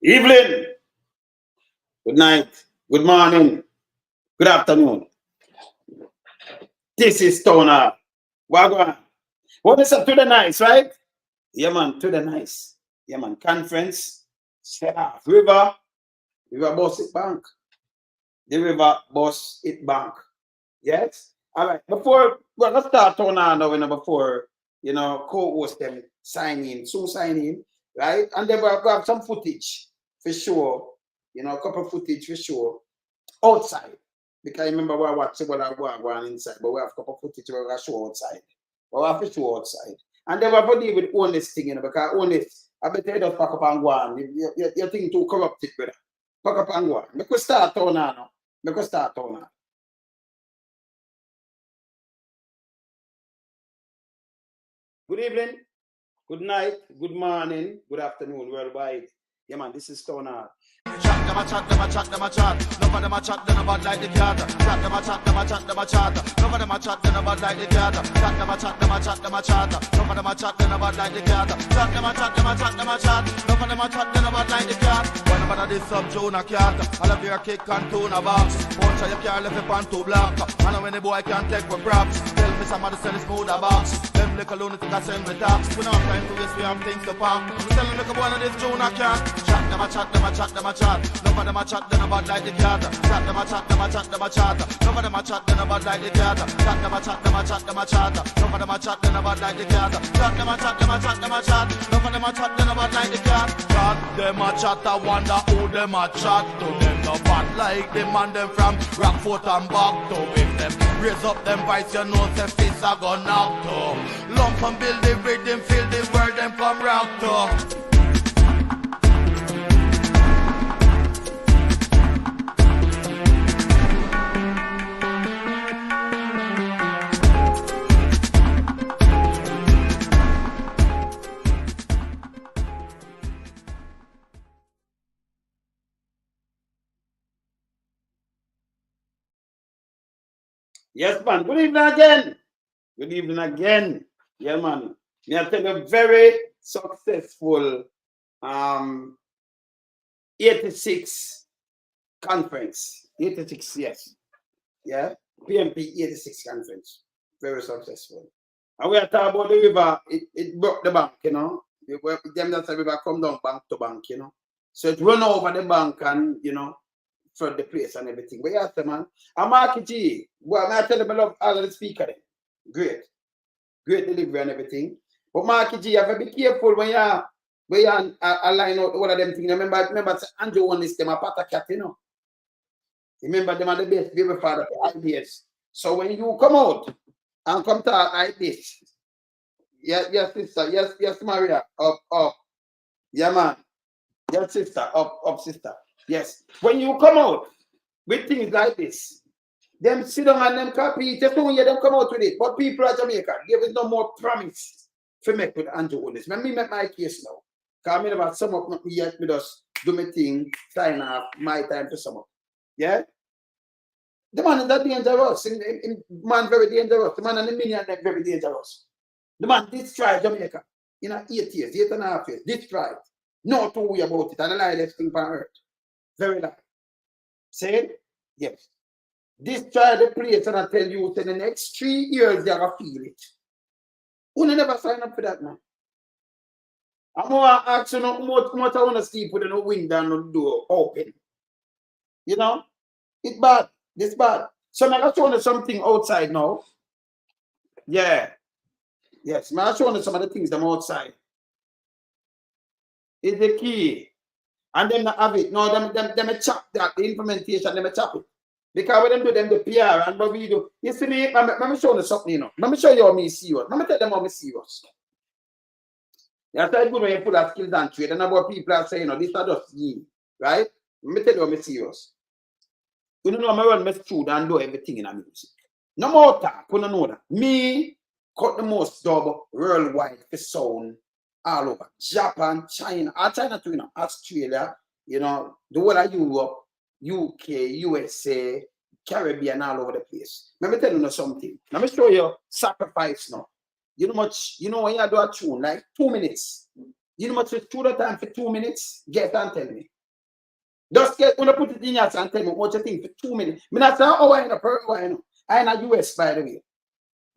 Evening, good night, good morning, good afternoon. This is Stoner. Wagwan. What is up to the nice, right? Yeah, man, to the nice. Yeah, man, conference, set off, river boss it bank. The river boss it bank. Yes? All right, before, well, let's start on now, before, co-host them sign in, right? And then we'll have some footage for sure, a couple of footage for sure, outside. Because I remember we watching what I go inside, but we have a couple of footage where we show outside. But we have to show outside. And then we have to deal with Holness thing, because Holness, I bet you just pack up and go on. You're thinking too corrupted, brother. Pack up and go on. Make us start on now. Make us start on now. Good evening, good night, good morning, good afternoon, worldwide. Yeah, man, this is Stoner. Chat them a chat. None of them a chat, them bad like the cat. Chat them a chat. None of them a chat, them bad like the cat. Chat them a chat. None of them a chat, them bad like the cat. Chat them a chat. None of them a chat, them bad like the cat. When I'm at this sub-tuna cat, I love your kick and tuna box. Punch your car left it on two block. I know when the boy can't take for props. Tell me somebody send a smooth a box. Them little lunatic I send me tax. We don't have time to waste, we have things to pump. I'm telling make a boy of this tuna cat. Chat them a chat. None of them a chat, them bad like the cat. Chat them a chat. None of them a chat, them bad like the cat. Chat them a chat. None of them a chat, them bad like the cat. Chat them a chat. None of them a chat, them bad like the cat. Chat them a chat, I wonder who them a chat to. Them no bad like them and them from Rockfort and back to. If them raise up them voice, you know the fists are gonna knock to. Lump and build the rhythm, feel the word them come round to. Yes, man. Good evening again. Good evening again. Yeah, man. Me I tell you, very successful 86 conference. 86, yes. Yeah. PNP 86 conference. Very successful. And we are talking about the river, it broke the bank, Them that the river come down bank to bank, So it run over the bank and, for the place and everything. But yes, man. And Marky G, well, I tell them I love all of the speaker. Great delivery and everything. But Marky G, you have to be careful when you line out one of them things. Remember Andrew Holness, them a pat a cat, Remember them are the best baby father ideas. So when you come out and come talk like this, yes, sister, yes, Maria, up. Yeah, man. Yes, sister, up, sister. Yes. When you come out with things like this, them sit down and them copy, just don't hear them come out with it. But people at Jamaica, there is no more promise for me with Andrew Holness. Let me make my case now. Because I never sum up nothing yet with us, do my thing, sign off, my time to sum up. Yeah? The man is that dangerous. Man very dangerous. The man and the million are very dangerous. The man destroyed Jamaica in 8 years, 8.5 years. Destroyed. No two way about it. And a lie left thing on earth. Very lie. Say it? Yes. Destroy the place and I tell you, in the next 3 years, you're going to feel it. You never sign up for that, man. I'm going to ask you, how much I want to sleep with no window and no door open. It's bad. It's bad. So I'm going to show you something outside now. Yeah. Yes, I'm going to show you some of the things that are outside. It's the key. And them not have it. No, them chop that, the implementation, them chop it. Because when them do them the PR and what we do, you see me, let me show you something, Let me show you how me serious. Let me tell them how me serious. That's why it's good when you put that skills and trade. And about people are saying, this is just me, right? Let me tell you how me serious. You know, I run my food and do everything in a music. No more talk, you know that. Me cut the most job worldwide for sound all over. Japan, China, China too, Australia, the whole of Europe, UK, USA, Caribbean, all over the place. Let me tell you something. Let me show you sacrifice now. You know when you do a tune, like 2 minutes. You know much you do the time for 2 minutes? Get and tell me. Just get when I put it in your hand and tell me what you think for 2 minutes. Me not say, oh, I know, per I know. I in the US, by the way.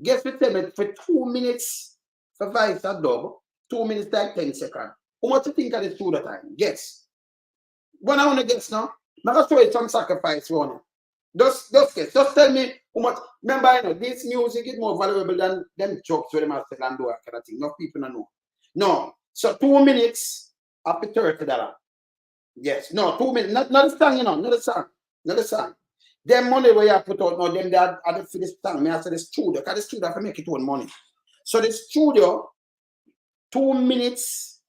Guess what tell me for 2 minutes for vice that double, 2 minutes like 10 seconds. How much you think of the studio time? Guess. When I want to guess now, I'm going to show you some sacrifice for you. Just guess. Just tell me how much. Remember, you know, this music is more valuable than them jokes where they must sell and do that kind of thing. Enough people don't know. No. So 2 minutes after $30. Yes. No, 2 minutes. Not the song, you know. Not the song. Not the song. Them money where you put out, no, them that are for this song. Me I say the studio. Because the studio can make it own money. So the studio, 2 minutes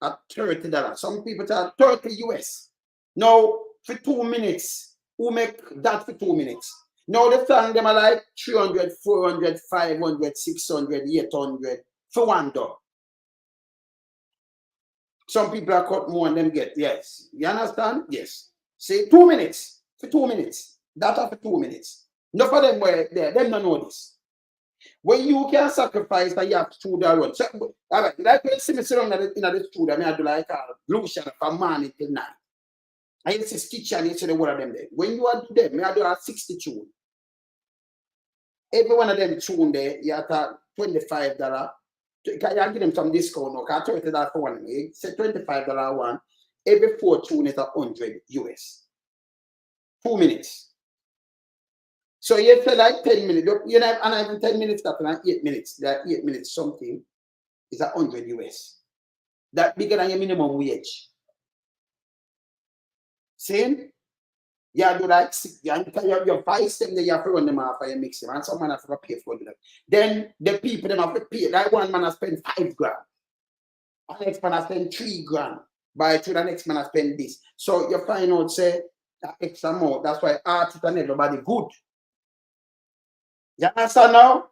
at $30. Some people tell 30 US. Now, for 2 minutes, who make that for 2 minutes? Now, the song them are like 300, 400, 500, 600, 800 for $1. Some people are cut more and them get, yes. You understand? Yes. Say 2 minutes for 2 minutes. That for 2 minutes. Enough of them were there. Them don't know this. When you can sacrifice that you have to do that run. So, all right, like when you see me sitting in the studio, I do like a blue shadow from morning till night. I used to stitch and you see the one of them there. When you are do them, I do a 60 tune. Every one of them tune there, you have to $25. You give them some discount now, because $30 for one. You say $25 one. Every 4 tune is 100 US. 2 minutes. So you say like 10 minutes, you know, and even 10 minutes after like 8 minutes, that 8 minutes something is 100 US. That bigger than your minimum wage. Same? You do like 6, your 5 steps that you have to run them off and you mix them, and some man have to pay for them. Then the people them have to pay. Like one man has spent 5 grand. The next man has spent 3 grand. By to the next man has spent this. So you find out say that extra more. That's why artists and everybody good. You understand now?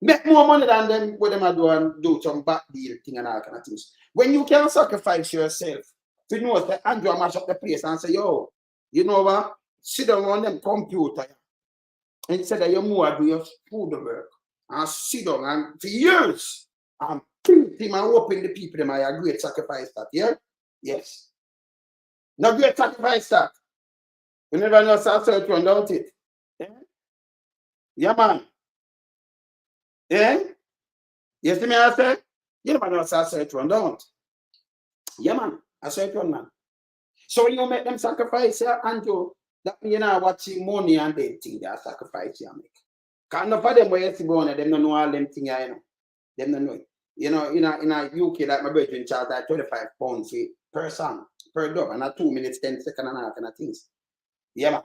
Make more money than them what them are do and do some back deal thing and all kind of things. When you can sacrifice yourself, you know that Andrew mash up the place and say, yo, you know what? Sit down on them computer and say that you more do your food work and sit down and for years and print him and open the people them are a great sacrifice that, yeah? Yes. No great sacrifice that. You never know search one, don't it? Yeah? Yeah, man. Yeah? You see me, I say? You never know search one, don't. Yeah, man. I search one, man. So when you make them sacrifice, yeah, Andrew, that means you know watching money and them thing, they sacrifice you make. Because enough of them where you see going, them don't know all them things, you know. Them don't know it. You know, in a UK, like my brother in charge, like £25 per song, per dub, and 2 minutes, 10 seconds, and all kind of things. Yeah, man.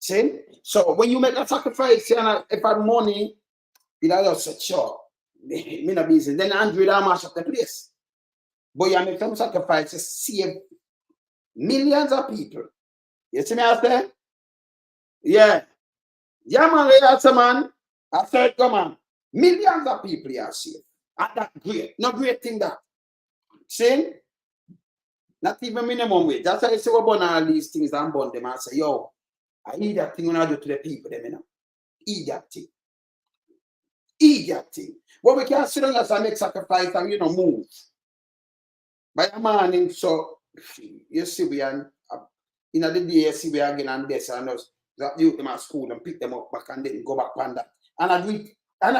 See? So when you make a sacrifice, you know, if I have money, you know, just say, sure, me no business. Then Andrew will mash up the place. But you make some sacrifices, save millions of people. You see me out there? Yeah. Yeah, man, that's a man. I said, come on. Millions of people you are saved. And that's great. Not great thing that. See? Not even minimum wage. That's why I say about all these things and bond them and say, yo, I need that thing when I do to the people, them, you know. Eat that thing. Eat that thing. But we can't sit down as I make sacrifice and, you know, move. By the morning, so, you see, we are, in the day, you see, we are again and this and us. That you them at school and pick them up back and then go back on that. And I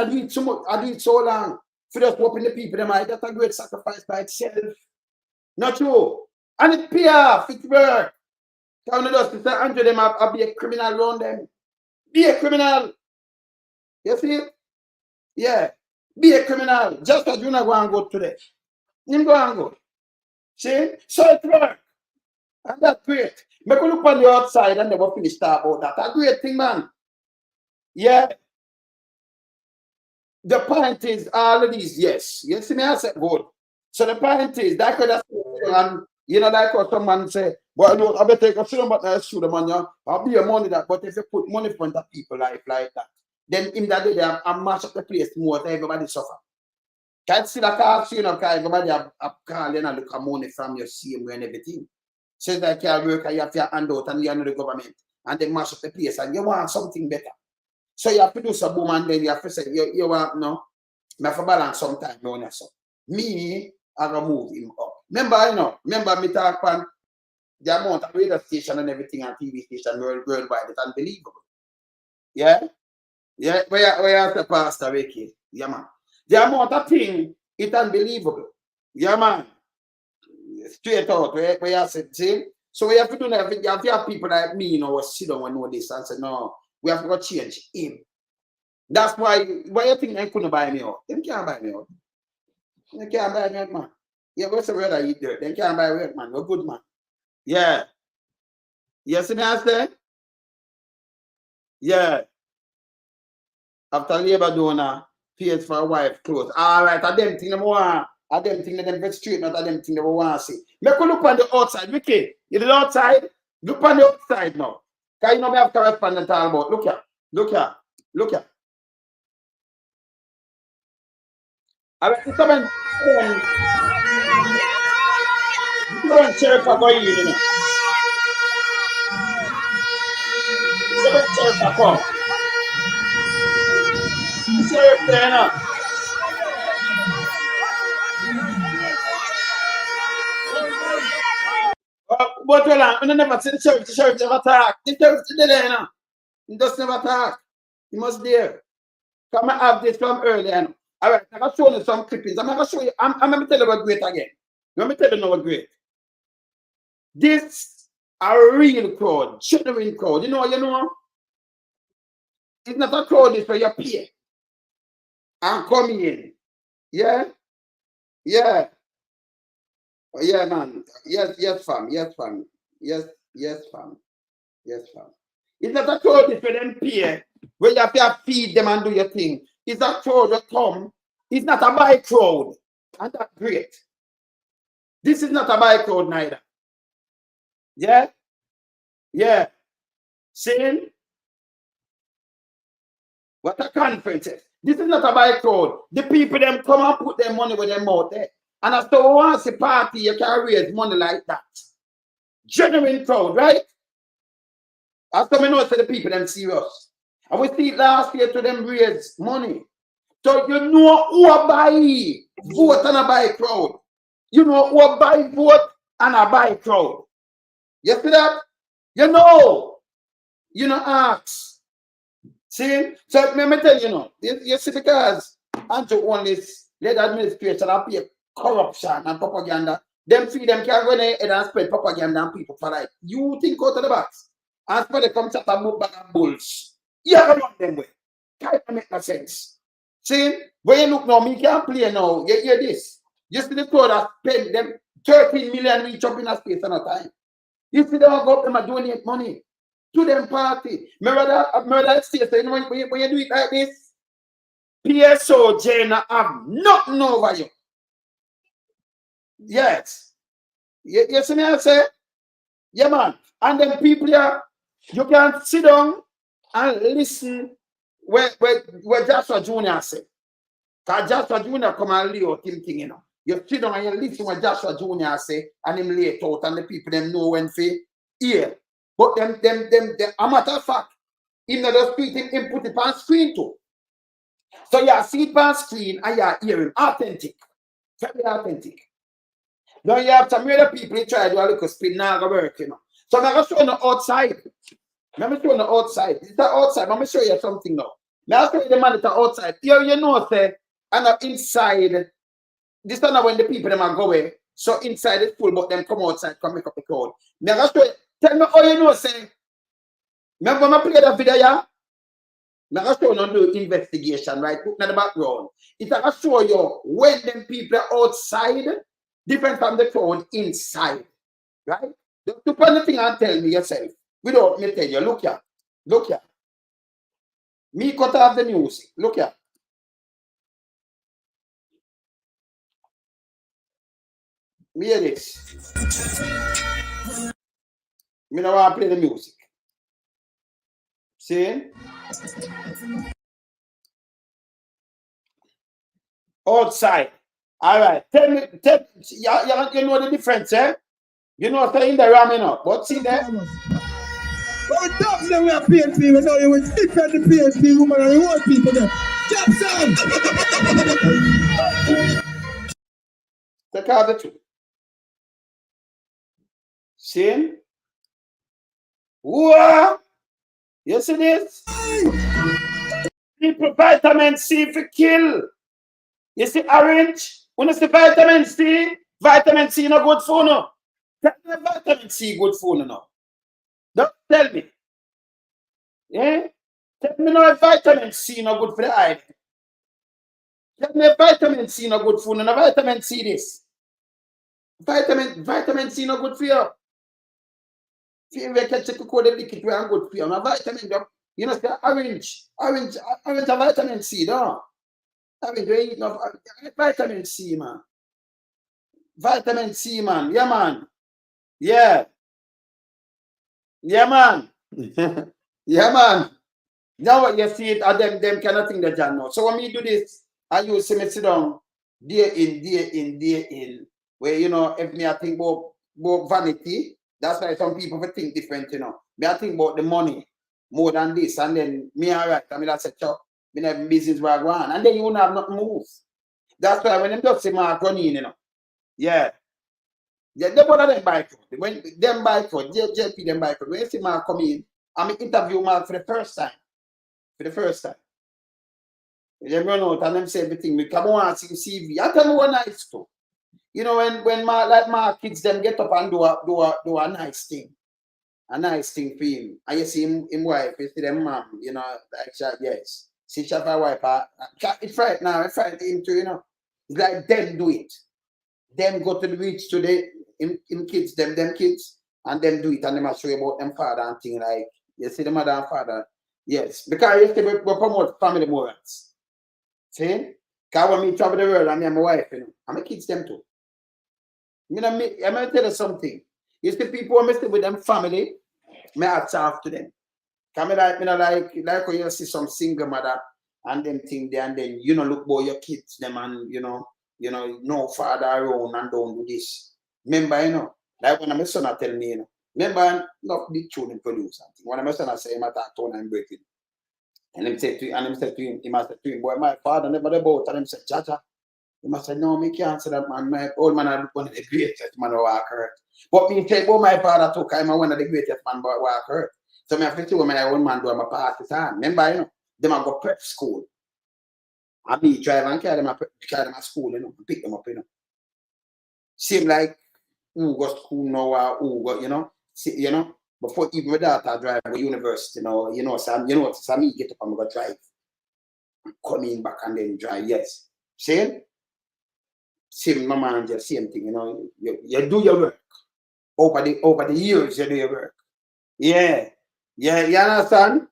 do it so much, I do it so long. For just open the people, them, that's a great sacrifice by itself. Not true. And it pay off, it work. Count it us, Mr. Andrew, them I'll be a criminal around them. Be a criminal. You see? Yeah. Be a criminal. Just as you not go and go today. You go and go. See? So it work. And that's great. Make a look on the outside and never finish talk about that. A great thing, man. Yeah. The point is, all of these, yes. You see me, I said good. So the point is, that could have, and you know, like what someone say, well, look, I better take a student, but I shoot them on you. I'll be a money that, but if you put money in front of people like that, then in that day, I mash up the place more, so everybody suffer. Can't see that car, you know, because everybody have calling and look at money from your same way and everything. Says that you work and you have your hand out and you know the government, and they mash up the place and you want something better. So you have to do some boom and then you have to say, you want, no, I have to balance sometime, no, so. Me, I gonna move him up. Remember, you know, remember me talk on The amount of radio station and everything and TV station worldwide is unbelievable. Yeah? Yeah, where you the pastor, Ricky? Yeah, man. The amount of thing is unbelievable. Yeah, man. Straight out, where you said, see? So we have to do that. You have to have people like me, you know, sit down and know this and say, no, we have to go change him. That's why you think they couldn't buy me out? They can't buy me out. They can't buy me out, man. Yeah, what's the word I eat there? They can't buy me out, man. We're good, man. Yeah. Yes, and I said? Yeah. After labor donor pays for a wife clothes. All right, I them think them want. I them think them get straight, not I them think they want to see. Make a look on the outside, Ricky. You the outside? Look on the outside now. Can you know me have correspondent all about? Look here. Look here. Look here. All right, someone sheriff are going in, you know. Someone sheriff are come. Sheriff there now. But I never seen the sheriff never talk. The sheriff is there now. He just never talk. He must there. Come and have this from earlier. All right, I'm going to show you some clippings. I'm going to show you. I'm going to tell you about great again. Let me tell you now what great. This a real crowd, genuine crowd. You know. It's not a crowd, it's for your peer. I'm coming in. Yeah? Yeah. Oh, yeah, man. Yes, fam. Yes, fam. Yes, fam. Yes, fam. It's not a crowd, it's for them peer. Where you have to feed them and do your thing. It's a crowd that come. It's not a buy crowd. And that's great. This is not a buy crowd neither. Yeah? Yeah. Saying? What a conference is. This is not a buy crowd. The people them come and put their money with their mouth there. And after once a party, you can raise money like that. Genuine crowd, right? After me know say the people them serious. And we see last year to them raise money. So you know who buy vote and a buy crowd. You know who buy vote and a buy crowd. You see that? You know ask. See? So let me tell you, you see because Andrew Holness led administration appear corruption and propaganda. Them see them can go in and spread propaganda and people for like. You think out of the box. And spread the come chat about bag and bulls. You have to run them way. Can't make no sense. See? When you look now, me can't play now. You hear this. You see the crowd that spend them 13 million each up in a space at a time. You see them go up them and donate money to them party. Murder state, you know, when you do it like this, PSO Jane have nothing over you. Yes. You see me I say? Yeah, man. And then people here, you can sit down and listen where Joshua Jr. said. Because Joshua Jr. come and lay out him thing, you know. You sit down and you listen what Joshua Jr. say and him lay it out and the people them know when to hear. But them, a matter of fact, in the street, him put it on screen too. So you see it on screen and you hear him. Authentic. Very authentic. Now you have some other people who try to do a little spin, now go work, you know. So I'm going to show you the outside. Let me show you the outside. It's the outside. Let me show you something now. Now show you the man at the outside. Here you know, say, and inside, this is not when the people them are going. So inside is full, but them come outside, come make up the crowd. Now I'm going to show you. Tell me how you know, say. Remember when I play that video, yeah? I'm going to show you do investigation, right? Put in the background. It's going to show you when them people are outside, different from the crowd inside, right? The funny thing and tell me yourself, without me tell you, look here. Look here. Me cut off the music. Look here. Me hear this. Me don't want to play the music. See? Outside. All right. Tell me, you know the difference, eh? You know what's in the ramming up. What's in there? Well, we don't say we are PNP, we know you will defend the PNP woman and the old people there. Jump down! Take out the two. See? Whoa! You see this? People vitamin C for kill. You see orange? When you see vitamin C, vitamin C no good for no. Tell me vitamin C good for no. Don't tell me. Yeah? Tell me no vitamin C no good for the eye. Tell me vitamin C no good for no. Vitamin C this. Vitamin C no good for you. If you catch it to code the liquid, we are good for you. No vitamin, you know, orange a vitamin C, no. Orange, you eat no vitamin C, man. Vitamin C, man. Yeah, man. Yeah. Yeah, man. Yeah, man. Now what you see it, them kind of thing that you know. So when we do this, I use to sit down day in, where, you know, if me I think about vanity, that's why some people think different, you know. Me I think about the money more than this, and then me alright, I mean that's a chop, me have business where I go on, and then you won't have nothing move. That's why when them just say Mark running, you know. Yeah. Yeah, they one of them buy food. When them buy food, JP them buy food. When you see Mark come in, I'm interview Mark for the first time. For the first time. They run out and them say everything. We come on and see CV. I tell you one nice too. You know, when my kids them get up and do a nice thing. A nice thing for him. And you see him wife, you see them mom, you know, like yes. See Shafa wife, it's right now, it's right him too, you know. It's like them do it. Them go to the beach today, in kids, them kids, and them do it, and them I show you about them father and thing like you see the mother and father. Yes, because you see we promote family morals. See? Because when me travel the world and me and my wife, you know, and my kids them too. I'm gonna tell you something. You see people who stay with them family, me hats off to them. Because like when you see some single mother and them thing there, and then you know look about your kids, them and you know, no father around and don't do this. Remember, you know, like when my son tell me, you know, remember not the children produce something. When my son say, I'm attack tone and breaking. And him say to him, he must say to him, boy, my father never about, and him say, Jaja. He must say, no, me can't say that, man. My old man is one of the greatest man who walk earth. But me say, boy, my father took him one of the greatest man who walk earth. So me have to see what my old man do, I'm a pass his hand. Remember, you know, them I go prep school. And me drive and carry them at school, you know, and pick them up, you know. Seem like who go school now or who go, you know, before even my daughter drive to university, so me get up and go drive. And coming back and then drive, yes. Same my manager, same thing, you know. You do your work. Over the years you do your work. Yeah. Yeah, you understand?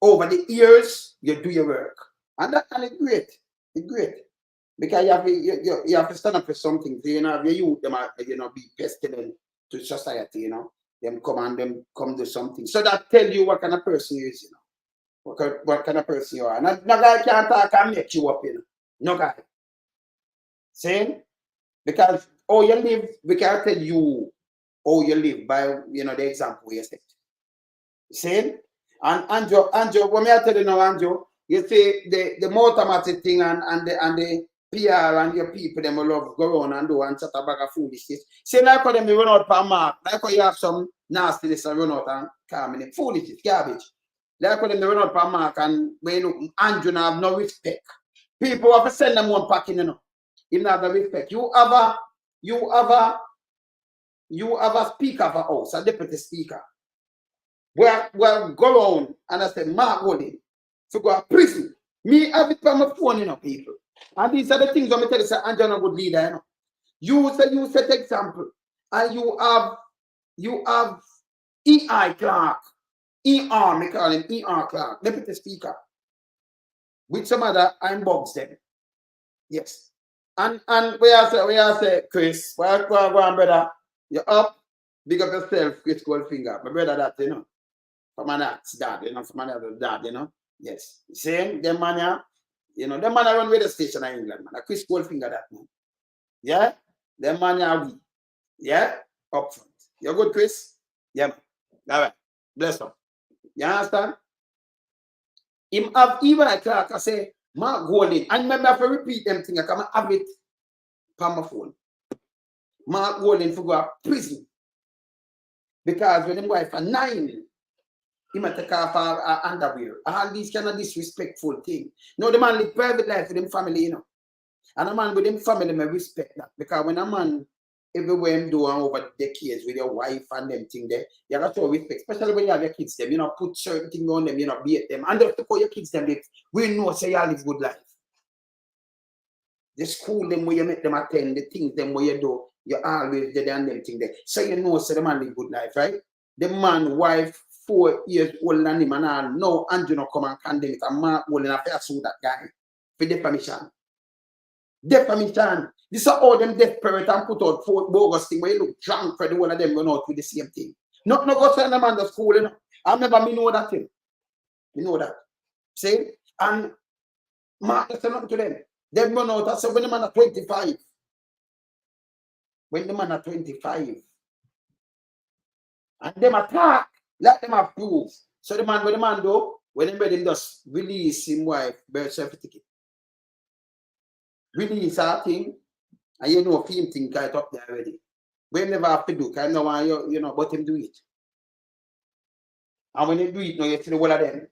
Over the years you do your work. And it's great. It's great. Because you have to stand up for something. So, you know, if you them are, you know, be pestilent to society, you know. Them come do something. So that tell you what kind of person you is, you know. What kind of person you are. No guy can't talk and make you up, you know. No guy. See? Because how you live, we can tell you how you live by, you know, the example you set. See? And Andrew, what me I tell you now, Andrew, you see the more automatic thing and the PR and your people them will love go on and do and chat about a foolishness. See, like how them run out per mark, like how you have some nastiness and run out and calm in foolishness, garbage. Like how them run out per mark and when you look, Andrew now have no respect. People have to send them one packing, you know. You have no respect. You have a speaker of a house, a deputy speaker. Well, go on and I said, Mark Golden, to go to prison. Me have it from my phone, you know, people. And these are the things I'm tell you, say, Andrew a good leader, you know. You set example. And you have E.I. Clark. E.R. me call him E.R. Clark, deputy speaker. With some other inbox them. Yes. And we are say, Chris, where go on, brother? You're up, big up yourself, Chris Goldfinger. My brother that, you know. From an ex dad, you know, from another dad, you know. Yes. Same, them man, you know, them man run with the station in England, man. Chris Goldfinger that man. Yeah? Them man we. Yeah? Up front. You good, Chris? Yeah, man. All right. Bless up. You understand? Him have even like Clark, I say, Mark Golden. And remember, I have to repeat them things, I come have it on my phone. Mark Golden for go to prison. Because when them wife are 9, he might take off her underwear. All these kind of disrespectful thing. No, the man live private life with him family, you know. And a man with him family may respect that. Because when a man everywhere him do over decades with your wife and them thing there, you have to respect, especially when you have your kids them, you know, put certain things on them, you know, beat them. And just to call your kids them, we know say you live good life. The school them where you make them attend, the things them where you do, you always there and them thing there. So you know say the man live good life, right? The man, wife, 4 years older than him and all, no Andrew no come and condemn it. A man holding a fair suit that guy for defamation. Defamation. This is all them desperate and put out 4 bogus thing where you look drunk for the one of them going out with the same thing. Not no go send them on the school, you know. I remember me know that thing. You know that. See? And Mark say nothing to them. Them run out and say when the man are 25. When the man are 25. And them attack. Let them have proof. So the man, when the man do, when him just release him wife birth certificate. Release our thing, and you know him thing right up there already. We never have to do, because I know you know, but him do it. And when he do it, now you see the whole of them.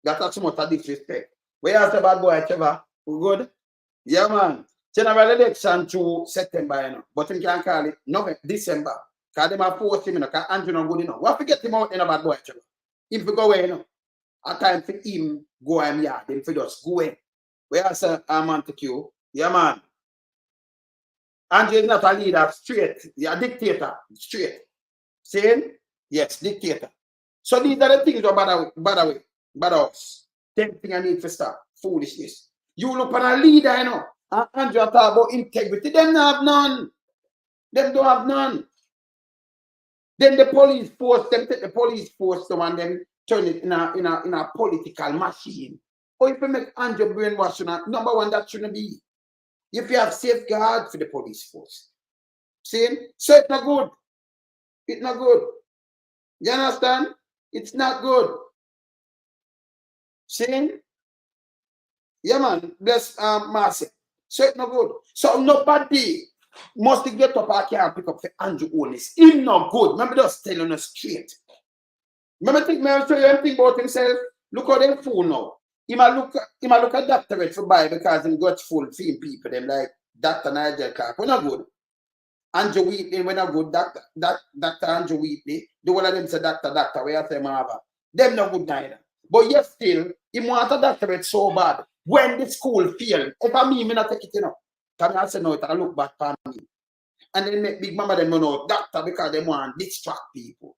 That's too much of disrespect. Where else the bad boy, Trevor? We good? Yeah, man. General election to September, you know. But him can't call it November, December. Because them have forced him, you know, because Andrew not good enough. What forget him out in a bad boy, Trevor? If we go away, you know. A time for him go and yeah, then for just go away. Where else a man to you? Yeah, man. Andrew is not a leader, straight. You're a dictator, straight. Saying? Yes, dictator. So these are the things that bother us. 10 things I need to stop. Foolishness. You look at a leader, you know. And Andrew talk about integrity. Them don't have none. Them don't have none. Then the police force, them take the police force to and then turn it in a political machine. Or if you make Andrew brainwash, number one, that shouldn't be. If you have safeguard for the police force. See? So it's not good. It's not good. You understand? It's not good. See? Yeah, man. Bless Marcy. So it's not good. So nobody must get up and can't pick up for Andrew Holness. He's not good. Remember just telling us straight. Remember show you anything about himself? Look how they fool now. He might look at doctorate for buy because he got full film people, them like Dr. Nigel Clark. We're not good. Andrew Wheatley, we're not good. Dr. Andrew Wheatley, the one of them say doctor, where I say Marva. Them not good neither. But yet still, he want a doctorate so bad. When the school failed, if I me not take it, you know. Can I say no, it look back for me. And then make big mama them know doctor because they want to distract people.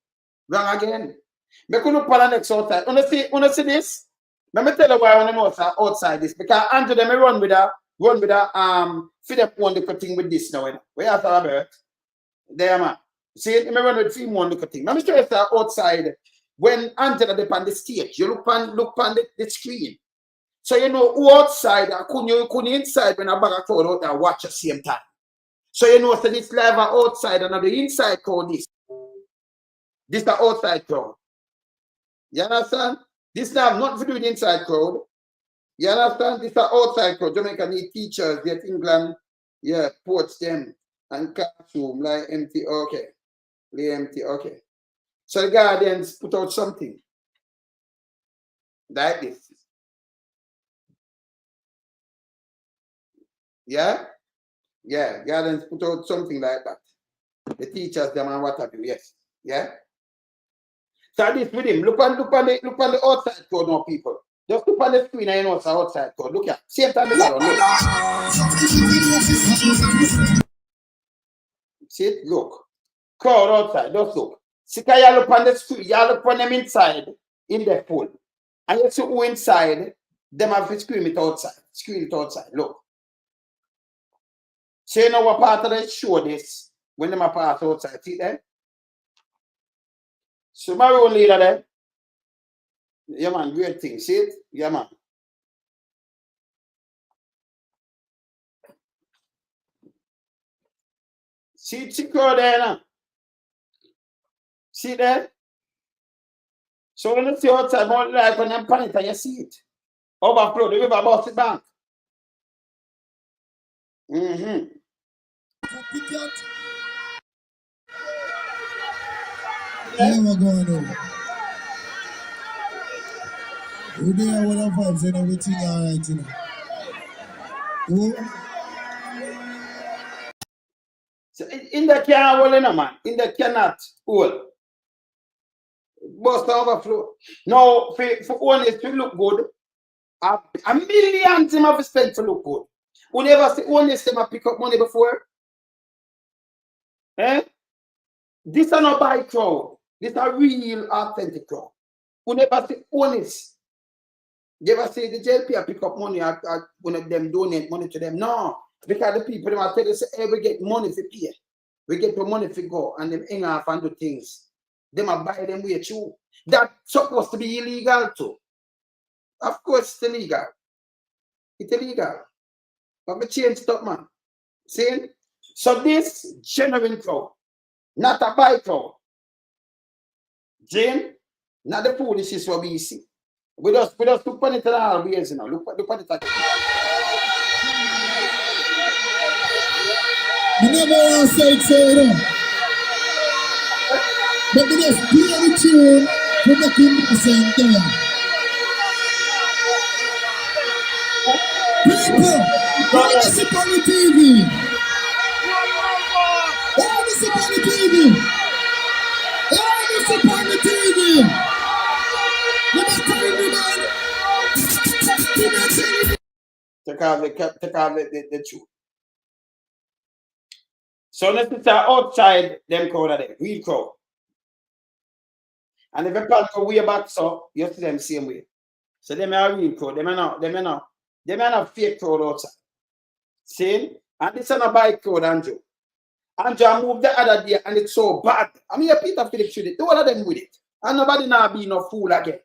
Wrong again. Me could look for the next outside. Wanna see this? Let me tell you why I want to know outside this. Because Andrew them run with a feed up one little thing with this now. Where you have Robert? There, man. See, me run with film one little thing. Let me show you outside. When Andrew them on the stage, you look on the screen. So you know who outside and couldn't inside when a bag of crowd out there watch at the same time. So you know so this live outside and the inside crowd this. This is the outside crowd. You understand? This now not to do with the inside crowd. You understand? This is the outside crowd. Jamaica need teachers, get England, yeah, ports them and classroom like empty. Okay. Lay empty, okay. So the Guardians put out something. Like this. Yeah? Yeah, Guardians put out something like that. The teachers, them and what have you, yes. Yeah? So this with him. Look on the outside code now, people. Just look on the screen and you know it's the outside code. Look at same time look. See it? Look. Crowd outside, just look. See you look on the screen, you look on them inside in the pool. And you see who inside, them have to scream it outside. Scream it outside. Look. So you know what part of the show this when them are pass outside. See them? So my own leader there. Yeah, man, great thing. See it? Yeah, man. See crowd there now. See there? So when you see outside, more like when I'm panic and you see it. Overflow, the river about the bank. Yeah, we're going on. We're there with our vibes and everything alright, you know. So in the can hold, no man. In the cannot hold. Bust overflow. Now, for honest, to look good, a million things have spent to look good. Who never see honest them pick up money before? Eh? This is not buy crowd. This is a real authentic crowd. Who never see honest. You ever see the JLP pick up money at one of them donate money to them? No. Because the people them tell us, hey, we get money for pay. We get the money for go and them hang off and do things. Them a buy them way too. That's supposed to be illegal too. Of course it's illegal. It's illegal. But we change stuff, man. See? So this genuine crowd, not a buy crowd. Jane, not the foolishness what we see. We just look at it in all ways, you know. Look at it. I never want to say it so, you know. But we just play the tune to make him sing there. People, all this is on the TV. All this is on the TV. All this is on the TV. You're not telling me, man. You're not telling me. Take off the truth. So let's say outside them crowd of them, real crowd. And if a people go way back, so you see them same way. So them are real crowd. Them are not fake crowd outside. See? And this is not buy crowd, Andrew. Andrew, I moved the other day and it's so bad. I mean, Peter Phillips with it. All of them with it. And nobody now be no fool again.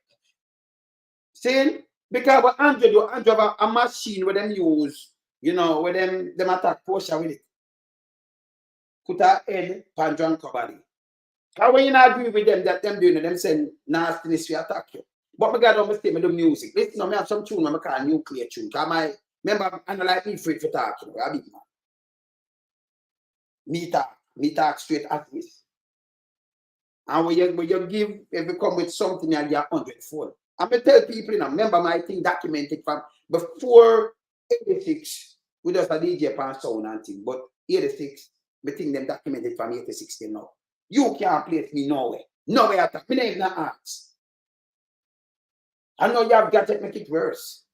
See? Because what Andrew do, Andrew have a machine where them use, you know, where them attack Porsche with it. Put a head, Pandro and Cobody. Because when you not agree with them, that them doing it, them saying nastiness we attack you. But my God, don't mistake me the music. Listen, I have some tune I call nuclear tune. Because I remember, I don't like me free for talk, you know, a big man. Me talk straight at this. And when you give, if you come with something, you get 100-fold. I'm going to tell people, you know, remember my thing documented from before 86, we just a DJ pan sound and thing, but 86, we think them documented from 86 till now. You can't place me nowhere. Nowhere at all. Me not even ask. I know you have got to make it worse.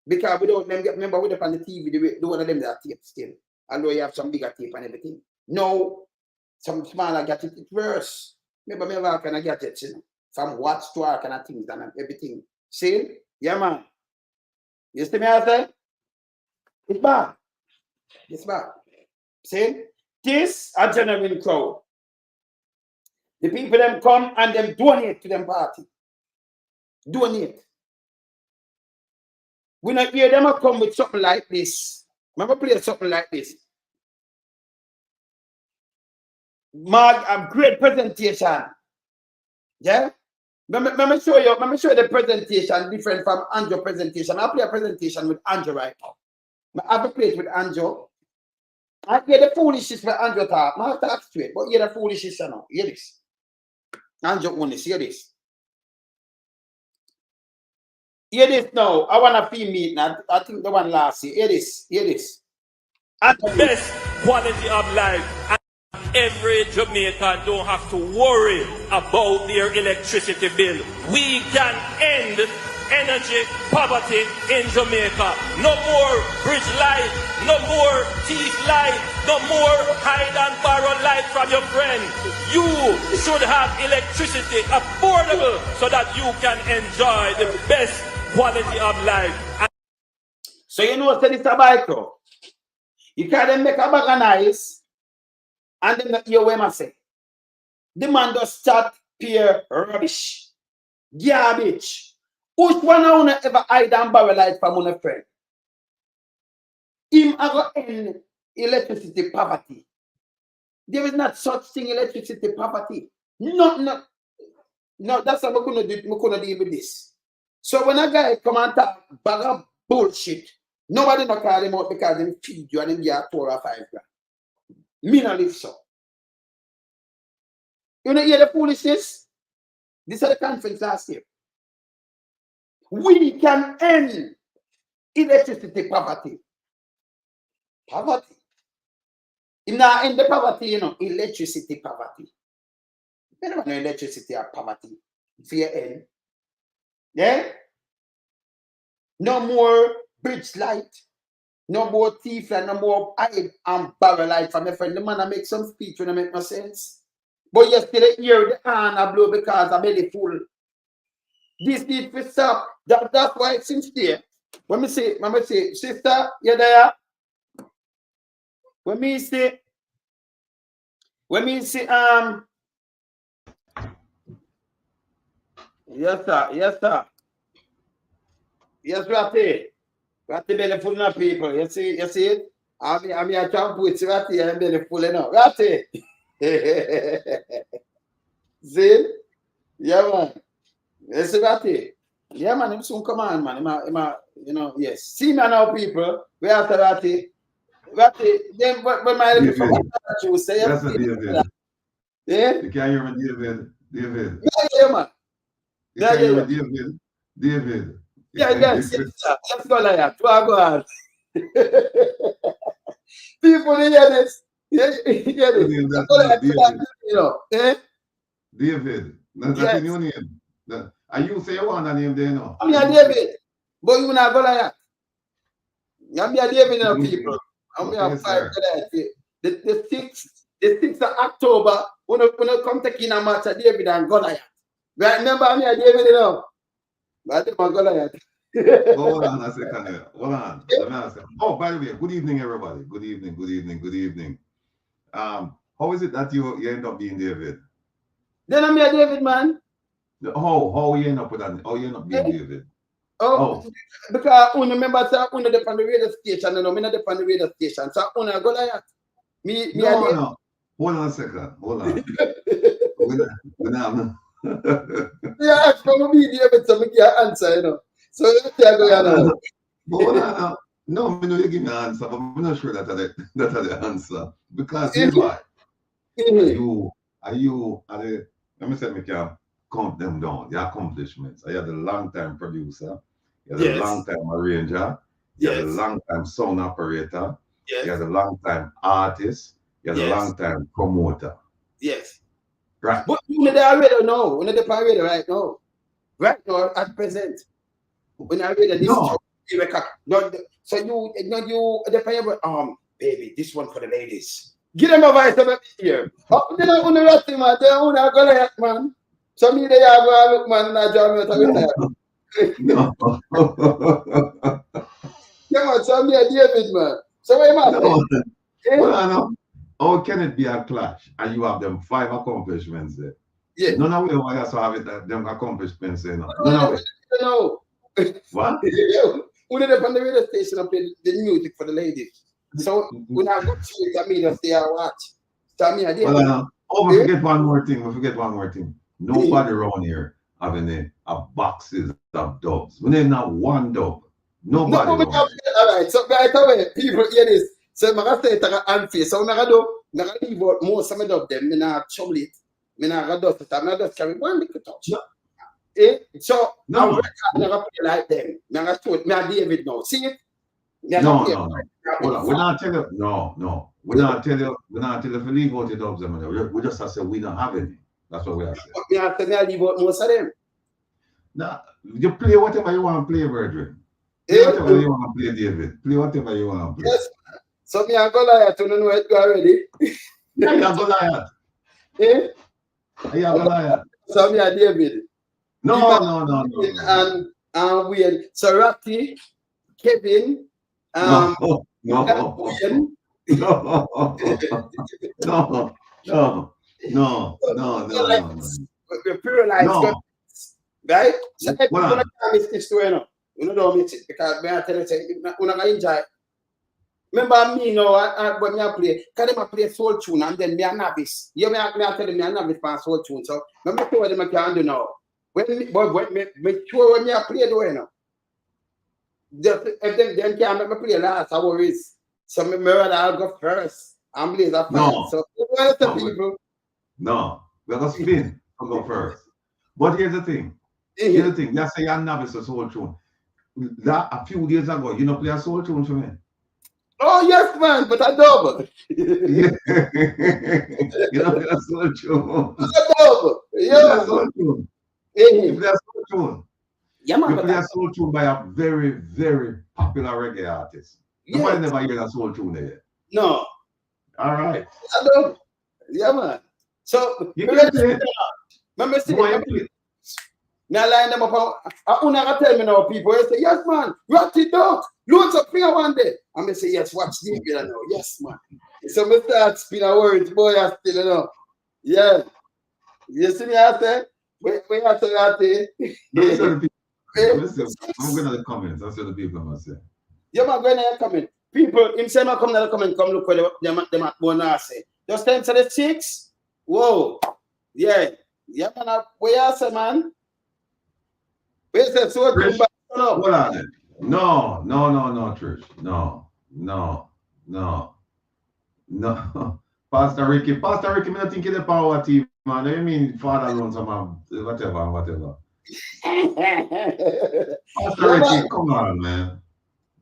Because we don't remember we on the TV, the one of them that tape still. Although you have some bigger tape and everything. No, some smaller gadget, it's worse. Remember me work and I gadgets, you know, from watch to all kind of things and everything. See? Yeah, man. You see me I say? It's bad. It's bad. See? This a genuine crowd. The people them come and them donate to them party. Donate. We not hear them come with something like this. Remember play something like this. A great presentation. Yeah? Let me show you the presentation different from Andrew presentation. I'll play a presentation with Andrew right now. I have to play it with Andrew. I hear the foolishness with Andrew talk. I talk straight, but hear the foolishness now. Hear this. Andrew Holness, hear this. Hear this now. I want to feel me now. I think the one last year. Hear this. Hear this. Best quality of life. And every Jamaican don't have to worry about their electricity bill. We can end energy poverty in Jamaica. No more bridge light, no more teeth light, no more hide and borrow light from your friend. You should have electricity affordable so that you can enjoy the best quality of life. So you know what's this about? You can't make a bag of nice and then you hear what I say. The man does start pure rubbish, garbage. Which one I wanna ever hide and borrow light from one friend? Him ever end electricity poverty. There is not such thing electricity poverty. No, that's how we're gonna deal with this. So when a guy come and talk bag of bullshit, nobody no call him out because they feed you and them get 4 or 5 grand. Me no live so. You know hear the foolishness? This is the conference last year. We can end electricity poverty. Poverty. In the poverty, you know, electricity poverty. You don't know electricity or poverty. Fear end. Yeah? No more bridge light. No more thief and no more hide and barrel light from my friend. The man I make some speech when I make no sense. But yesterday hear the hand I blow because I'm belly full. This need to stop. That's why it seems there. When me say, sister, you there? When me say, yes sir, yes, Ratty. Ratty belly full of people. You see it? I'm here trying to put Ratty and belly full enough. Ratty. See? Yeah, man. Yes, Ratty. Yeah, man, him soon come on, man. You know, yes. See me now, people. We after Ratty. Ratty, then when my you say that's a David. Yeah? You can't hear me, David. Yeah, man. You can't hear me, David. Yes, let's go like that. Go on. People hear this. Hear this. You know, eh? David. That's Yes. your name. And you say you want a name there now. I'm here, David. But you not go like that. I'm here, David, you know, people. I'm here, five. The 6th of October, when I come to in a match at David and Goliath. Right, remember I'm here, David, you know? But I'm Goliath. Hold on a second here. Hold on. Let me ask you. Oh, by the way, good evening, everybody. Good evening. How is it that you end up being David? Then I'm here, David, man. How you end up with that? How you end up being David? Oh. Because I remember, sir, I depend on the radio station, and I'm not depend on the radio station. So I go like that. No. Hold on a second. Hold on. Yeah, from me, David, so I can answer, you know. So let's go on. Hold on. No, I know you give me an answer, but I'm not sure that's the answer. Because here's why. Let me say, I can count them down, the accomplishments. I had a long-time producer, you had a long-time arranger, you had a long-time sound operator, you had a long-time artist, you had a long-time promoter. Yes. Right. But you know they already know. When they're already right now. Right now, at present. When I read this record, so you baby, this one for the ladies. Give them a voice over here. They don't want to rest him, man. They don't want to go like man. So me they are going to look, man, and I join me. No. Yeah, man, so me a David, man. So what am I saying? How can it be a clash and you have them 5 accomplishments there? Yeah. None of you also have it, them accomplishments there. No. What? When they on the radio station and play the music for the ladies. So when I go to it, I mean just stay and watch. So me I did. We forget one more thing. Nobody around here having boxes of dubs. We need not one dub. Nobody. All right, so right away, people hear this. So I'm going to say it's unfair. So I'm going to leave out most of them. I'm going to trouble it. I'm going to do it. I'm going to carry one little touch. So I'm going to play like them. I'm going to tell David now. See it? No. Hold on. We're not telling you. No. We're not telling you if we leave out the dubs. We just have to say we don't have any. That's what we have to say. We have to leave out most of them. No, you play whatever you want to play, brethren. Play whatever you want to play, David. Play whatever you want to play. Yes. So me and Goliath, you don't know it already. Yeah, you are Goliath. You are Goliath. So me and David. No. And we so Ratty, Kevin, No. We're pluralized, right? So everyone can miss this story now. You don't miss it because me I tell you, we're not enjoy. Remember me, when I play, can I play soul tune and then me a novice? You me tell them me a novice for soul tune. So let me show them I can do now. When me sure when me I play the way now. If them can't make me play last, I worries. So me rather I'll go first. I'm laser first. So people. No, we're gonna spin. I'll go first. But here's the thing. Here's the thing. Let's say you're novice of soul tune. That a few days ago, you know, play a soul tune for me. Oh yes, man, but I double. Yeah. You know, play a soul tune. I double. You Yeah, play a man. soul tune. Eh, You play a soul tune. yeah, man. You but play I- a soul tune by a very, very popular reggae artist. Nobody yes. never heard a soul tune there. No, All right. I double. Yeah, man. So, You can play it. remember, Go on, you play it. now line them up. I wanna tell me now, people. They say, yes, man, ratty dog. Loads of finger one day. And they say, yes, watch the video now. Yes, man. So I start spinning words, boy, I still you know. Yeah. You see me out there? We have to ratty. That's what the people. Listen, I'm going to the comments. That's what the people must say. Yeah, man, going to comment. People, him say, man, come to the comment, come look where them at Bona say. Just time to the chicks. Whoa. Yeah. Yeah, man, where you say, man? Where's that sword? Trish, Come back. No. What on it? No, Trish. No. Pastor Ricky, me not think the power team, man. I mean, father alone, some whatever. Pastor Ricky, come on, man.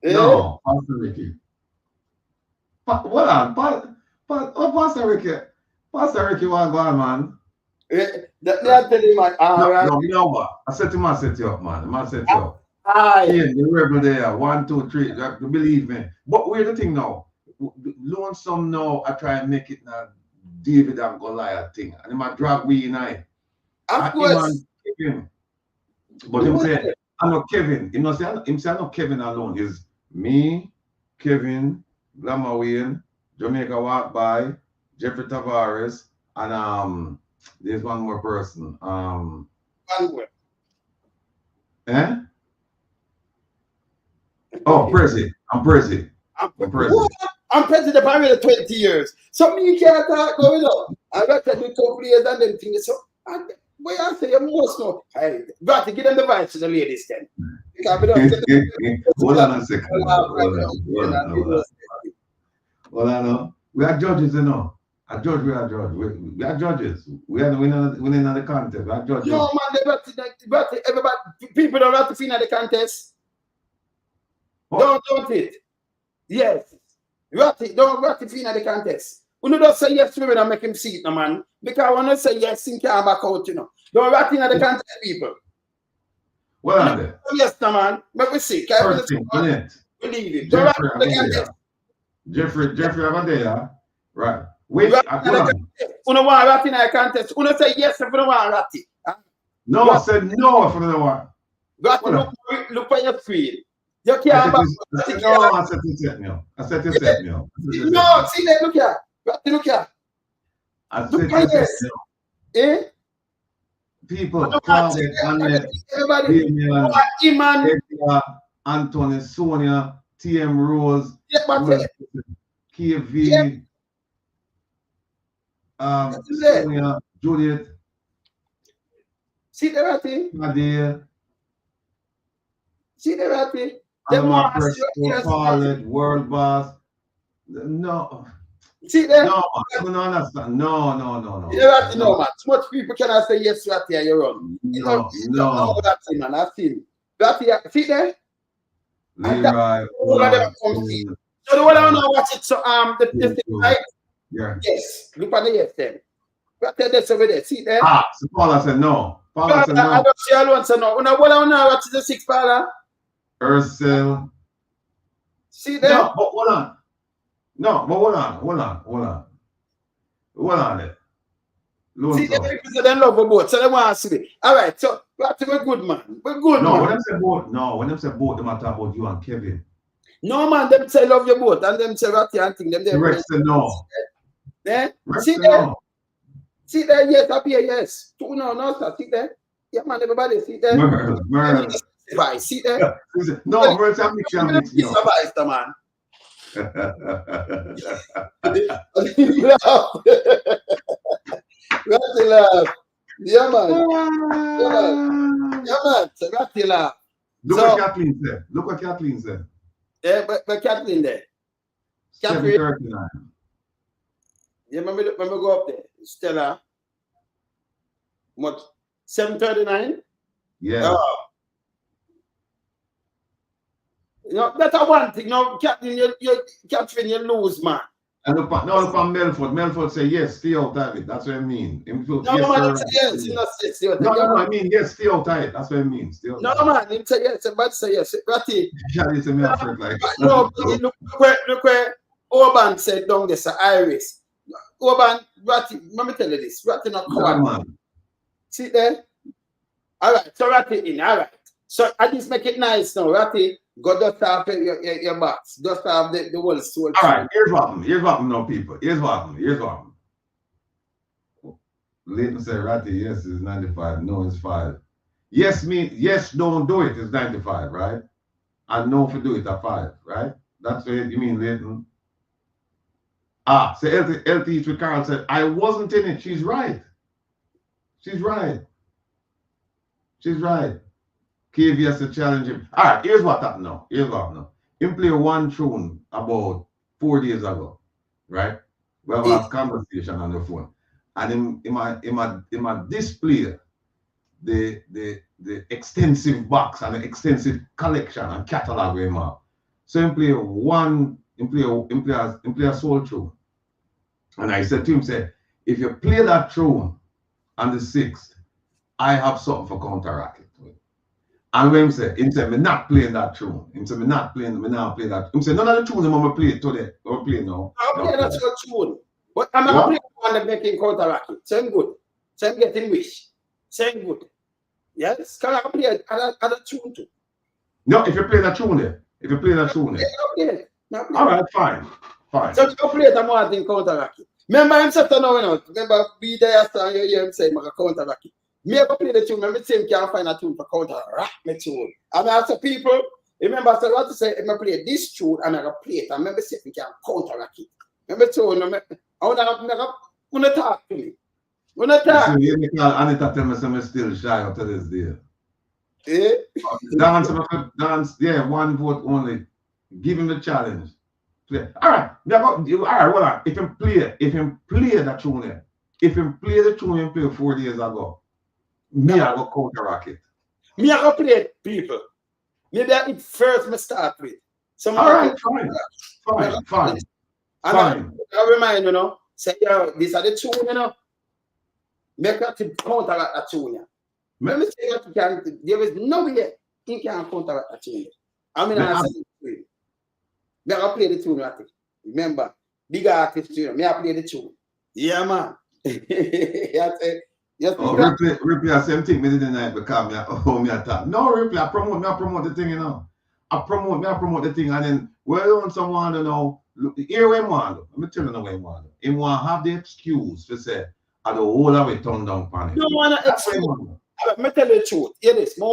No, Pastor Ricky. What on? Pastor Ricky. Pastor Ricky, what going, man? Let me tell you, man. No, you know what? I set you up, man. I set you up. Aye. Yeah, the rebel there. 1, 2, 3. You have to believe me. But here's the thing now. Lonesome now, I try and make it now David and Goliath thing. And I drag we in I. Of course. Kevin. But him say, I'm not Kevin. Him say I'm not Kevin alone. It's me, Kevin, Glamour Wayne, Jamaica Walk By, Jeffrey Tavares, and there's one more person. Eh? Oh, Prezi. I'm Prezi. I'm president for really 20 years. So me can't talk going on. I got to do 2 years and then things. So where I say you must know. Hey, got to give them the advice to the ladies then. Hold on a second. Hold on. We are judges, you know. We are judges. We are winning the contest. We are judges. No, man, everybody, people don't have to feel in the contest. Don't it. Yes. Don't ratify in the contest. You don't say yes to me and make him see it, no, man. Because when I say yes, he can't back out, you know. Don't ratify in the contest, people. What are they? Yes, no, man. Make me see. First thing, believe it. Don't ratify in the contest. Jeffrey over there. Right. Wait, you don't want to ratify in the contest. You don't say yes if you don't want to ratify. No, I said no if you don't want. Look on your screen. You can't back. No, I said you said no. No, see that, look here. Look here. I said you said no. Eh? People, Claudia, Annette, everybody, Damian, Iman, Edgar, Anthony, Sonia, TM Rose, KV, Sonia, Juliet, see the ratty? Nadia, see the ratty? Alma Presto, Paulette, World Boss. No. See there? No, I don't understand. No. You ratty, no, man. Too much people cannot say yes, ratty, and you're wrong. No. Ratty, man, I've seen. Ratty, see there? Leroy. So the one I want to watch it, so the right? Yeah. Yes. Look at the yes then. Ratty, that's over there. See there? So Paula said no. Paula said no. I don't see alone, so no. What I want to watch is the 6 Paula. Ursel. See there? No, but hold on. No, but hold on there. See, they love a boat, so they want to see it. All right, so we're good, man. We're good, man. When them say boat, they matter about you and Kevin. No, man, them say love your boat, and them say Ratty and thing. Them Rex said no. Eh? Rex See said there? no. See there? Yes, up here, yes. Two no, sir. See there? Yeah, man, everybody, see there? Merle. See there? No, Merle, I'm mixing you. Man. Ratty laugh. Yeah, man. Yeah, man. Ratty laugh. Look what Kathleen said. Yeah, but Kathleen there. 7:39. Yeah, remember go up there. Stella. Much 739? Yes. You know, that's one thing. No, Captain, you Catherine, you lose, man. And look on Melford. Melford say yes, stay out of it. That's what I mean. No, Yes, man, sir. yes, you know, stay out. No, I mean yes, stay out of it. That's what I mean. Stay out no, of it. man, him say yes, but say yes. Ratty. Yeah, you say me afraid like. No, look where Orban said down there, sir, Iris. Orban, Ratty, let me tell you this. Ratty not coward. Man. See there? All right, so Ratty in, all right. So I just make it nice now, Ratty. Go dust off your box. Dust off the whole soul. All right, here's what happened now, people. Here's what happened. Leighton said, Ratty, yes, it's 95. No, it's 5. Yes, yes, don't do it, it's 95, right? And no, for do it at 5, right? That's what you mean, Leighton. So LT with Carl said, I wasn't in it. She's right. She's right. KVS to challenge him. All right, here's what happened now. Him play one tune about 4 days ago, right? We have a conversation on the phone. And in my display the extensive box and the extensive collection and catalog we have. So him play a soul tune. And I said to him, if you play that tune on the 6th, I have something for counteract it. And when him said, me not playing that tune. Him said, me not play that. Him said, none of the tunes I'm gonna play today. I'm play now. I'm playing that tune. But I'm not playing one that making counteract it. Same good. Same getting wish. Same good. Yes? Can I play other tune too? No, if you play that tune there. All right, fine. So you play it, I'm wanting counteract it. Remember him said no. Remember be there and you hear him say I'm gonna counteract it. Me ever play the tune, remember same can't find a tune for counteract me tune. And I ask people, remember so what to say, if I play this tune and I play it, and remember see if we can counteract it. Remember tune, I wanna talk to me. Wanna talk. Anita tell me I'm still shy up to this day. Dance, yeah, one vote only. Give him the challenge. Play. All right, hold on. If him play that tune there, if him play the tune him played 4 days ago, me I go counteract it. Me I go play it, people. Maybe it first me start with. All right, fine. And I remind you, say these are the tune, make that to counteract that tune. Let me say that there is no way you can counteract that tune. I mean, I say it. Me I play the tune, right? Remember, big artist tune. Me I play the tune. Yeah, man. Yes, Ripley, I same thing me did the night because me attack. No, Ripley, I promote the thing, I promote the thing, and then well on someone here we want. Let me tell you what I want. He want to have the excuse to say I the whole of it turn down pan it. You want to excuse. Let me tell you the truth. Hear this. Me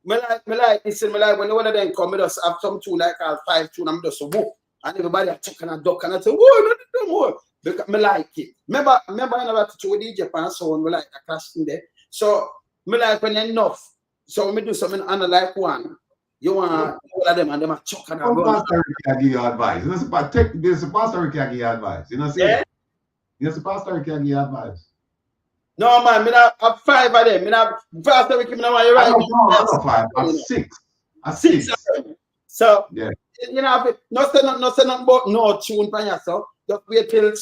like listen, me like when one of them come, me just have some tune like 5 tune, I'm just so whoop. And everybody are chucking a duck and I say, whoa, no more. Because me like it. Remember I never to DJ and so on, me like a class in there. So me like when enough. So me do something under like one. You want all of them and them are chucking a duck. Pastor can give you advice. There's a pastor can give you advice. You know what I'm saying? There's a pastor can give you advice. No man, me have 5 of them. Me have pastor can want you right. No, 5. I'm 6. I'm 6. So yeah. You know, no say nothing about no tune pan yourself. Just wait till.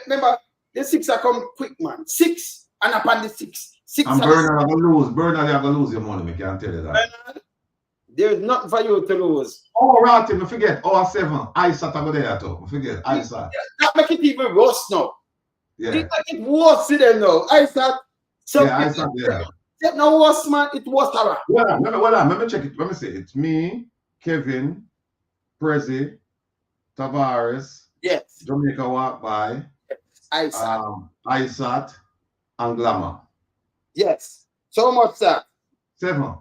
Remember, the 6 are come quick, man. 6 and upon the 6. 6 and Bernard are gonna lose. Bernard are gonna lose your money. Me can't tell you that. Bernard, there is nothing for you to lose. Oh, right. Me forget. Oh, 7. ISAT are there too. Forget ISAT. That make it even worse now. Yeah. It make it worse to them now. ISAT. So yeah, ISAT. Yeah. It's no worse, man. It was alright. Well, let me check it. Let me see. It's me, Kevin, Prezi, Tavares, yes, Jamaica Walk By, ISAT, and Glamour. Yes. So much that. 7.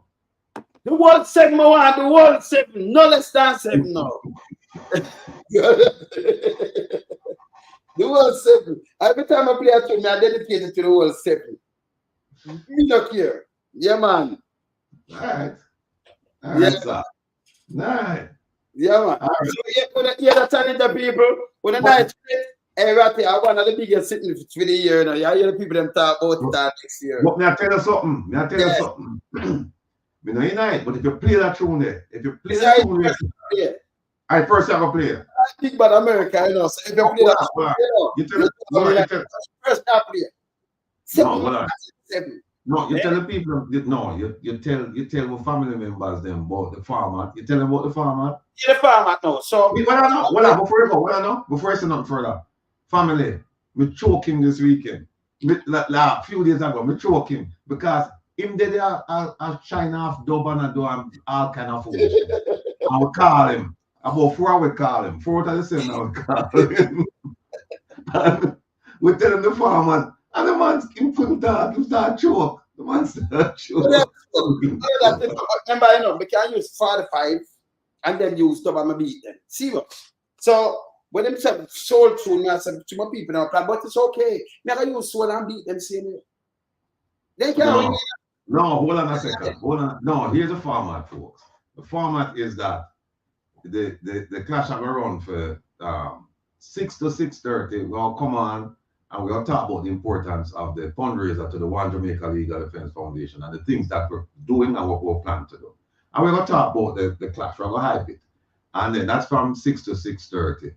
The world 7 one, the world 7, no less than 7 now. The world 7. Every time I play a tune, I dedicate it to the world 7. Me not here. Yeah, man. All right. All right, sir. Nice. Yeah, man. Right. So, yeah, when you the challenge the people, when the night Hey, Ratty, I one of the biggest sitting for the year now. You hear the people them talk about that next year. But may I tell you something? Me know unite, but if you play that tune there, if you play that tune there, I first have a player. I think about America, you know. So if you play that, you tell first half player. No, you tell the people. No, you tell the family members them about the format. You tell them about the format. Yeah, the format now. So before I say nothing further, family, me choking this weekend. A few days ago, me choking because him did a shine off dub and a do all kind of foolish. I would call him. About 4 hours call him. 4 out of 7 I would call him. And we tell him the format. And the man couldn't talk, he start choke. The man start choke. Remember, you know, we can use 45 and then use dub and beat them. See what? So when them say soul tune, I said to my people now, but it's okay. Never use soul and beat them same way. They can't No, hold on a second. Hold on. No, here's the format, folks. The format is that the clash have run for 6 to 6:30. We'll come on and we'll talk about the importance of the fundraiser to the One Jamaica Legal Defense Foundation and the things that we're doing and what we're planning to do. And we're going to talk about the clash. We're going to hype it. And then that's from 6 to 6:30.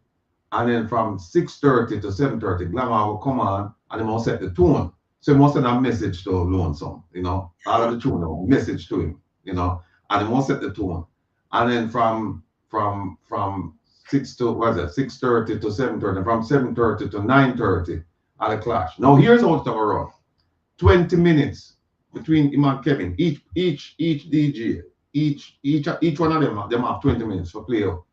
And then from 6:30 to 7:30, Glamour will come on and then we'll set the tone. So we must send a message to Lonesome, you know, all of the tune, a message to him, you know, and then we'll set the tone. And then from 6 to 6:30 to 7:30, from 7:30 to 9:30 at the clash. Now here's how it's gonna run. 20 minutes between him and Kevin. Each DJ, each one of them have 20 minutes for play out.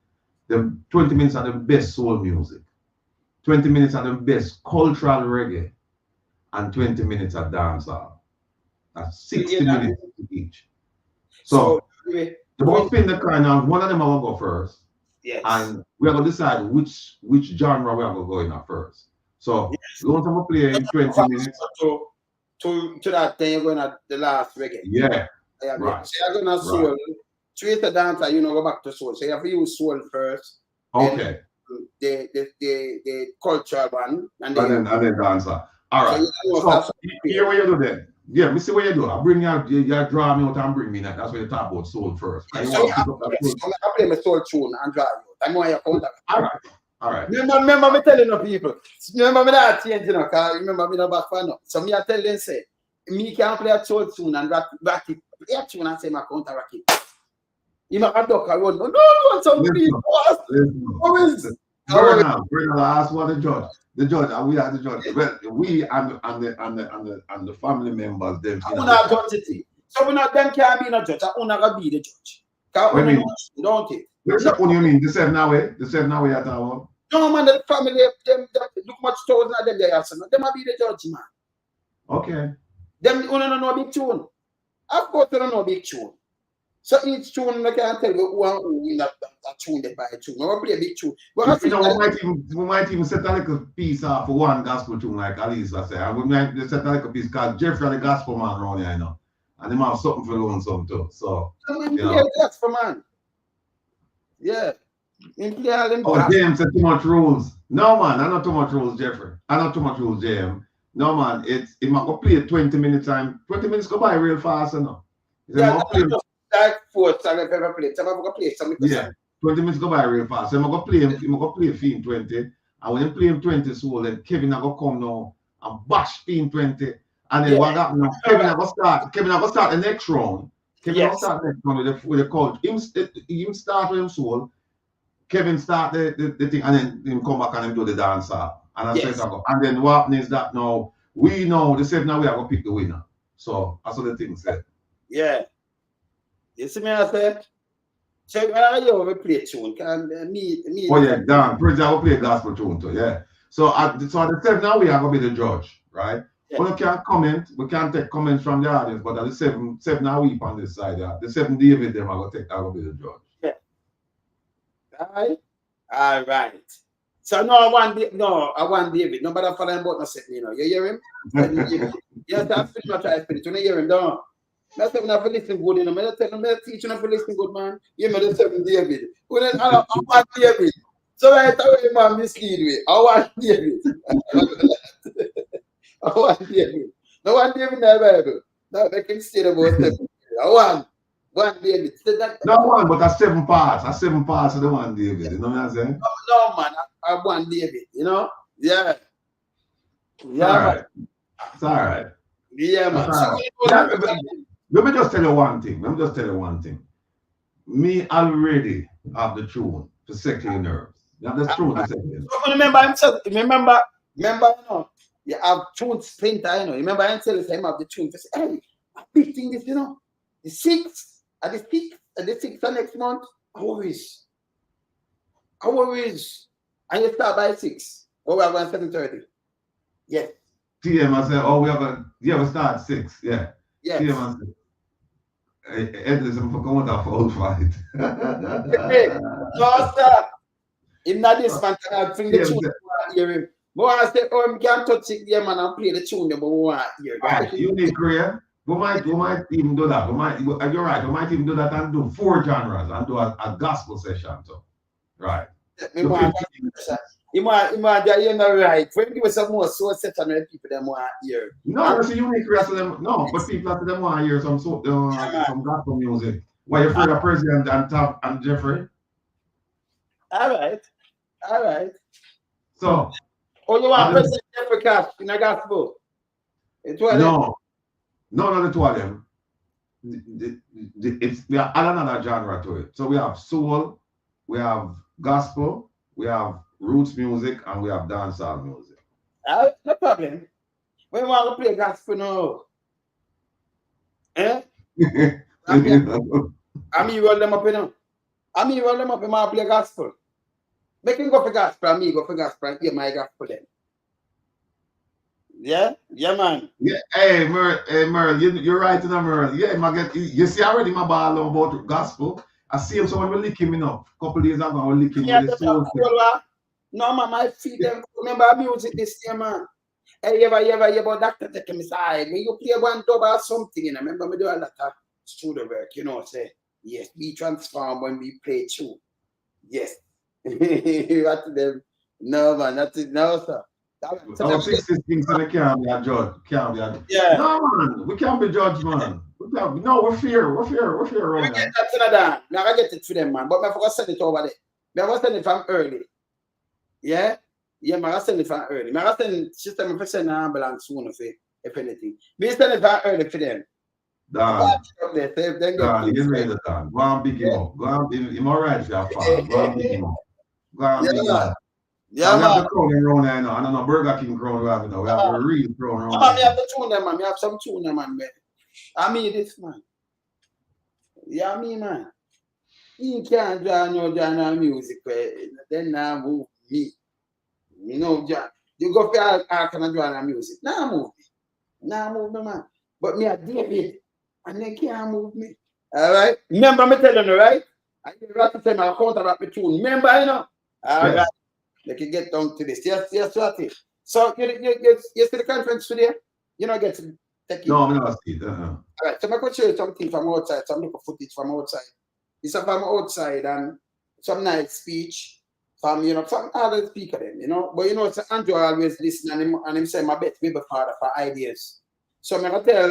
The 20 minutes are the best soul music. 20 minutes are the best cultural reggae. And 20 minutes of dancehall. That's 60 minutes each. So the both spin the coin now. One of them will go first. Yes. And we are going to decide which genre we are going to go in at first. So we're going to play in 20 minutes. To that thing, you're going to the last reggae. Yeah. Right. So you're going to soul. Straight to dancer, you know, go back to soul. So you have to use soul first. Okay. The cultural one. And then dancer. All right. So here what you do then. Yeah, me see what you do. I bring you draw me out and bring me in. That's where you talk about soul first. So I play my soul tune and draw you out. I know you count that. All right. Remember me telling the people. Remember me not changing, you know, because remember me not back for no. So me I tell them say, me can play a soul tune and rock it. Play a tune and say my counter rock it. You know, I duck around. No, some people. Bring the last one, the judge. The judge, and we are the judge. Well, we and the family members, them. I not judge it. So we not them can't be no judge. I not be the judge. What mean? Don't it? Which one you mean? The 7 away? The 7 away at our. No man, the family them look much thousand of them they are. Them will be the judge, man. Okay. Them don't know big tune. Of course, they don't know big tune. So each tune, I can't tell you who in that tune they buy a tune. I play a big tune. But you know, we might even set a little piece off for one gospel tune, like Alisa say. And we might set a little piece because Jeffrey the gospel man around here, you know. And they might have something for Lonesome too. So you know. Gospel man. Yeah. Oh, James said too much rules. No man, I not too much rules, Jeffrey. I not too much rules, James. No man, it might go play 20 minutes time. 20 minutes go by real fast, you know. Like 4 times I've ever played. So I'm going to play something. Yeah, 20 minutes go by real fast. So I'm going to play him. I'm going to play Fiend 20. And when you play him 20, so then Kevin is going to come now and bash Fiend 20. And then what happens now? Kevin is going to start the next round. Kevin will start the next round with the coach. Him start with him soul. Kevin start the thing and then him come back and him do the dancer. And and then what happens is that now we know the 7 now we are going to pick the winner. So that's what the thing said. Yeah. You see me, I said, check you over play tune. Me. Oh, yeah, Dan. For example, play gospel tune too, yeah. So at the 7 now, we are going to be the judge, right? Yeah. We can't comment. We can't take comments from the audience, but at the 7 now, we on this side, yeah. The 7 David, them are going to take, I will be the judge. Yeah. All right. So no, I want David. Nobody for them about no set, you know. You hear him? Yeah, that's pretty much how I feel. You hear him, don't you? That's not for listening good, you know. I tell them, teach you not for listening good, man. You know, the 7 David. I want David. So right away, man, mislead me. I want David. I want David. No one David in the Bible. No, they can say about them. I want one David. So that, No one, but a 7 parts. A 7 parts of the one, David. You know what I'm saying? no, man, I want David. You know? Yeah. Yeah, All man. right. It's all right. Yeah, man. That's So, all right. Let me just tell you one thing. Me already have the tune to settle your nerves. You have the tune to settle your nerves. So remember himself. Remember, you know, you have tune splinter, you know. Remember himself, him have the tune to say, hey, I'm beating this, you know. The 6th, at the 6th of next month, always. And you start by 6. Or we are going 7:30. Yes. TM, I said, oh, we start 6. Yeah. Yes. TM, I said, Edlism for going off old fight. No, sir. In that this man can bring the tune to hear him. But I say, oh, we can't touch it there, man, and play the tune, but we want to hear. Right, unique career. We might even do that. You're right. We might even do that and do 4 genres and do a gospel session too. Right. You know, right. When you give us some more soul session, people them want to hear. No, that's a unique career to them. No, but people after them want to hear some gospel music. Why you afraid of President and Top and Jeffrey? All right. So. Oh, you want President Jeffrey Cash in a gospel? No, not the two of them. We have another genre to it. So we have soul, we have gospel, we have roots music, and we have dancehall music. No problem. We want to play gospel now. Eh? I mean, roll them up, you know. And I play gospel. Make him go for gospel, and me go for gospel, and hear my gospel then. Yeah, man. Yeah, hey, Merle, you're right, Merle. Yeah, you see already my ball about gospel. I see him someone will lick him, you know. A couple days ago, I will lick him with the soul. No, man, my feet them. Remember music this year, man. Hey, you ever about Dr. Take me side. When you play one dub or something, you know. Remember me do a lot of studio work, you know, say, yes, we transform when we play tune. Yes. What to them? No, man, that's it. No, sir. Our 60 things in the can't be a judge. Yeah. No, man, we can't be judged, man. We're fear. We're we get that to the down. Now I get it to them, man. But I forgot to send it over there. I was sending it from early. Yeah? Yeah, I send it from early. I send system for send an ambulance soon, if anything. Me send it from early for them. Dan, you made it, Dan. Go and pick him up. Go and him alright for your father. Go and pick him up. Go and pick him up. Yeah, we man. have the crown around there now. I don't know Burger King crown we have now. We have a real crown around there. We have the tune there, man. We have some tune there, man. I mean this, man. Yeah, me, man. You can't draw no music, then now move me. You know, you go for I can draw no music. Now move me, man. But me a David, and they can't move me. All right? Remember me telling you, right? I have to tell my account about the tune. Remember, you know? All right. They can get down to this. Yes, what it. So you see the conference today? You know, get to take it. No, I'm not see it. All right, so I'm going to show you something from outside, some little footage from outside. It's from outside and some nice speech from, you know, some other speaker then, you know. But you know, so Andrew always listen and him say, my bet we be father for ideas. So I'm going to tell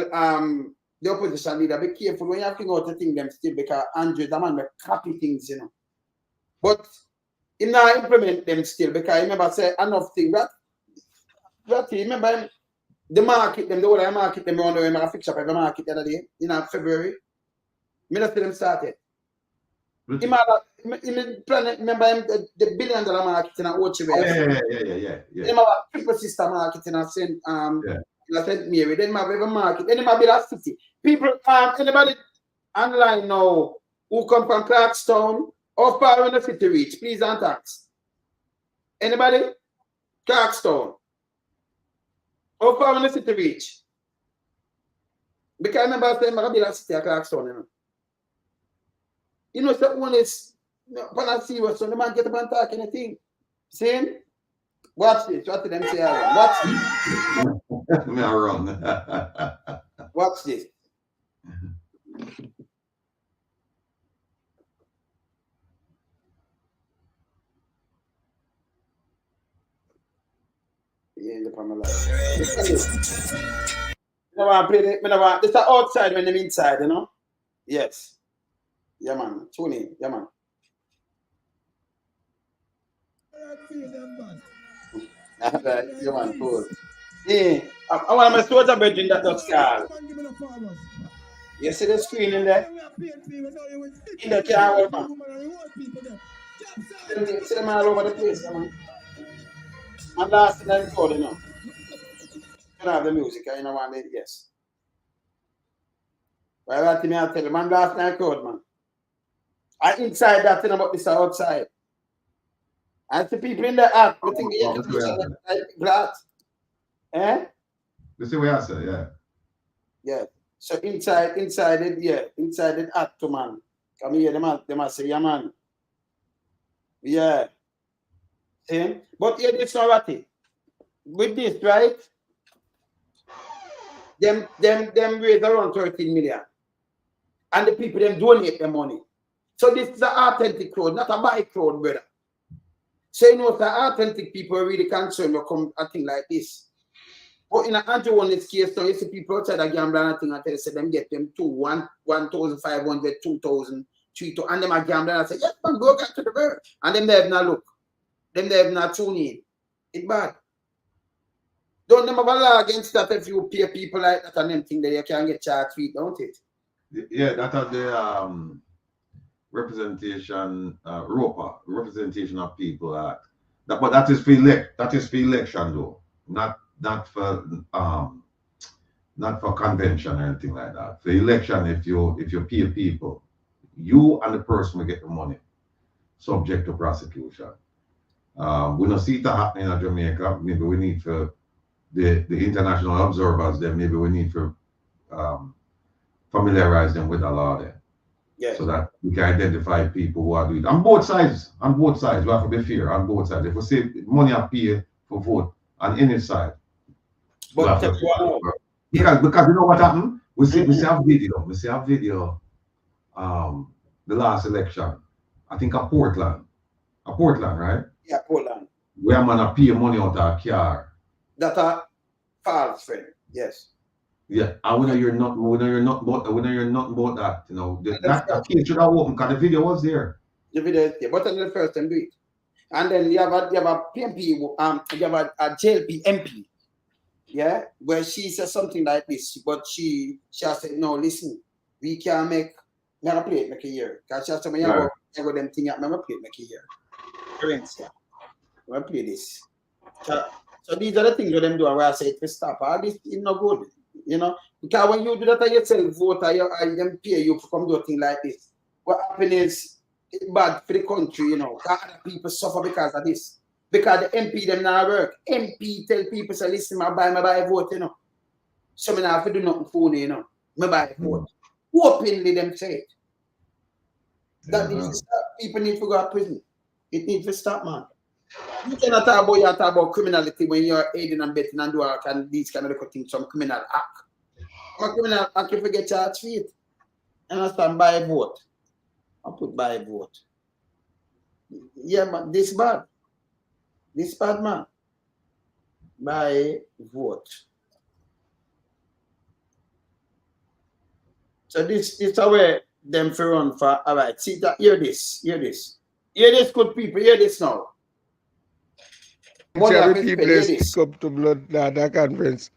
the opposition leader, be careful when you have to go to think them still because Andrew, the man, may copy things, you know. But he now implement them still because I remember say enough thing that remember the market them, the whole market them around the way I fix up every market the other day in February. Me not see them started. He plan remember him the $1 billion market in Yeah. Then have a triple sister market in St. Mary. Then have every market. Then have a city. People anybody online now who come from Clarkstown. How far in the city reach? Please and tax. Anybody? Clarkstown. How far in the city reach? Because I remember saying I build a city at Clarkstown, you know, that one is when I see what so the man get up and talk anything. See? Watch this. What did them say? Watch this. Me are wrong. Watch this. in the Pamela. This is outside when I'm inside, you know? Yes. Yeah, man. Tune in. Yeah, man. Yeah, man. Cool. Yeah. I want my soldier bedroom that does call. You see the screen in there? In the car, man. See them all over the place, man. And last thing I record, you know. You don't have the music, you know what I mean? Yes. But I tell you, man, last night record, man. I inside that thing about this outside. I see people in the app, I think glass. Eh? You see what I say, yeah. Yeah. So inside it, yeah, inside it act to man. Come here, they must say, yeah, man. Yeah. See? But here it's not right. With this, right? Them raise around 13 million. And the people them donate their money. So this is an authentic crowd, not a buy crowd, brother. So you know, the authentic people are really concerned will come a thing like this. But in an anti-Holness case, so you see people outside the gambling and thing, and they say them get them 1,500, 2,000, 3,000, and them are gambling and say, yes, man, go back to the bird. And them they have not look. Them they have not tune in. It's bad. Don't them have a law against that if you pay people like that and them think that you can get charged feet, don't it? Yeah, that are the representation, ROPA, representation of people act. But that is for election though, not for convention or anything like that. For election, if you pay people, you and the person will get the money, subject to prosecution. We don't see that happening in Jamaica. Maybe we need for the international observers. Then maybe we need to familiarize them with the law there. Yeah. So that we can identify people who are doing it. On both sides, we have to be fair on both sides. If we say money are paid for vote on any side, but because you know what happened? We see have video. We see have video. The last election, I think a Portland, right? Yeah, Portland. Where man are pay money out of a car. That are false, friend. Yes. Yeah, and when you're not about that, you know, that case should have opened because the video was there. The video is there, but on the first time do it. And then you have a PNP, you have a JLP MP, yeah, where she says something like this, but she said, no, listen, we can make a plate make a year. Because she said, you go them thing up, make a plate make a year. Parents, yeah. I'm going to play this. So these are the things that them do, where I say to stop. All this is not good. You know, because when you do that yourself, vote, and them pay you to come do a thing like this. What happens is it's bad for the country, you know. Other people suffer because of this. Because the MP them not work. MP tell people, say, listen, I buy vote, you know. So I have to do nothing for you know. I buy vote. Openly them say it. That needs to stop. People need to go to prison. It needs to stop, man. You cannot talk about criminality when you're aiding and betting and do these kind of things, some criminal act. A criminal act, you forget charged for it. And I stand by a vote. I put by a vote. Yeah, man, this bad. This bad, man. By a vote. So this is where them for run for. All right, see that. Hear this. Hear this, good people. Hear this now. People come to blood that conference.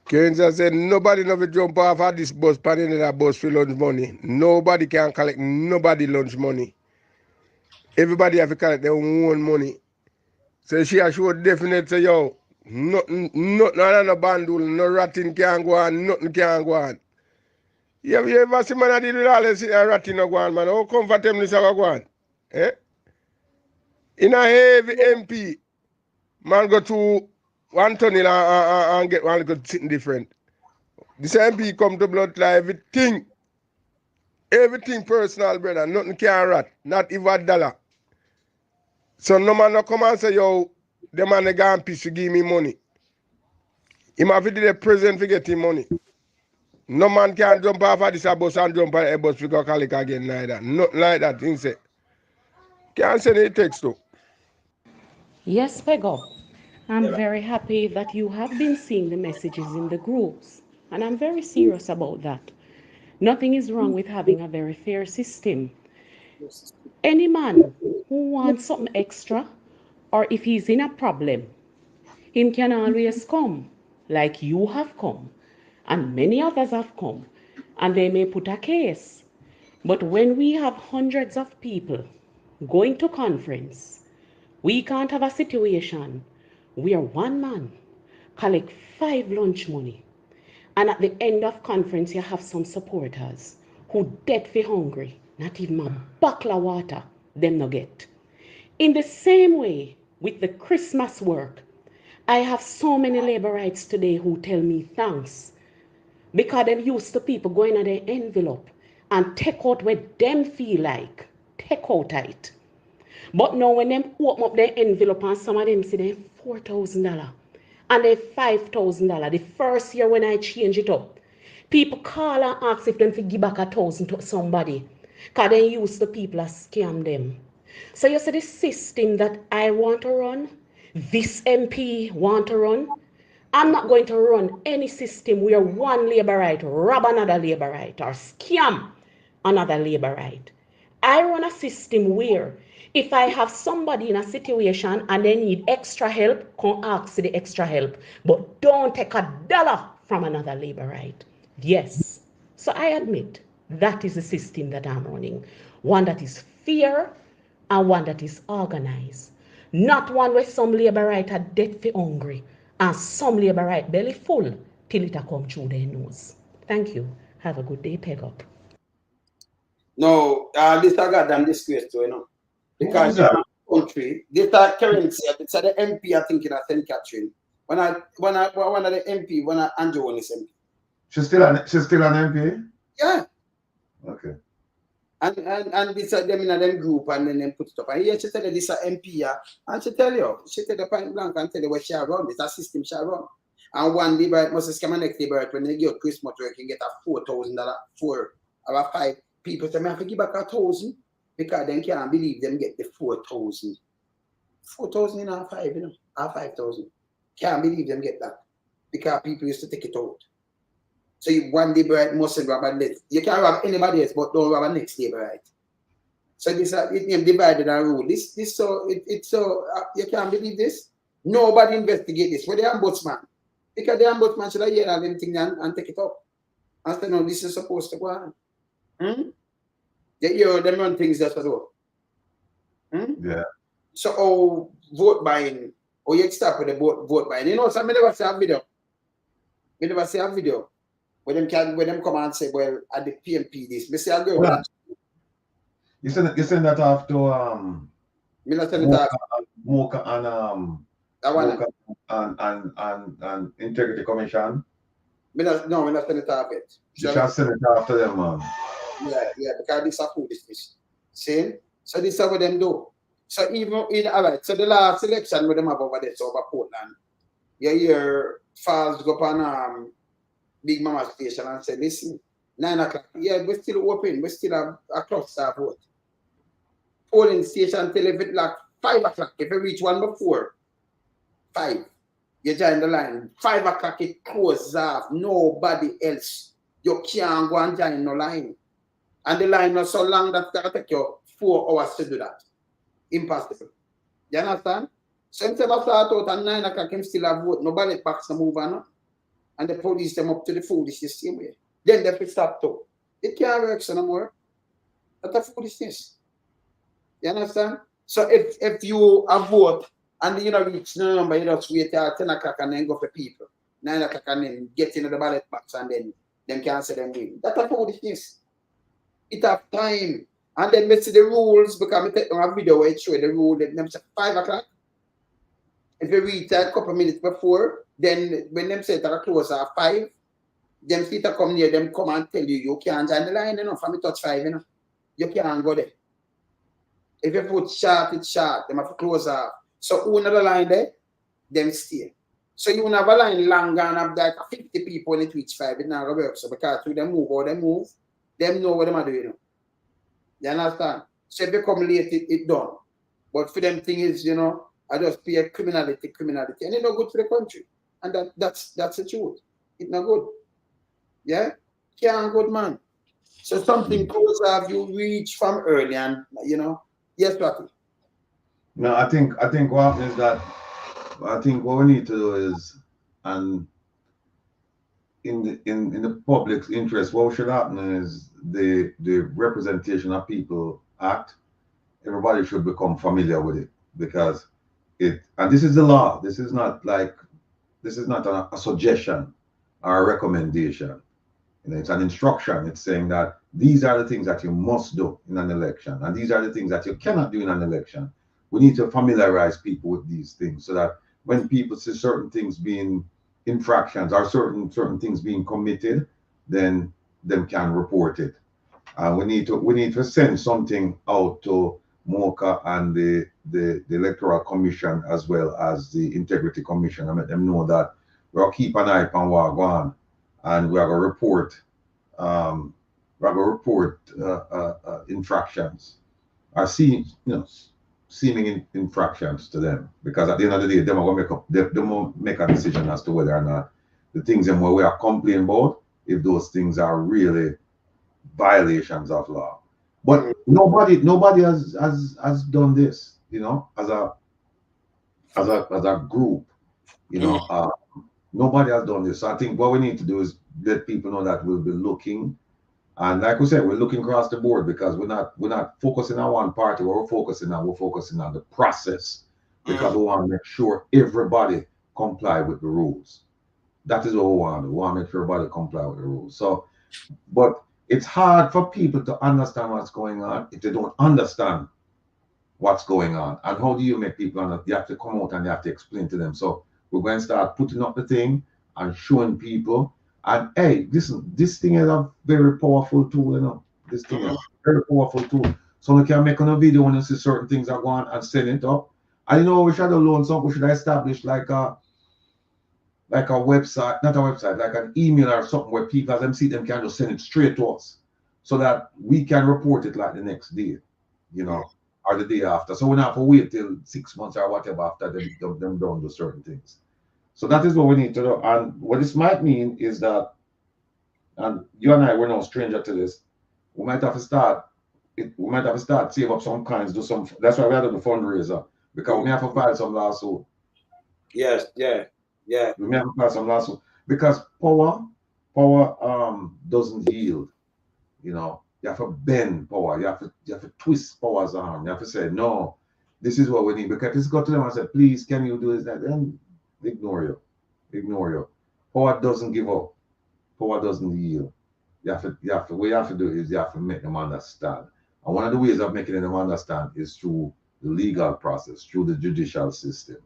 Kenza said nobody never jump off of this bus, panning in that bus for lunch money. Nobody can collect nobody lunch money. Everybody have to collect their own money. So she assured definitely say, yo, nothing no bandul, no ratting can go on, nothing can go on. You ever see man deal with all this ratting no go on, man? How comfortable this go on? Eh? In a heavy MP, man go to one tunnel and get one good sitting different. This MP come to blood like everything personal, brother. Nothing can rat, not even $1. So no man no come and say, yo, the man go and piss to give me money. He have to do the present to get him money. No man can jump off of this bus and jump on a bus to go collect again neither. Nothing like that, he say. Can't send any text though. Yes, Pego. I'm very happy that you have been seeing the messages in the groups, and I'm very serious about that. Nothing is wrong with having a very fair system. Any man who wants something extra, or if he's in a problem, him can always come, like you have come, and many others have come, and they may put a case. But when we have hundreds of people going to conference, we can't have a situation where one man collect 5 lunch money, and at the end of conference you have some supporters who dead for hungry, not even a bottle of water them no get. In the same way with the Christmas work, I have so many labor rights today who tell me thanks because them used to people going at their envelope and take out what them feel like, take out it. But now when them open up their envelope and some of them see them $4,000 and they $5,000, the first year when I change it up, people call and ask if them to give back 1,000 to somebody because they used to people that scam them. So you see the system that I want to run, this MP want to run, I'm not going to run any system where one labor right rob another labor right or scam another labor right. I run a system where if I have somebody in a situation and they need extra help, come ask for the extra help. But don't take $1 from another labor right. Yes. So I admit that is the system that I'm running. One that is fair and one that is organized. Not one where some labor right are dead for hungry and some labor right belly full till it a come through their nose. Thank you. Have a good day, peg up. No, this I got damn disgrace too, you know. Because that? country, this currency, it's the MP I think in St. Catherine. When I one of the MP, when I Andrew Holness MP. She's still an MP? Yeah. Okay. And this them in them group and then them put it up. And here she tell you this a MP, yeah, and she tell the point blank and tell you what she run, this a system she run. And one liberate must scam and next liberate when they get Christmas work you get a $4,000 for about 5 people say, I have to give back 1,000 because they can't believe them get the 4,000. 4,000 in our 5, you know, our 5,000. Can't believe them get that because people used to take it out. So you one liberate mustn't rob a next. You can't rob anybody else, but don't rob a next liberate. So this it divided and rule. It's so you can't believe this. Nobody investigate this. For the ombudsman, because the ombudsman should have heard all them things and take it up. And say no, this is supposed to go on. You them run things just as well. Yeah. So vote buying, or you start with the vote buying. You know, some never see a video. We never see a video. When them come and say, well, at the PNP this, me say a girl. Yeah. You send that off to Me not send it off. Mocha and Integrity Commission. Me not send it off yet. You shall send it off to them, man. Yeah, because this is foolishness. See? So this is what them do. So even in alright, so the last election with them have over there, so over Portland, you hear Falls go on Big Mama station and say, listen, 9 o'clock, yeah, we're still open, we still have a cluster vote. Polling station till if it like 5 o'clock, if you reach one before 5, you join the line. 5 o'clock it closes off, nobody else. You can't go and join no line. And the line is so long that it's take you 4 hours to do that. Impossible. You understand? So instead of start out at 9 o'clock, him still have vote, nobody backs them over now. And the police them up to the foolishness same way. Then they will stop too. It can't work so no more. That's a foolishness. You understand? So if you have vote and you know reach no number, you just wait till 10 o'clock and then go for people. 9 o'clock and then get into the ballot box and then them can't say them win. That's a foolishness. It have time. And then we see the rules because we take a video where it show the rule that them say 5 o'clock. If you reach a couple minutes before, then when them say that close at 5, them people come near them come and tell you can't join the line, you know, from the touch 5, you know. You can't go there. If you put short, it's short, them have to close off. So who another line there, them stay. So you have a line longer and have like 50 people in it reach 5, it not work. So because when they move or they move, them know what they are doing. You know? You understand? So if you come late, it done. But for them thing is, you know, I just pay criminality, and it's not good for the country. And that's the truth. It's not good. Yeah? Can't good, man. So something close have you reached from early and, yes, Patrick. No, I think what happens is that I think what we need to do is, and in the public's interest, what should happen is the Representation of People Act. Everybody should become familiar with it, because and this is the law. This is not a suggestion or a recommendation. It's an instruction. It's saying that these are the things that you must do in an election, and these are the things that you cannot do in an election. We need to familiarize people with these things, so that when people see certain things being infractions or certain things being committed, then them can report it. We need to send something out to MOCA and the Electoral Commission, as well as the Integrity Commission, and let them know that we'll keep an eye on what's going on, and we're going to report infractions, or seeming infractions to them, because at the end of the day, them are going to make a decision as to whether or not the things where we are complaining about, if those things are really violations of law. But nobody has done this, as a group, nobody has done this. So I think what we need to do is let people know that we'll be looking, and like we said, we're looking across the board, because we're not focusing on one party. We're focusing on the process, because we want to make sure everybody comply with the rules. That is what we want to do. We want to make sure everybody comply with the rules. So, but it's hard for people to understand what's going on if they don't understand what's going on. And how do you make people understand? You have to come out and you have to explain to them. So we're going to start putting up the thing and showing people. And hey, listen, this thing is a very powerful tool, This thing is a very powerful tool. So we can make a video when you see certain things are going and send it up. And we should alone something, we should establish like a website, not a website, like an email or something, where people, as them see them, can just send it straight to us, so that we can report it like the next day, or the day after. So we don't have to wait till 6 months or whatever after them done do certain things. So that is what we need to do. And what this might mean is that, and you and I, we're no stranger to this, we might have to start save up some coins, do some. That's why we had to do the fundraiser, because we may have to file some lawsuit. Yes, yeah. We may have to file some lawsuit, because power doesn't yield. You have to bend power. You have to twist power's arm. You have to say, no, this is what we need. Because if it's got to them and say, please, can you do this, that, then ignore you. Power doesn't give up. Power doesn't yield. What you have to do is you have to make them understand. And one of the ways of making them understand is through the legal process, through the judicial system,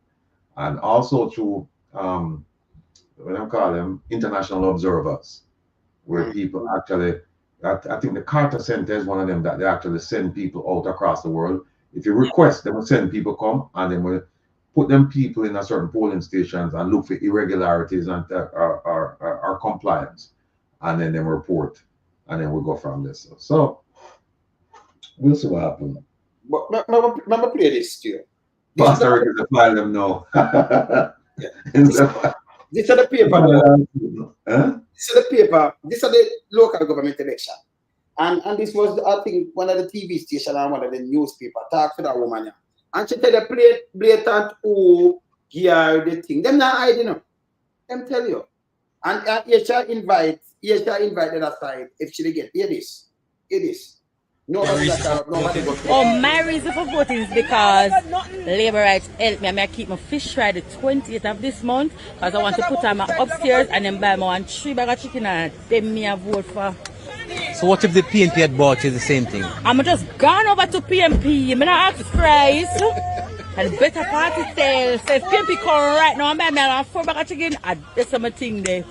and also through what I call them, international observers, where people actually, I think the Carter Center is one of them, that they actually send people out across the world. If you request, they will send people come, and then we'll put them people in a certain polling stations and look for irregularities and or compliance, and then they report, and then we'll go from this. So we'll see what happens. But remember play this to you. Pastor Rick is to file them now. This is the paper. This is the paper. This is the local government election. And this was, I think, one of the TV stations and one of the newspaper talk to that woman. Yeah. And she tell the blatant who gear the thing. Them not hiding up. Them tell you. And you shall invite the other side if she get. Hear this. Nobody my reason for voting is because labor rights help me. I keep my fish fry the 28th of this month, because I want to put on my upstairs and then buy my 3 bag of chicken, and then me a vote for. So what if the PNP had bought you the same thing? I'm just gone over to PNP. I'm not ask price. And better party sales. So if PNP come right now and buy me 4 bag of chicken, that's my thing there.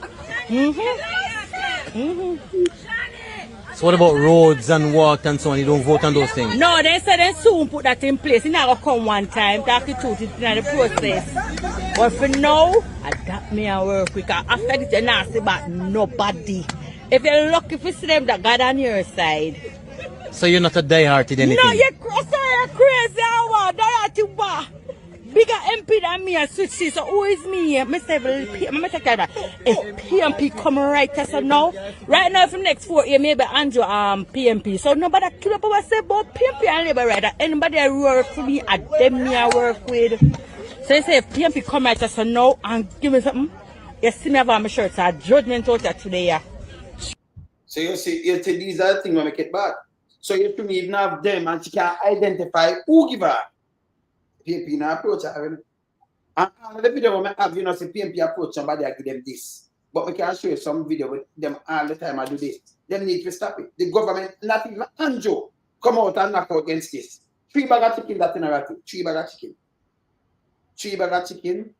So what about roads and water and so on? You don't vote on those things? No, they said they soon put that in place. It's not going to come one time. That's the truth. It's in the process. But for now, adapt me and work quick. After this, you're not see about nobody. If you're lucky to see them, that God on your side. So you're not a diehard in anything? No, you're crazy. Die-hearted what? bigger MP than me and switch seats. So who is me? I'm say, if PNP come right us now, right now for the next 4 years, maybe Andrew PNP. So nobody kill up what say about PNP and Labour Rider. Anybody I work for me, at them me I work with. So you say if PNP come right us now and give me something, you see me have on my shirt. It's a judgment out there today, yeah. So you see these are the things that make it bad. So you to me even have them and she can identify who give her PNP in approach her. And the video I have, you know, say PNP approach somebody, I give them this. But we can show you some video with them all the time I do this. Them need to stop it. The government, not even Anjo, come out and knock out against this. 3 bag of chicken that narrative. 3 bag of chicken. 3 bag of chicken.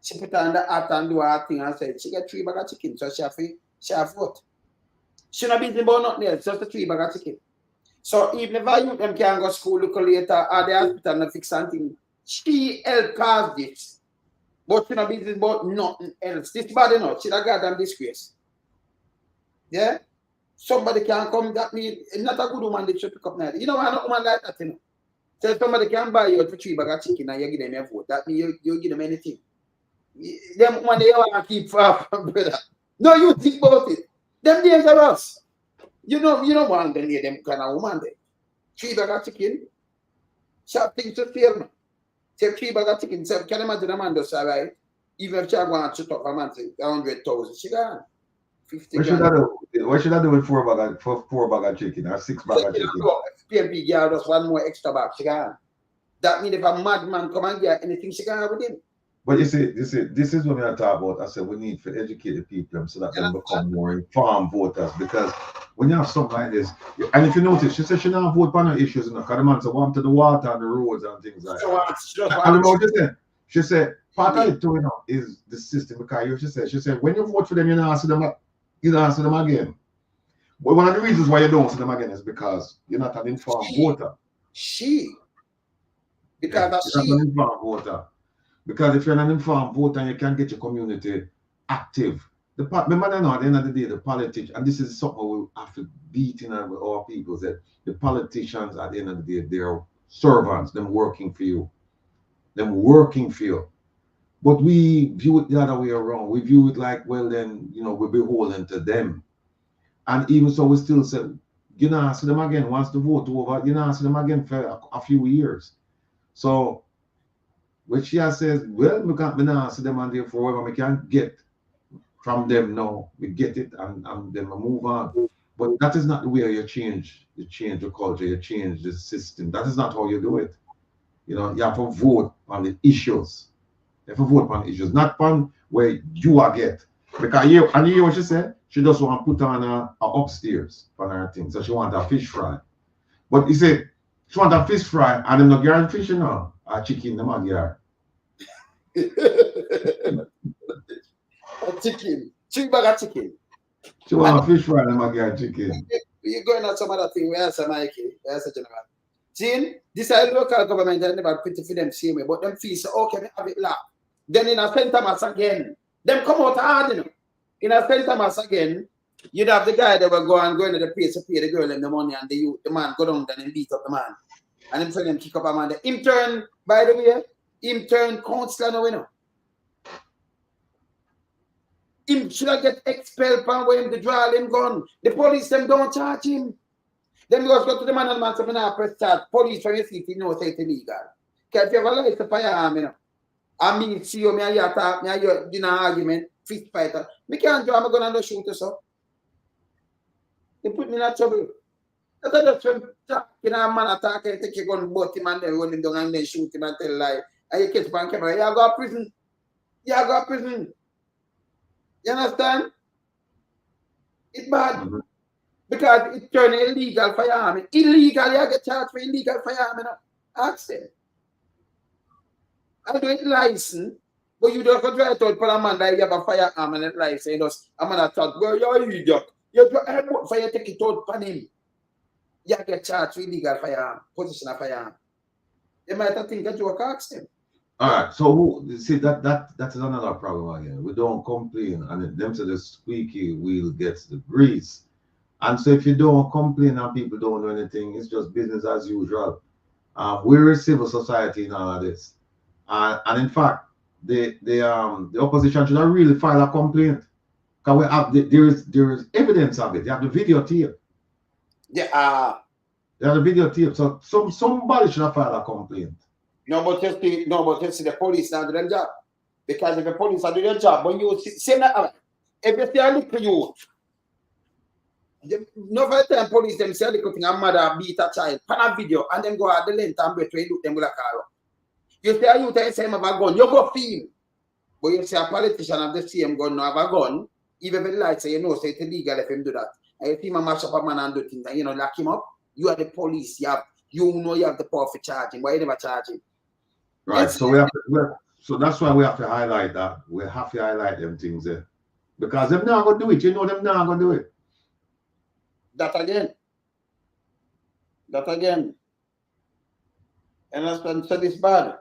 She put on the hat and do her thing and said she get 3 bag of chicken, so she have vote. She not busy about nothing else, just a 3 bag of chicken. So even if I them can go school look later or the hospital and fix something, she help cause this. But she not busy about nothing else. This bad enough, she a goddamn disgrace. Yeah? Somebody can come, that mean not a good woman they should pick up now. You know why not woman like that, you know? So somebody can buy you for 3 bag of chicken and you give them a vote. That means you give them anything. Them when they want to keep far from brother. No, you think about it. Them dangerous. You know want to near them kind of woman there. 3 bag of chicken. Sharp things to steal, man. Take 3 bag of chicken. So can you imagine a man does that, right? Even if she want to shoot up a man, say 100,000, she gone. 50 What should I do with 4 bag of chicken or 6 bag of chicken? PNP girl just 1 more extra bag, she gone. That means if a madman come and get anything, she gone with him. But you see, this is what I talk about. I said we need to educate the people so that they become more informed voters. Because when you have something like this, and if you notice, she said she don't vote on no issues, you know, because the man said want to the water and the roads and things like that. And what she said, part of it too, you know, is the system. Because she said when you vote for them, you don't see them again. But one of the reasons why you don't see them again is because you're not an informed voter. Because you're not an informed voter. Because if you're an informed voter, you can get your community active. Remember now, at the end of the day, the politics, and this is something we have to beat in our people, that the politicians, at the end of the day, they're servants, them working for you. But we view it the other way around. We view it like, well, then, you know, we're beholden to them. And even so, we still say, you know, see them again. Once the vote over, you know, see them again for a few years. So, which she says, well, we can't see them and therefore whatever we can get from them now, we get it and then we move on. But that is not the way you change the culture, you change the system. That is not how you do it. You know, you have to vote on the issues. You have to vote on the issues, not on where you are get. Because you hear what she said? She just want to put on a upstairs on her thing. So she want a fish fry. But you say she want a fish fry and them not guarantee fish, you know, or chicken, them are guarantee. A chicken. 3 bag of chicken. She want a fish fry and them are chicken. You're going on some other thing. Where's a Mikey? Where's a general? See, this is local government. They never put it for them same way, but them feel so okay, we have it locked. Then in a St. Thomas again, them come out hard, you know. In a St. Thomas again, you'd have the guy that will go into the place to pay the girl and the money, and the man go down there and beat up the man. And then for them kick up a man. Him turn, by the way, him turn counselor now, you know. Him should I get expelled from where him the draw him gun. The police them don't charge him. Then just go to the man and man say, "I press start." Police from your seat, you know, say it's illegal. Because if you have a license to firearm, you know, I mean, see you, me and you talk, me and you in an argument, fist fighter. Me can't draw my gun and shoot you, so. They put me in trouble. That's just when talking a man attack, you take your gun, both him and then run him down and then shoot him and tell a lie. And you catch him on camera, you go to prison. You go to prison. You understand? It's bad. Because it turned illegal firearm. Illegal, you get charged for illegal firearm. You know? Ask them. I do it license, but you don't go try to tell a man that you have a firearm and a license. I'm going to talk, well, you're an idiot. You have to help fire take it out from him. You get charged for illegal firearm, possession of firearm. You might have think that you will ask them. All right, so see that is another problem again. We don't complain, and them say the squeaky wheel gets the grease. And so if you don't complain and people don't do anything, it's just business as usual. We're a civil society in all of this. And in fact, the opposition should have really filed a complaint. Because we have there is evidence of it. You have the videotape. Yeah. You have the videotape. So somebody should have filed a complaint. No, but just the police now do their job. Because if the police are doing their job, when you say that, if they say a little youth, no for the time police them say a little thing, a mother beat a child, pan a video, and then go at the length and break to look them with a car. You say a youth and say him have a gun, you go feel. But you say a politician have the same gun, no have a gun, even if the light say, say it's illegal if him do that. And if him mash up a man and do things, and lock him up, you are the police, you have the power for charging, why you never charge him? Right, so so that's why we have to highlight that. We have to highlight them things there. Because them not going to do it. You know them not going to do it. That again. And that's so this bad.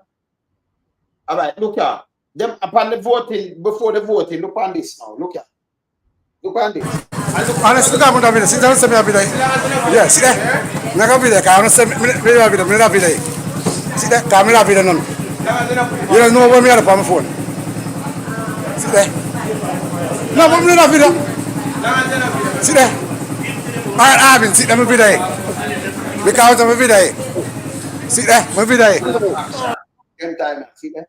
All right, look here. Them upon the voting, before the voting, look on this now. Look here. Look on this. Honestly, I'm going to sit down and say, yeah, see that? I'm going to be there. I'm going to say, I'm be there. See that? I'm not be there. You don't know where me are on my phone. See there? No, but me not be there. See there? I haven't seen them every day. Because I'm every day. See there? Every day. Same time, see there?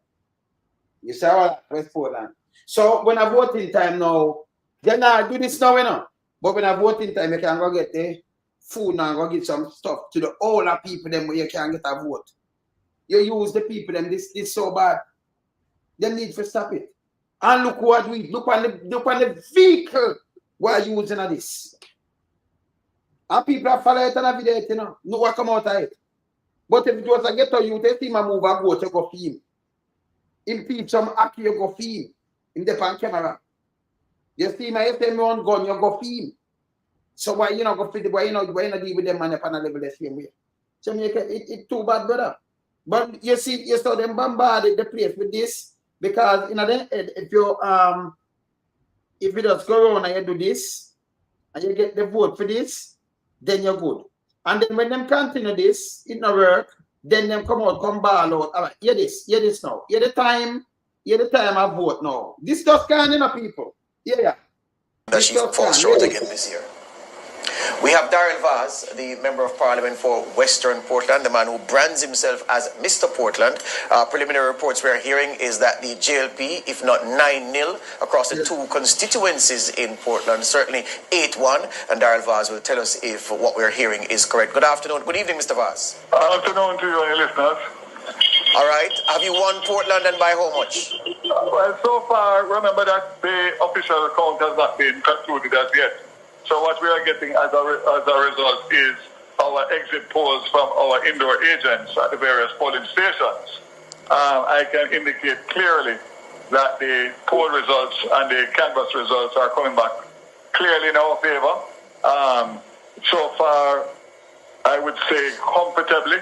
You say what? West Portland. So when I voting time now, then I do this now, you know. But when I voting time, you can go get the food now, go get some stuff to the older people them where you can get a vote. You use the people them this so bad. They need to stop it. And look what we look on the vehicle we're using of this. And people are following it on a video, you know. No what come out of it. But if it was a ghetto youth, they see my move and go to go film. Impeach some act, you go film. In the pan camera. You see my FM1 gun, you go film. So why you not go fit why you not deal with them man upon a level the same way? So it's too bad, brother. But you see, you saw them bombarded the place with this because you know if you just go around and you do this and you get the vote for this, then you're good. And then when them continue this, it not work, then them come out, come ball out. All right, hear this now. Hear the time I vote now. This just can't enough people. Yeah. That she falls short again this year. We have Darrell Vaz, the Member of Parliament for Western Portland, the man who brands himself as Mr. Portland. Preliminary reports we are hearing is that the JLP, if not 9-0 across the two constituencies in Portland, certainly 8-1. And Darrell Vaz will tell us if what we're hearing is correct. Good afternoon. Good evening, Mr. Vaz. Good afternoon to you and your listeners. All right. Have you won Portland and by how much? Well, so far, remember that the official count has not been concluded as yet. So what we are getting as a result is our exit polls from our indoor agents at the various polling stations. I can indicate clearly that the poll results and the canvass results are coming back clearly in our favor. So far, I would say comfortably.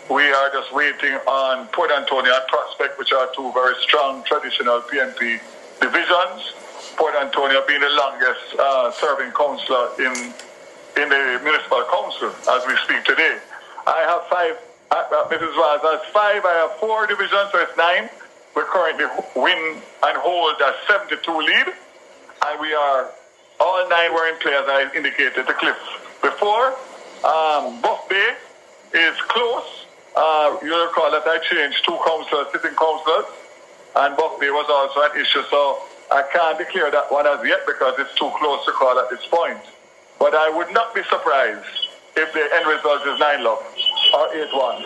We are just waiting on Port Antonio and Prospect, which are two very strong traditional PNP divisions. Port Antonio being the longest serving councillor in the municipal council as we speak today. I have Mrs. Vaz has 5, I have 4 divisions, so it's 9. We currently win and hold a 72 lead, and we are, all 9 were in play as I indicated the cliff before. Buff Bay is close. You'll recall that I changed 2 councillors, sitting councillors, and Buff Bay was also an issue, so I can't declare that one as yet because it's too close to call at this point. But I would not be surprised if the end result is 9-0 or 8-1.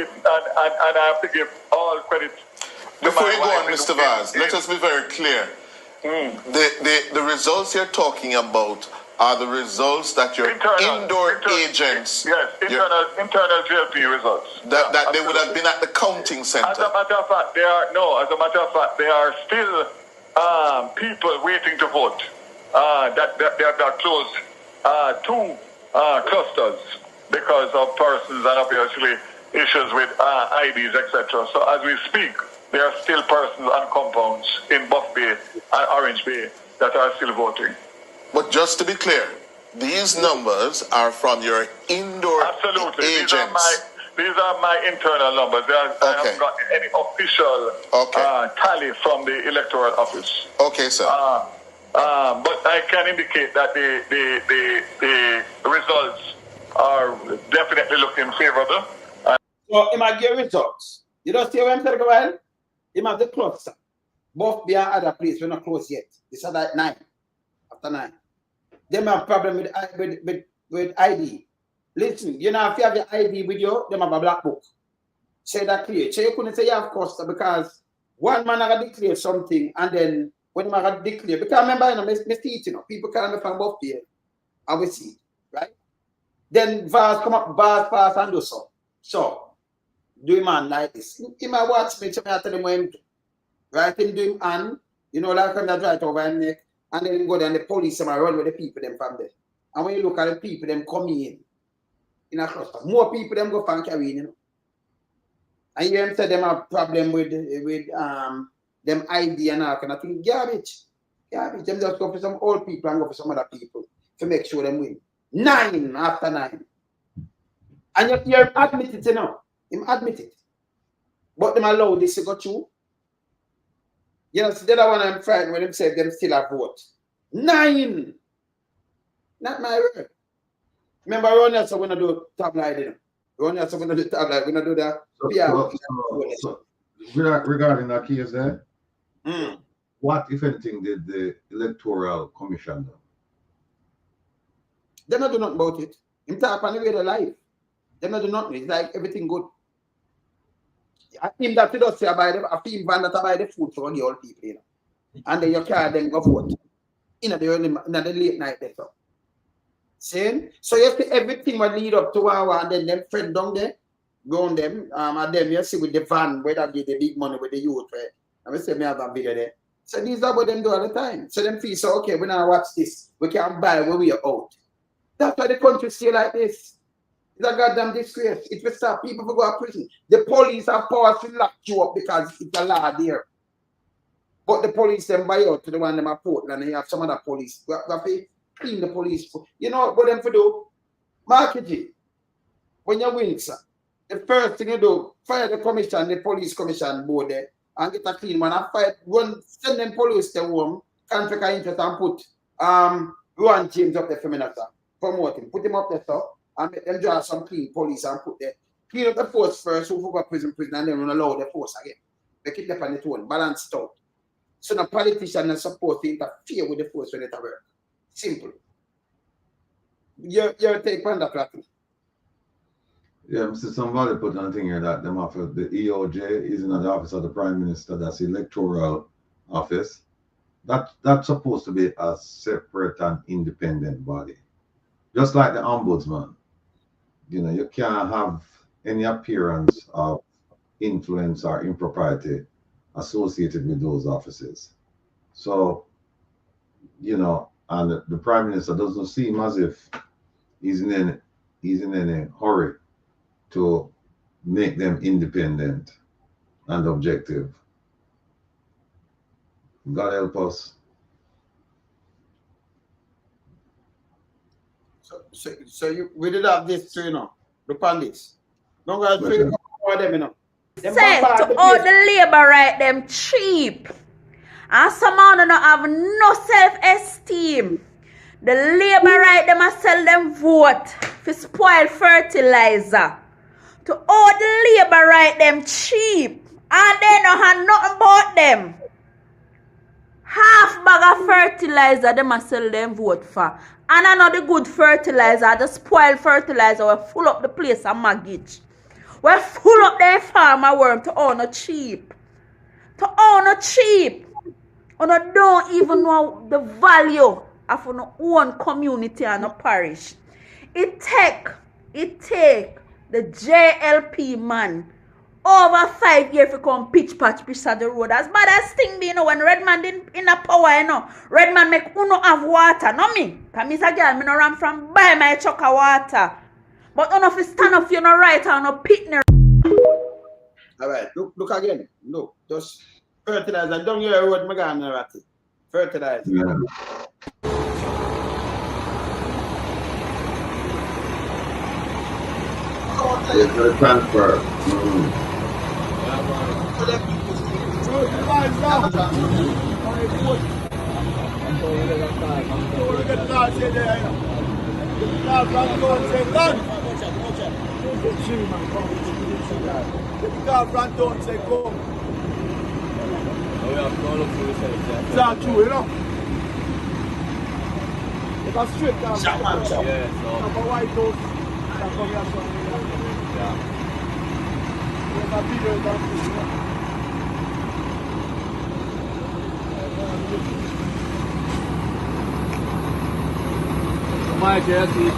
And I have to give all credit. Before you go on, Mr. Vaz, let us be very clear. The results you're talking about are the results that your indoor agents... Yes, internal JLP results. That they would have been at the counting center. As a matter of fact, there are still people waiting to vote. They have closed 2 clusters because of persons and obviously issues with IDs, etc. So as we speak, there are still persons and compounds in Buff Bay and Orange Bay that are still voting. But just to be clear, these numbers are from your indoor agents. These are my internal numbers. I haven't got any official tally from the electoral office. Okay, sir. But I can indicate that the results are definitely looking favorable. So, he might get results. You don't see when I'm while? He might get close. Both be other place, we're not close yet. It's at 9. After 9. They have a problem with ID. Listen, you know, if you have your ID with you, they have a black book. Say that clear. So you couldn't say you have cost because one man has declared something and then when you have declared, because remember, you know, you know, people can't understand both here. And we see, right? Then VARs come up, VARs pass and do so. So, do him man like this. He might watch me, so I tell him when right him do him and, you know, like I'm that right over him neck, and then go down the police and run with the people them from there. And when you look at the people them coming in a cluster, more people them go from carrying, you know. And you have said them have problem with them ID and all kind of thing. Garbage. Them just go for some old people and go for some other people to make sure them win. 9 after 9. And you admit it, you know. Him admit it. But them allow this to go through. You know, so the other one I'm frightened when them say them still have vote. 9! Not my word. Remember, Ronnie, so we're going to do tabloid, you know. Ronnie, so we're going to do tabloid. We're going to do that. So, regarding that case there, what, if anything, did the Electoral Commission do? They don't do nothing about it. In talk on the way of life. They don't do nothing. It's like everything good. A team that does say about a team van that buy the food for the old people, you know. And then you carry them go vote. In the late night there. See? So you see everything will lead up to our and then them friend down there, go on them, and then you see with the van where they give the big money with the youth, right? And we say me have a video there. So these are what them do all the time. So them feel so okay, when I watch this, we can buy when we are out. That's why the country stay like this. It's a goddamn disgrace. It will stop people to go to prison. The police have power to lock you up because it's a law there. But the police them buy out to the one them are Portland and you have some other police. We have to clean the police. You know what them for do? Marketing. When you win, sir, the first thing you do, fire the commission, the police commission board there, and get a clean one. And fight, send them police to home, conflict of interest and put Ron James up there for minister. Promote him, put him up there, sir. And make them draw some clean police and put there. Clean up the force first, who forgot prison, and then run allow the force again. They keep them on the tone, balanced out. So the politician is supposed to interfere with the force when it works. Simple. Your take on that, Platinum. Yeah, Mr. Somebody put on thing here that them offer the EOJ is in the office of the Prime Minister, that's the electoral office. That's supposed to be a separate and independent body. Just like the ombudsman. You know, you can't have any appearance of influence or impropriety associated with those offices. So, you know, and the Prime Minister doesn't seem as if he's in any hurry to make them independent and objective. God help us. So we did have this too, you know. Look on this. Don't go through them, you know. Say to all the labor right them cheap. And some man don't have no self-esteem. The labor right them a sell them vote for spoil fertilizer. To all the labor right them cheap. And they don't have nothing about them. Half bag of fertilizer them a sell them vote for. And I know the good fertilizer, the spoiled fertilizer will full up the place of maggot. We full up their farmer worm to own a cheap. To own a cheap. And I don't even know the value of our own community and a parish. It take the JLP man over 5 years to come pitch patch beside the road. As bad as thing be, you know, when Redman didn't in a power, you know, Redman make uno have water, not me. Cause me a girl, me no run from buy my chuck of water. But uno fi stand up, you know, right and no pit ne. Alright, look again. Look, just fertilizer. Don't hear what me gonna rat it. Fertilizer. Yeah. It's going to transfer. My jersey.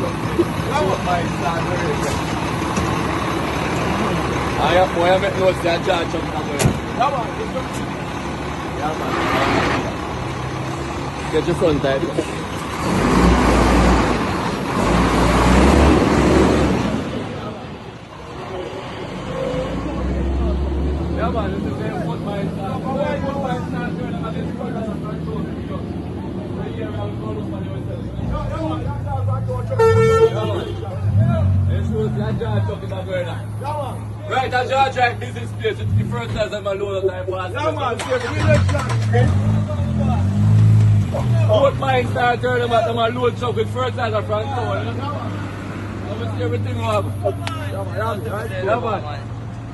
I have boy, I make notes that judge up now. Yeah, man. Get your front tight. Yeah, man, this is the foot my Right, that's your right business place. It's the first time I'm alone time for us. Both mine start turning about them alone truck with first time at front door. I must see everything up.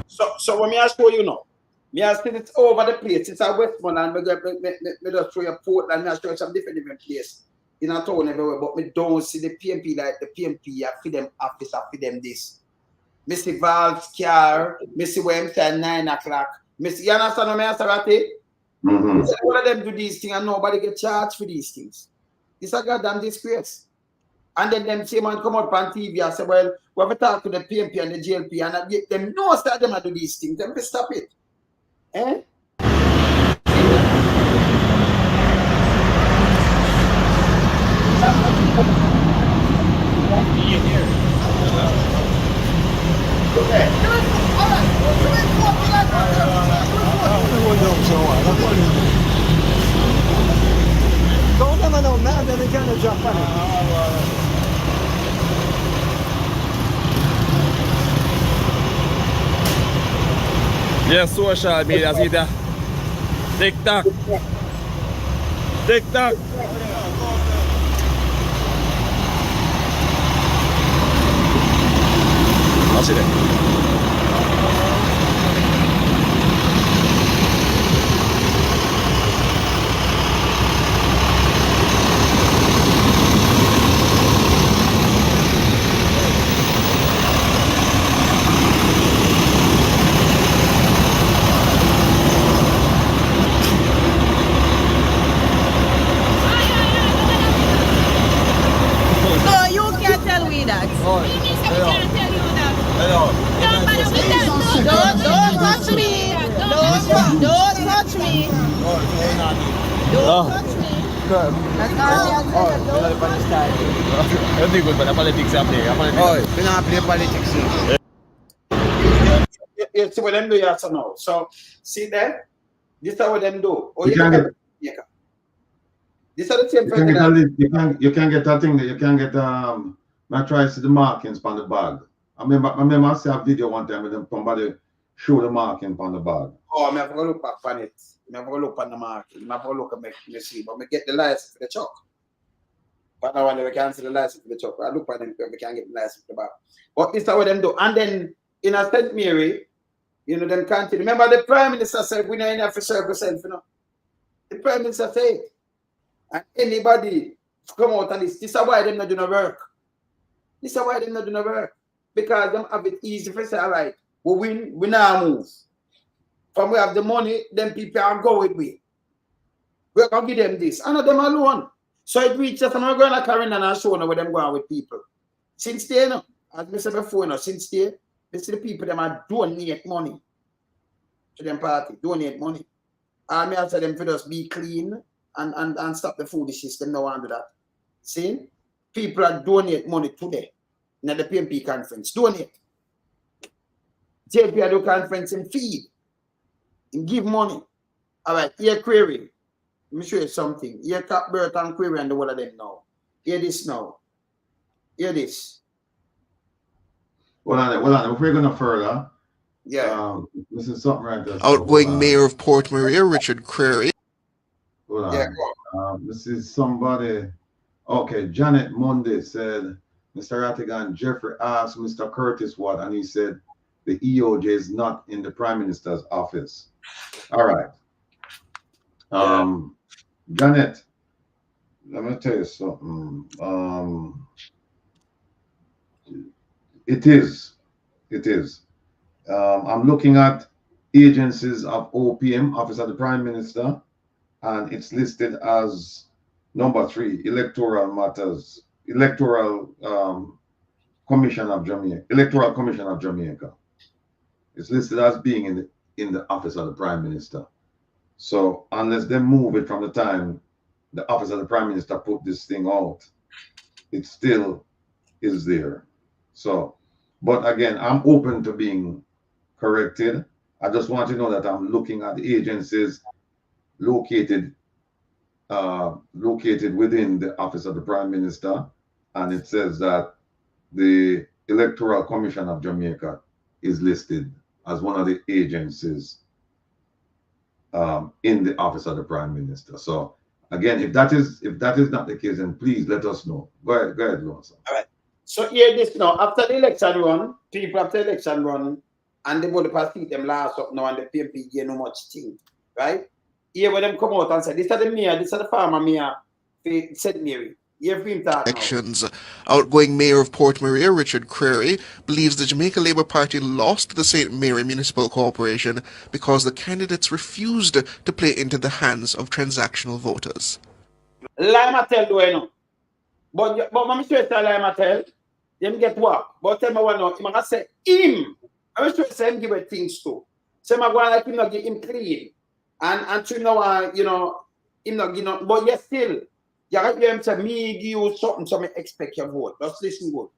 So when me ask you now, me ask it's over the place. It's a Westmoreland. Me just show you Portland. Me show you some different place in a town everywhere. But me don't see the PNP like the PNP. I feed them office. I feed them this. Me see Valve's car. Me see where I'm saying 9 o'clock. Me see, you understand what me ask all of them do these things and nobody get charged for these things. It's a goddamn disgrace. And then them same man come up on TV and say, well, we have to talk to the PNP and the GLP and them know that them do these things. Them to stop it. Eh? Don't ever know, man, then they can't jump on it. Yes, social media, see that? TikTok. TikTok. I'll see that. You see what them do yes or no? So see there? This is what them do. Or You can't get, this is the same you can't get that thing there. You can't get I try to see the markings on the bag. I remember I saw a video one time with them somebody show the marking on the bag. Oh, I'm going to look back on it. I'm going to look on the marking. I'm going to look at me see, but I get the license for the truck. But now when we cancel the license for the truck, I look at them we can't get the license for the bag. But this is what them do. And then in a St. Mary, you know, them can't. Remember the Prime Minister said we don't have to serve yourself, you know. The Prime Minister said, and anybody come out on this is why them not doing no work. This is why them not doing no work. Because them have it easy for say, all right, we win, we now move. From we have the money, then people are going with me. We're going to give them this. And not them alone. So it reaches, I'm going to carry and show where them going with people. Since they, you know, as I said before, you know, since they see the people them are donate money to them party, donate money. And I tell them to just be clean and stop the foolishness. Them no want to do that. See? People are donate money today in the PNP conference. Donate. JP do conference and feed. And give money. All right, here query. Let me show you something. Here Gov't and query and the whole of them now. Hear this now. Hear this. Hold on. If we're going to further, Yeah. this is something right there. Outgoing Mayor of Port Maria, Richard Creary. Hold on. Yeah, this is somebody. Okay, Janet Monday said, Mr. Rattigan, Jeffrey asked Mr. Curtis what, and he said the EOJ is not in the Prime Minister's office. All right. Janet, let me tell you something. It is. I'm looking at agencies of OPM, Office of the Prime Minister, and it's listed as number 3, electoral matters, electoral commission of Jamaica, electoral commission of Jamaica. It's listed as being in the Office of the Prime Minister. So unless they move it from the time the Office of the Prime Minister put this thing out, it still is there. So, but again, I'm open to being corrected. I just want to know that I'm looking at the agencies located within the Office of the Prime Minister, and it says that the Electoral Commission of Jamaica is listed as one of the agencies in the Office of the Prime Minister. So again, if that is not the case, then please let us know. Go ahead, Lawson. All right. So here this now, after the election run, people after the election run, and they want to them last up now, and the PNP get no much thing, right? Here when them come out and say, this is the mayor, this is the farmer mayor, St. Mary. Elections. Outgoing Mayor of Port Maria, Richard Creary, believes the Jamaica Labour Party lost the St. Mary Municipal Corporation because the candidates refused to play into the hands of transactional voters. Lima tell do I know. But I'm sure it's Lima tell. Them get work. But tell me what now. I'm going to say him. I'm sure it's him give a things too. So I'm going to like him not give him clean. And to know, you know, him not give no, but yes, still. You have to say, me give you something, so I expect your vote. Just listen good.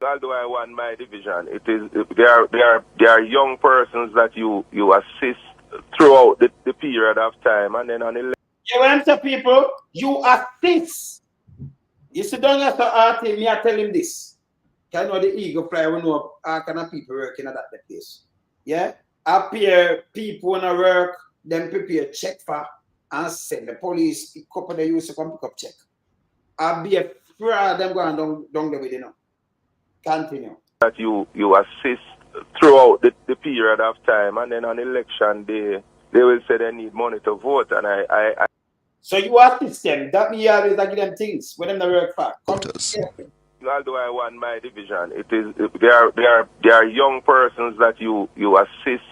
Although I won my division, it is there are young persons that you assist throughout the period of time, and then on the you answer people, you assist. You sit down after RT, me I tell him this. Can you know the ego fly when you have kind of people working at that place? Yeah? Appear people when I work, then prepare check for and send the police pick up and they use to come pick up check. I'll be a fraud them going down the way, you know. Continue. That you assist throughout the period of time, and then on election day they will say they need money to vote, and I so you assist them. That means you always give them things when them the work for. Although I won my division, it is there are young persons that you assist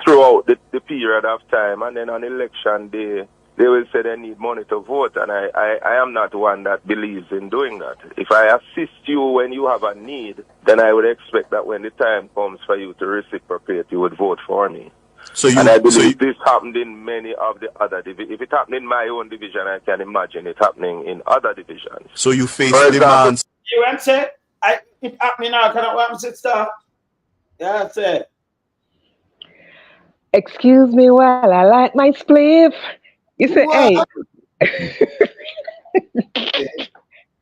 throughout the period of time, and then on election day they will say they need money to vote, and I am not one that believes in doing that. If I assist you when you have a need, then I would expect that when the time comes for you to reciprocate, you would vote for me. And I believe this happened in many of the other divisions. If it happened in my own division, I can imagine it happening in other divisions. So you face demands. You answer, it happening now, can I want to start? Yeah, that's it. Excuse me while I light my spliff. You say, hey,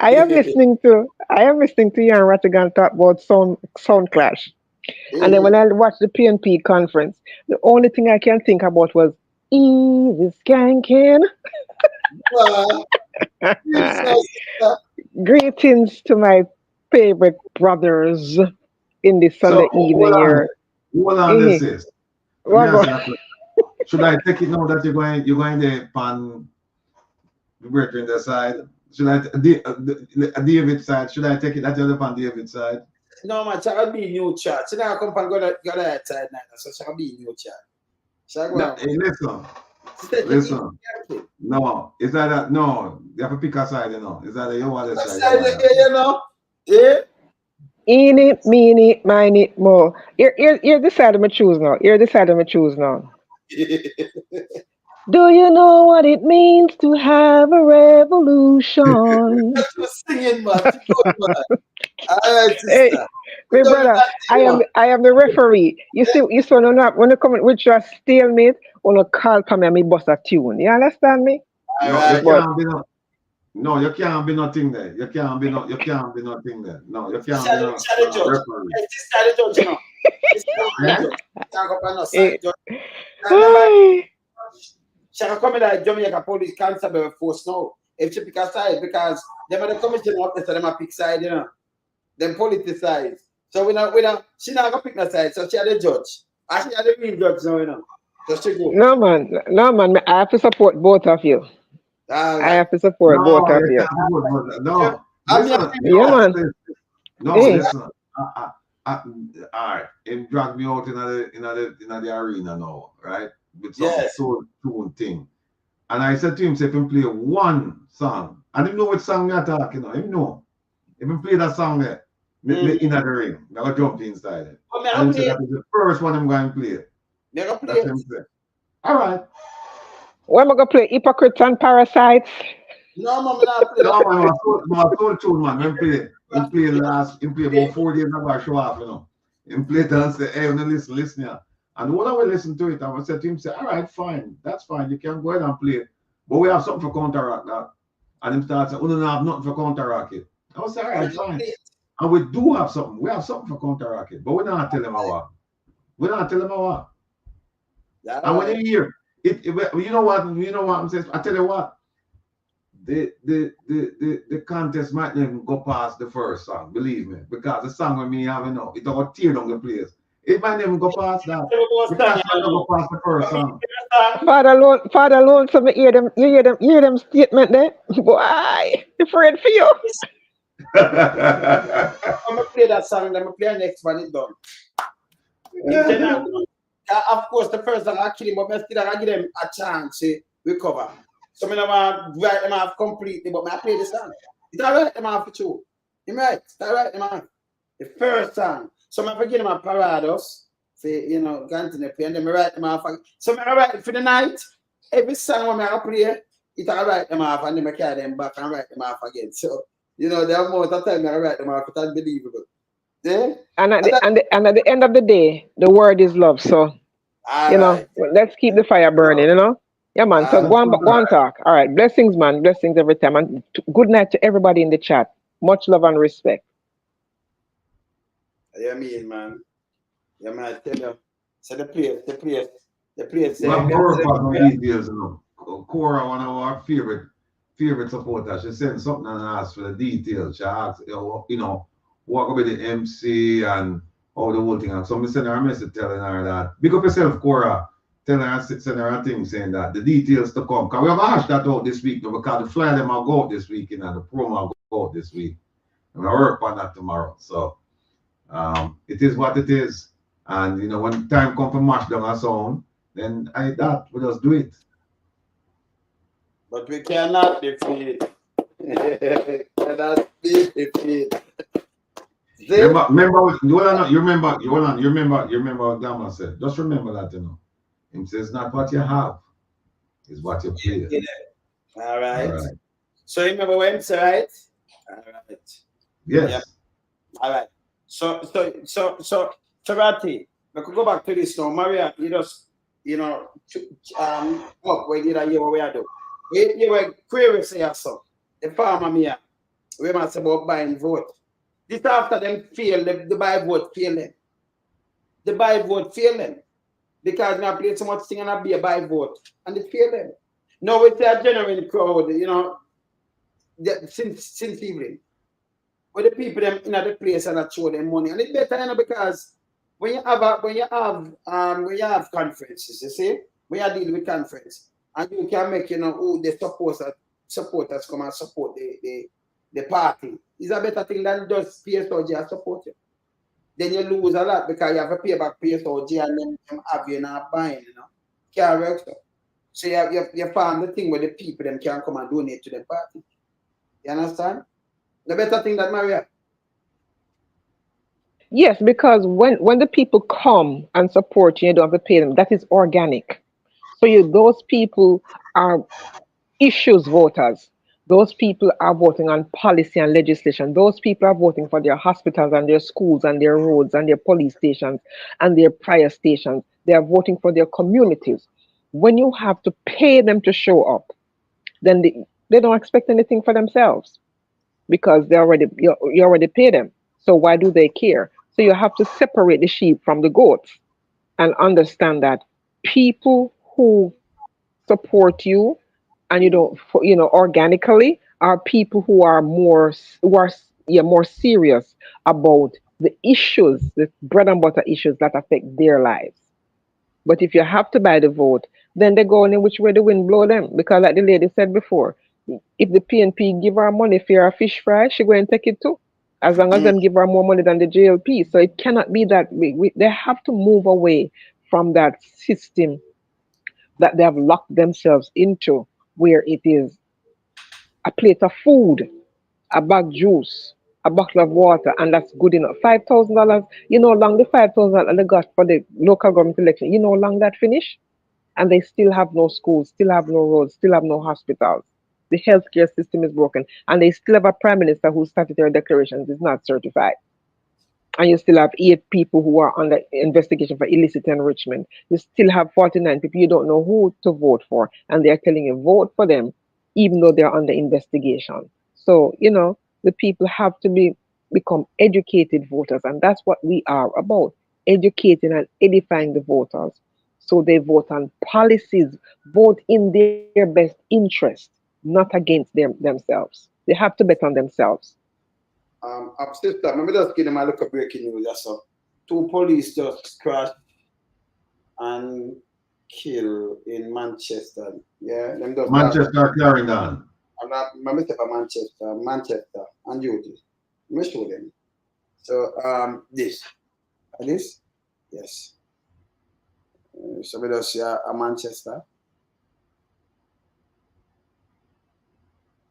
I am listening to you and Rattigan talk about sound clash. And then when I watched the PNP conference, the only thing I can think about was easy skanking. Greetings to my favorite brothers in the Sunday evening here. Hold on, this is. Should I take it now that you're going there pan the brethren the side? Should I David's side? Should I take it that you're on David's side? No man, shall be new chat. So now I come and go that side now, so shall be new chat. Hey, listen. No, is that no? You have to pick a side, you know. Is that your other side? You know? Yeah. Eeny, meeny, miny, mo. You're deciding to choose now. You're deciding to choose now. Do you know what it means to have a revolution? That's what singing, man. Hey, my brother, I am the referee. You see when you come with your stalemate, when you call for me, me bust a tune. You understand me? No, you can't be nothing there. You can't be nothing there. No, you can't be no Shall judge. referee. This is the judge, you know. This is the Yeah? judge. Can't go on no side judge. Hey. Shall come in like Jamaica police constable force now. If she pick a side, because them are the commission officer, them are pick side, you know. Them politicize. So we not she not gonna pick no side, so she are the judge. And she are the real judge now, you know. So she go. No man, I have to support both of you. All I right. have to support both of you. No, I'm listen. Yeah, man. No, Hey. listen. All right. Him drag me out in the arena now, right? With some Yes. soul tune thing. And I said to him, say, if him play one song, I didn't know which song you're talking about. Him know. If him play that song there, me in the ring, I'm going to jump inside it. Oh, me And he play. said that is the first one I'm going to play. Me gonna play. That's what he said. All right. Where am I gonna play? Hypocrites and Parasites? No, man, me not play. No, man, my soul tune, man. Him play about 4 days ago, I show off, you know. Him play it and say, hey, listen here. And when I will listen to it, I would say to him, say, all right, fine, that's fine, you can go ahead and play it. But we have something for counteract that. And him start saying, we don't have nothing for counteract it. I would say, all right, fine. And we do have something. We have something for counteract it. But we're not telling him what. We're not telling him what. And when you hear it, you know what I'm saying? I tell you what. The contest might not even go past the first song, believe me, because the song with me having now, it will tear down the place. It might not even go past that. It might not go past the first song. Father alone, so me hear them statement there. Boy, afraid for you. I'm gonna play that song, then I'm gonna play the next one, it's done. Of course, the first song actually, but I still give them a chance to recover. So I don't write them off completely, but I play the song. It's all right, them off for two. You right? It's all right, them off. The first song. So I forget them a parados. Say, you know, continue play, and then I write them off. So I write for the night. Every song I play, it's all right, them off, and then I carry them back and write them off again. So, you know, the amount of time I write them off, it's unbelievable. Yeah? And at the end of the day, the word is love. So, you know, let's keep the fire burning, you know? Yeah, man. So go on talk. All right. Blessings, man. Blessings every time. And good night to everybody in the chat. Much love and respect. Yeah, man. Yeah, man. I tell you. So the place. Well, more details, you know. Cora, one of our favorite supporters, she sent something and asked for the details. She asked, you know, what could be the MC and all the whole thing. And so I sent her a message telling her that, pick up yourself, Cora. Send her a thing saying that the details to come. Because we have hashed that out this week, because the flyer them will go out this week, and the promo will go out this week. And we'll work on that tomorrow. So it is what it is. And you know, when time comes to mash down a sound, then we just do it. But we cannot defeat. Cannot be defeat. Remember what Gamma said. Just remember that, you know. Him says not what you have, is what you play. Yeah. All right. So remember when it's right? All right. Yes. Yep. All right. So Rati, we could go back to this now. Maria, you just, you know, we did a year what we are doing. You were query say so. The farmer here, we must about buying vote. This after them fail, the buy vote fail them. The buy vote fail them. Because we have played so much thing and be a buy vote. And it fail them. Now it's a genuine crowd, you know, since evening. But the people them in the place and that show them money. And it's better, you know, because when you have conferences, you see, when you deal with conference, and you can make, you know, who the supporters come and support the party. It's a better thing than just PSOG support you. Then you lose a lot because you have to pay back PSOG and them have you not buying, you know. Can't work so. So you find the thing where the people them can come and donate to the party. You understand? The better thing that Maria. Yes, because when the people come and support you, you don't have to pay them. That is organic. So those people are issues voters. Those people are voting on policy and legislation. Those people are voting for their hospitals and their schools and their roads and their police stations and their prayer stations. They are voting for their communities. When you have to pay them to show up, then They don't expect anything for themselves because you already pay them. So why do they care? So you have to separate the sheep from the goats and understand that people who support you and you don't organically are people who are more serious about the issues, the bread and butter issues that affect their lives. But if you have to buy the vote, then they go in which way the wind blow them. Because like the lady said before, if the PNP give her money for a fish fry, she go and take it too. As long as them give her more money than the JLP. So it cannot be that they have to move away from that system that they have locked themselves into, where it is a plate of food, a bag juice, a bottle of water, and that's good enough. $5,000, you know, how long the $5,000 they got for the local government election, you know, how long that finish? And they still have no schools, still have no roads, still have no hospitals. The healthcare system is broken, and they still have a prime minister whose statutory declarations is not certified. And you still have 8 people who are under investigation for illicit enrichment. You still have 49 people you don't know who to vote for, and they're telling you vote for them, even though they're under investigation. So, the people have to become educated voters, and that's what we are about, educating and edifying the voters. So they vote on policies, vote in their best interest, not against themselves. They have to bet on themselves. Sister, let me just give them a look at breaking news. That's all. 2 police just crashed and killed in Manchester. Yeah, them just Manchester, Clarendon. I'm not Manchester, on duty. Let me show them. So this, yes. So we just see a Manchester.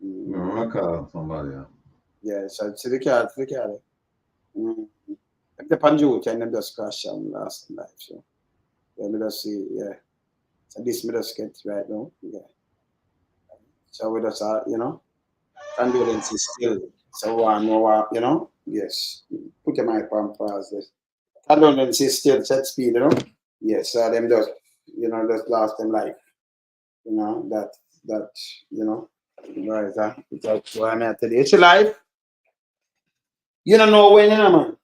No, I call somebody. Yeah, so to the car. The Panju and them just crash last night. So let me just see, yeah. So this me just get right now. Yeah. So we just condolences still. So one, yes. Put your mic on pause this. Condolences still set speed, Yes, so them just just lost them life. That right, that's why I'm at today. It's your life. You don't know when, man.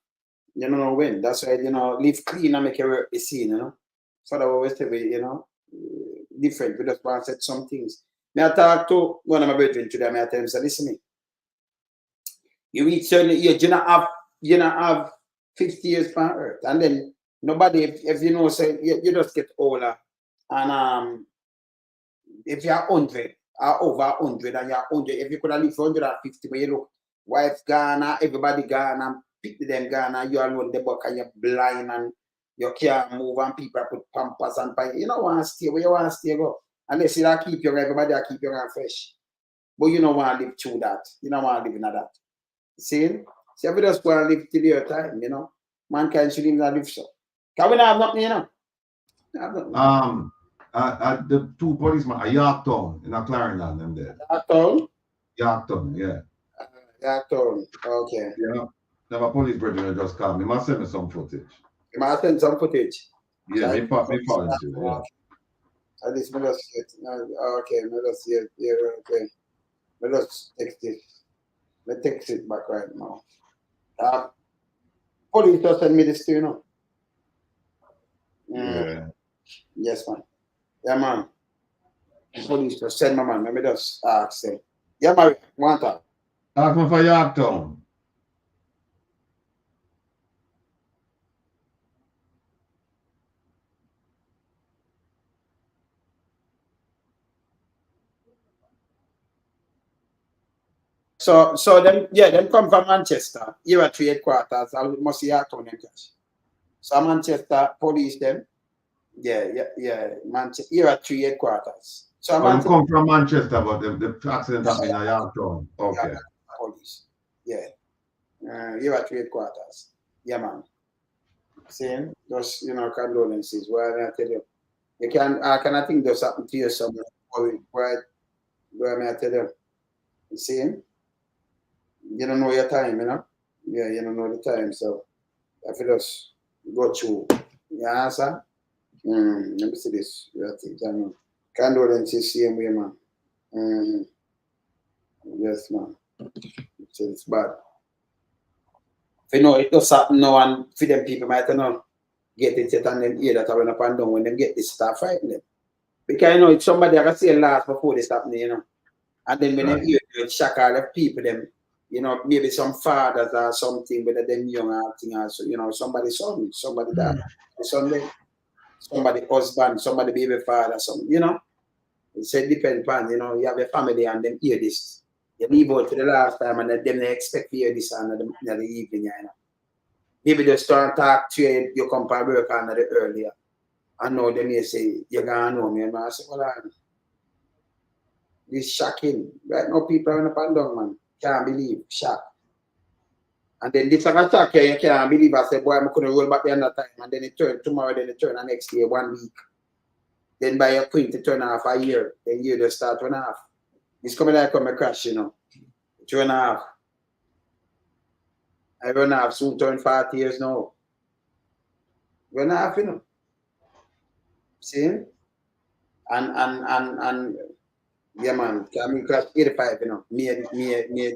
You don't know when. That's why, live clean and make your work be seen, So that always tell me, different. We just want to set some things. I talk to one of my brethren today, I tell him, say, listen me. You reach certain age, you not have 50 years on earth. And then nobody, if you know, say you just get older. And if you're 100 or over 100 and you're 100, if you could have lived for 150, but you look, wife gone, everybody gone, and pick them gone, and you alone the buck and you're blind and you can't move and people put pampers and pipe. You don't want to stay where you want to stay, go. Unless you don't keep your everybody will keep your fresh. But you don't want to live through that. You don't want to live in that. See? So if you just want to live till your time, mankind should even live so. Can we not have nothing, The 2 policemen at Yorktown in Clarendon, them there. Yorktown? Yorktown, yeah. Yorktown, okay. Yeah. Now my police brethren just called me. He must send me some footage. You must send some footage. Yeah, me fall into it, yeah. At least let us get okay, let us see it. Yeah, okay. Let us text it. Let's text it back right now. Police just send me this too, Yeah. Yes, man. Yeah, man. Police just send my man. Let me just ask them. Yeah, man. One time. Ask me for Yorktown. So them come from Manchester. Here at 3 headquarters. I must see Yorktown them catch. So Manchester police them. Yeah. Manchester. Here at 3 headquarters. So them come from Manchester, but the accident happened in Yorktown. Okay. Police. Yeah. Here at 3 headquarters. Yeah, man. Same. Just condolences. Why I tell you? You can I think there's something to you somewhere. Where may I tell you? See? You don't know your time, Yeah, you don't know the time, so I feel just go through. You answer? Let me see this. Condolences, same way, man. Yes, man. It's bad. You know, it does happen now, and for them people might not get it yet, and then hear that I went up and down when them get this start fighting them. Because you know, it's somebody I can say last before this happening, you know. And then when they hear it, shock all the people, them, you know, maybe some fathers or something, whether them young or thing, or so, you know, somebody's son, somebody that, Sunday, somebody husband, somebody baby father, some, you know. It said depend upon, you know, you have a family and them hear this. You leave out for the last time and then they expect to hear this in the evening, you know. Maybe they start talk to you, you come to work on the earlier. I know they may say, you're going home, you know. I say, well, this shocking. Right now, people are in a pandemic, man. Can't believe, shock. And then this other shock here, you can't believe. I said, boy, I'm going to roll back the other time. And then it turn tomorrow, then it turn the next day, 1 week. Then by a point, it turn half a year. Then you just start 1.5. It's coming like come a crash, you know. 2.5. I run half soon turn 40 years now. 1.5, you know. See? And yeah, man, I crash 85, you know. Me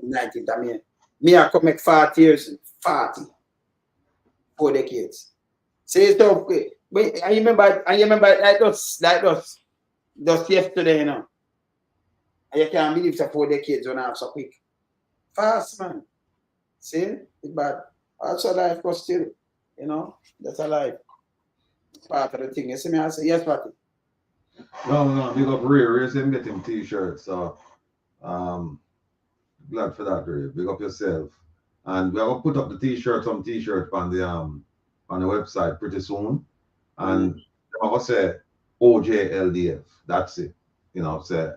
90, me I come make 40 years, 40. 4 decades. See, it's tough. Wait, I remember like just yesterday, you know. And you can't believe it's 4 decades when I have so quick. Fast, man. See? It's bad. Also life was still, you know, that's a life. Part of the thing. You see me, I say, yes, Patty. No, big up Ray. Ray said get him t-shirts. So glad for that, Ray. Big up yourself. And we're gonna put up the t-shirts, some t-shirts on the website pretty soon. And I will say OJLDF. That's it. You know, say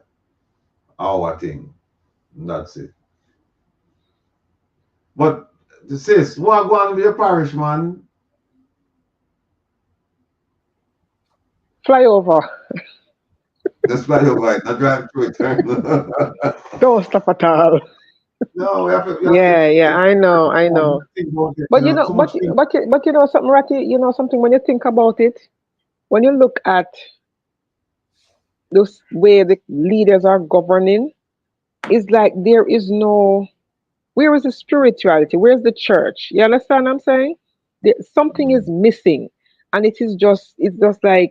our thing. That's it. But sis, what go on with your parish, man? Fly over. Just fly over it, not drive through it. Don't stop at all. No, we have to. Yeah, I know. But you know, but you know something, Ratty. You know something. When you think about it, when you look at this way the leaders are governing, it's like there is no. Where is the spirituality? Where's the church? You understand what I'm saying? Something is missing, and it's just like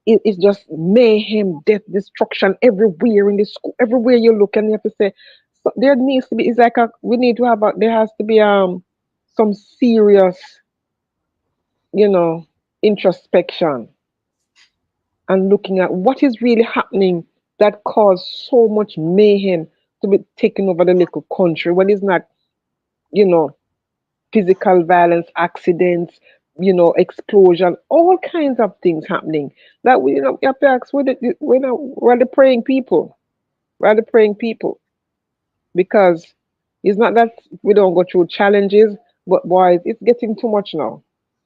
it's just mayhem, death, destruction everywhere in the school, everywhere you look, and you have to say, so there needs to be. It's like we need to have there has to be some serious, you know, introspection and looking at what is really happening that caused so much mayhem to be taking over the little country when it's not, you know, physical violence, accidents, you know, explosion, all kinds of things happening. That we, you know, we have to ask, we're the praying people. We're the praying people. Because it's not that we don't go through challenges, but boys, it's getting too much now.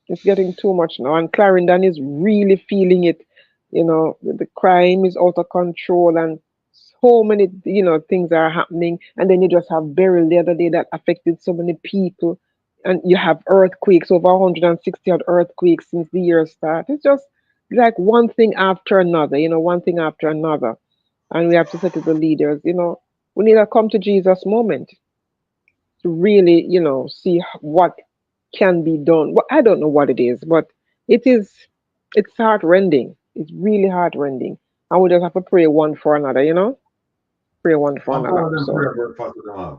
It's getting too much now. And Clarendon is really feeling it. You know, the crime is out of control and so many, you know, things are happening. And then you just have Beryl the other day that affected so many people. And you have earthquakes, over 160 odd earthquakes since the year start. It's just like one thing after another, you know, one thing after another. And we have to say to the leaders, you know, we need a come to Jesus moment to really, you know, see what can be done. Well, I don't know what it is, but it's heart-rending. It's really heart-rending. And we just have to pray one for another, you know? Pray one for another. So. Prayer breakfast with them.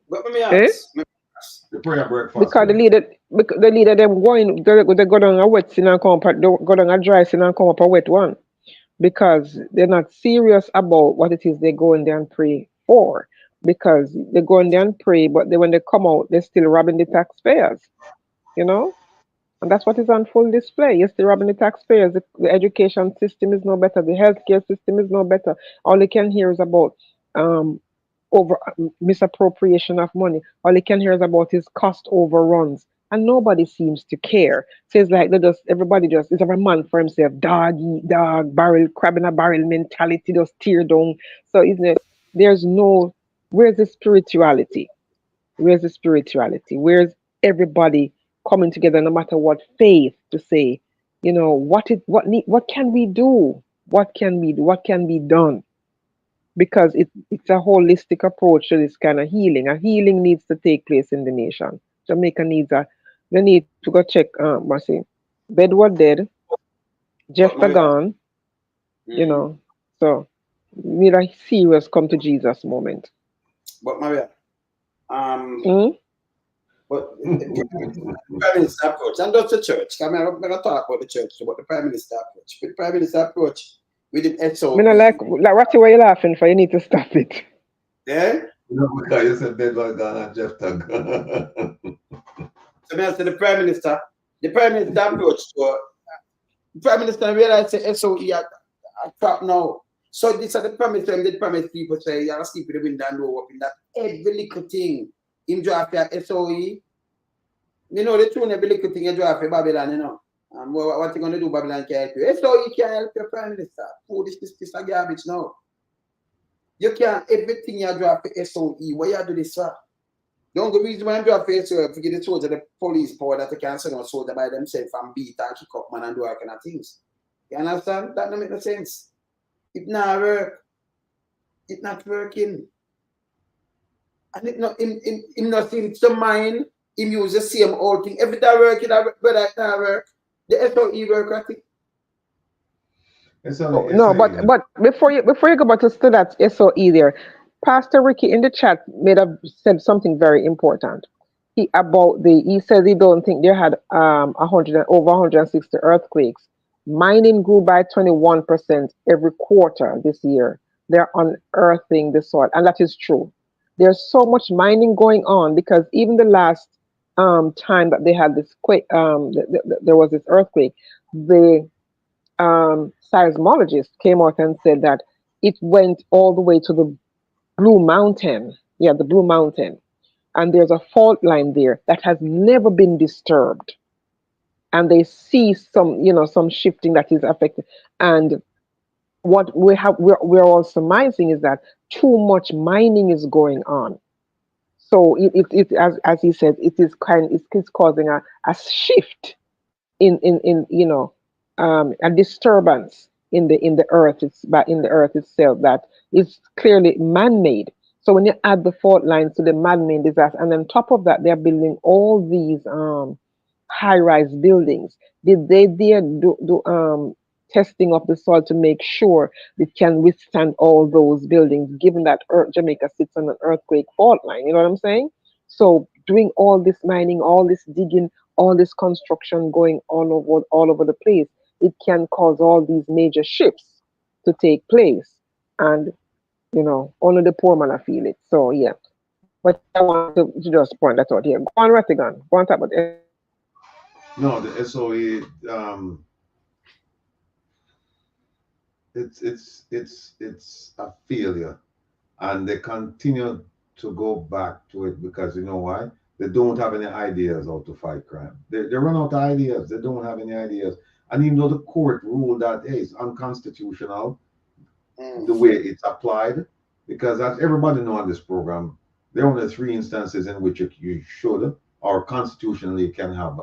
But let me ask. The prayer breakfast. Because the leader them they go down a wet sin and come up, go down a dry sin and come up a wet one. Because they're not serious about what it is they go in there and pray for. Because they go in there and pray, but when they come out, they're still robbing the taxpayers, you know? And that's what is on full display. You're still robbing the taxpayers. The education system is no better. The healthcare system is no better. All they can hear is about over misappropriation of money. All they can hear is about his cost overruns. And nobody seems to care. So it's like everybody it's every man for himself. Dog eat dog, barrel, crab in a barrel mentality, just tear down. So isn't it? There's no, where's the spirituality? Where's the spirituality? Where's everybody coming together, no matter what faith, to say, you know, what can we do? What can we do? What can be done? because it's a holistic approach to this kind of healing. A healing needs to take place in the nation. Jamaica needs they need to go check, Mercy. Bedward dead, But Jephthah Maria, gone, so need a serious come to Jesus moment. but Maria, um, Mm? but the Prime Minister approach, and not the church. I'm not going to talk about the church, but the Prime Minister approach. The Prime Minister approach with the Me not SOE. like what you laughing for, you need to stop it. Yeah? Because you said Bedward gone and Jeff Tag. So I said the Prime Minister approach to the Prime Minister realized the SOE are crap now. So this are the promise them they promise people say you sleep with the window and door open that every little thing him draft your SOE. You know the tune every little thing you draft for Babylon, And what you gonna do, Babylon can't help you. SOE can't help your Prime Minister. Oh, this is a garbage now. You can't everything you draft for SOE. Why you do this, sir? The only reason why I'm doing face to forget the soldier, the police power that they can send a soldier by themselves and beat and kick up man and do all kind of things. You understand? That don't make no sense. It not work. It not working. And it not him not seem to mind. Him use the same old thing. Every time work, it but it not work. The SOE work, I think. No, but before you go back to that SOE there, Pastor Ricky in the chat said something very important. He said he don't think they had 160 earthquakes. Mining grew by 21% every quarter this year. They're unearthing the soil, and that is true. There's so much mining going on because even the last time that they had this quake, there was this earthquake. The seismologist came out and said that it went all the way to the Blue Mountain. Yeah, the Blue Mountain. And there's a fault line there that has never been disturbed. And they see some shifting that is affected. And what we're all surmising is that too much mining is going on. So it as he said, it's causing a shift in a disturbance in the earth. In the earth itself that is clearly man-made. So when you add the fault lines to the man-made disaster, and on top of that, they're building all these high-rise buildings. Did they dare do testing of the soil to make sure it can withstand all those buildings, given that Jamaica sits on an earthquake fault line? You know what I'm saying? So doing all this mining, all this digging, all this construction going all over the place, it can cause all these major shifts to take place. And only the poor man feel it. So yeah. But I want to just point that out here. Go on, Rattigan. Go on, talk about it. No, the SOE, it's a failure, and they continue to go back to it because you know why? They don't have any ideas how to fight crime. They run out of ideas. They don't have any ideas. And even though the court ruled that hey, it's unconstitutional the way it's applied, because as everybody know on this program, there are only 3 instances in which you should or constitutionally can have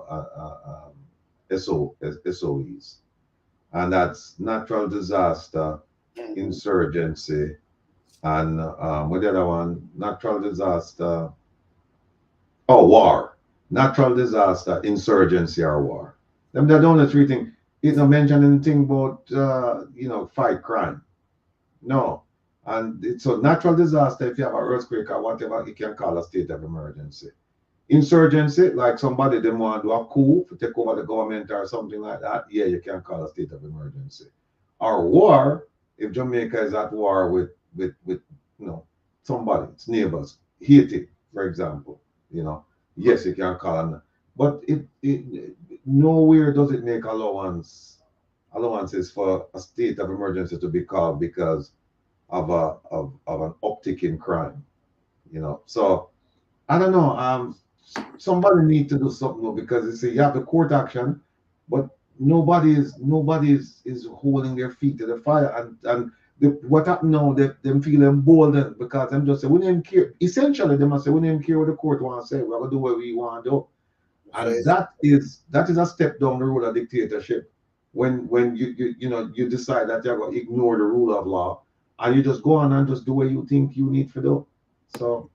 SOEs, and that's natural disaster, insurgency, and what the other one? Natural disaster. Oh, war. Natural disaster, insurgency, or war. Them they're the only 3 things. It don't mention anything about fight crime. No. And it's a natural disaster. If you have an earthquake or whatever, you can call a state of emergency. Insurgency, like somebody they want to do a coup to take over the government or something like that, yeah, you can call a state of emergency. Or war, if Jamaica is at war with somebody, its neighbors, Haiti, for example, yes, you can call on. But it nowhere does it make allowances for a state of emergency to be called because of an uptick in crime. So I don't know. Somebody need to do something because you see, you have the court action, but nobody is holding their feet to the fire. And what happened now? Them feeling emboldened because them just say we didn't care. Essentially, they must say we didn't care what the court want to say. We're gonna do what we want to do, and that is a step down the road of dictatorship. When you decide that you're gonna ignore the rule of law and you just go on and just do what you think you need to do. So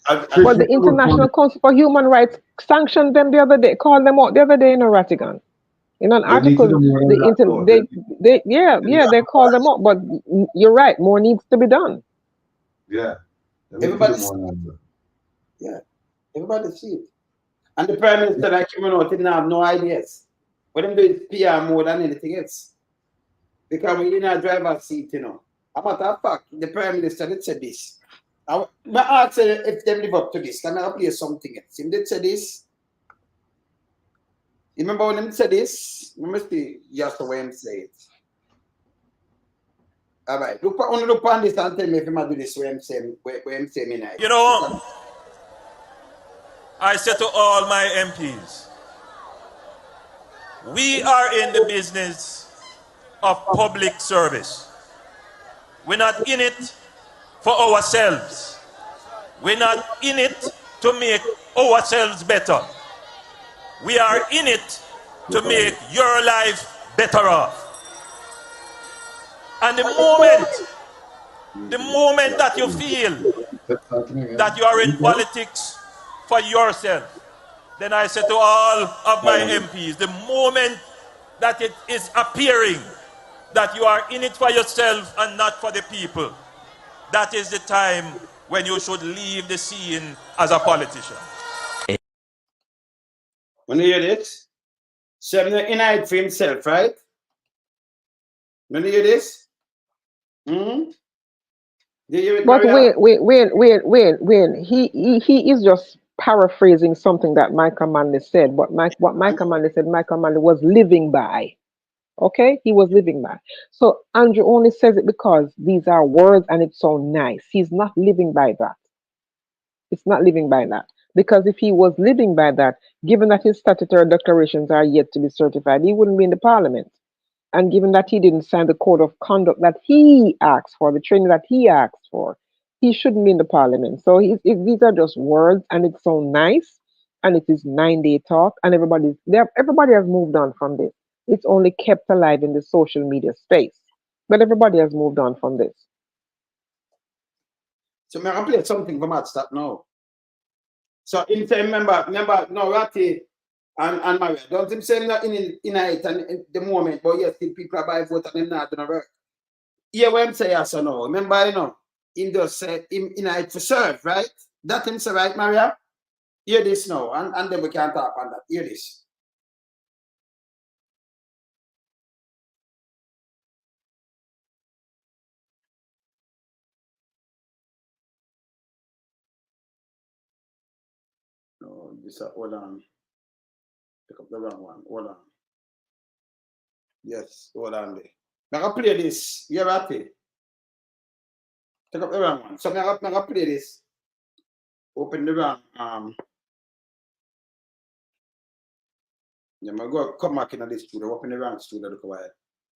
But the International Council for Human Rights sanctioned them the other day, called them out the other day in Ratigan. In an article, they called them out. But you're right, more needs to be done. Yeah. Everybody see it. And the Prime Minister that came out didn't have no ideas. What them do is PR more than anything else. Because we're in a driver's seat, you know. A matter of fact, the Prime Minister did say this. I asked if they live up to this. Can I play something else? If they say this, you remember when they said this? You must be just the way him say it. All right. Look on this and tell me if you do this way him say me now. You know, I said to all my MPs, we are in the business of public service. We're not in it for ourselves. We're not in it to make ourselves better. We are in it to make your life better off. And the moment that you feel that you are in politics for yourself, then I say to all of my MPs, the moment that it is appearing that you are in it for yourself and not for the people, that is the time when you should leave the scene as a politician. When you hear this, Seven in it for himself, right? When you hear this, But when he is just paraphrasing something that Michael Manley said, but what Michael Manley said, Michael Manley was living by. Okay, he was living by. So Andrew only says it because these are words and it's so nice. He's not living by that. It's not living by that. Because if he was living by that, given that his statutory declarations are yet to be certified, he wouldn't be in the parliament. And given that he didn't sign the code of conduct that he asked for, the training that he asked for, he shouldn't be in the parliament. So these are just words and it's so nice. And it is 9-day talk and everybody has moved on from this. It's only kept alive in the social media space. But everybody has moved on from this. So may I play something from that start now? So in remember, no Ratty and Maria, don't him say not in it and in the moment, but yes, still people are by vote and them not gonna work. Yeah, what I'm saying yes or no. Remember, you know, him just say in it for serve, right? That him say, right, Maria? Hear this now, and then we can talk on that. Hear this. No, this hold on. Pick up the wrong one. Hold on. Yes, hold on there. I'm gonna play this. You ready? Pick up the wrong one. So I'm gonna play this. Open the wrong yeah, I'm gonna come back in this studio. Open the wrong studio. Look away.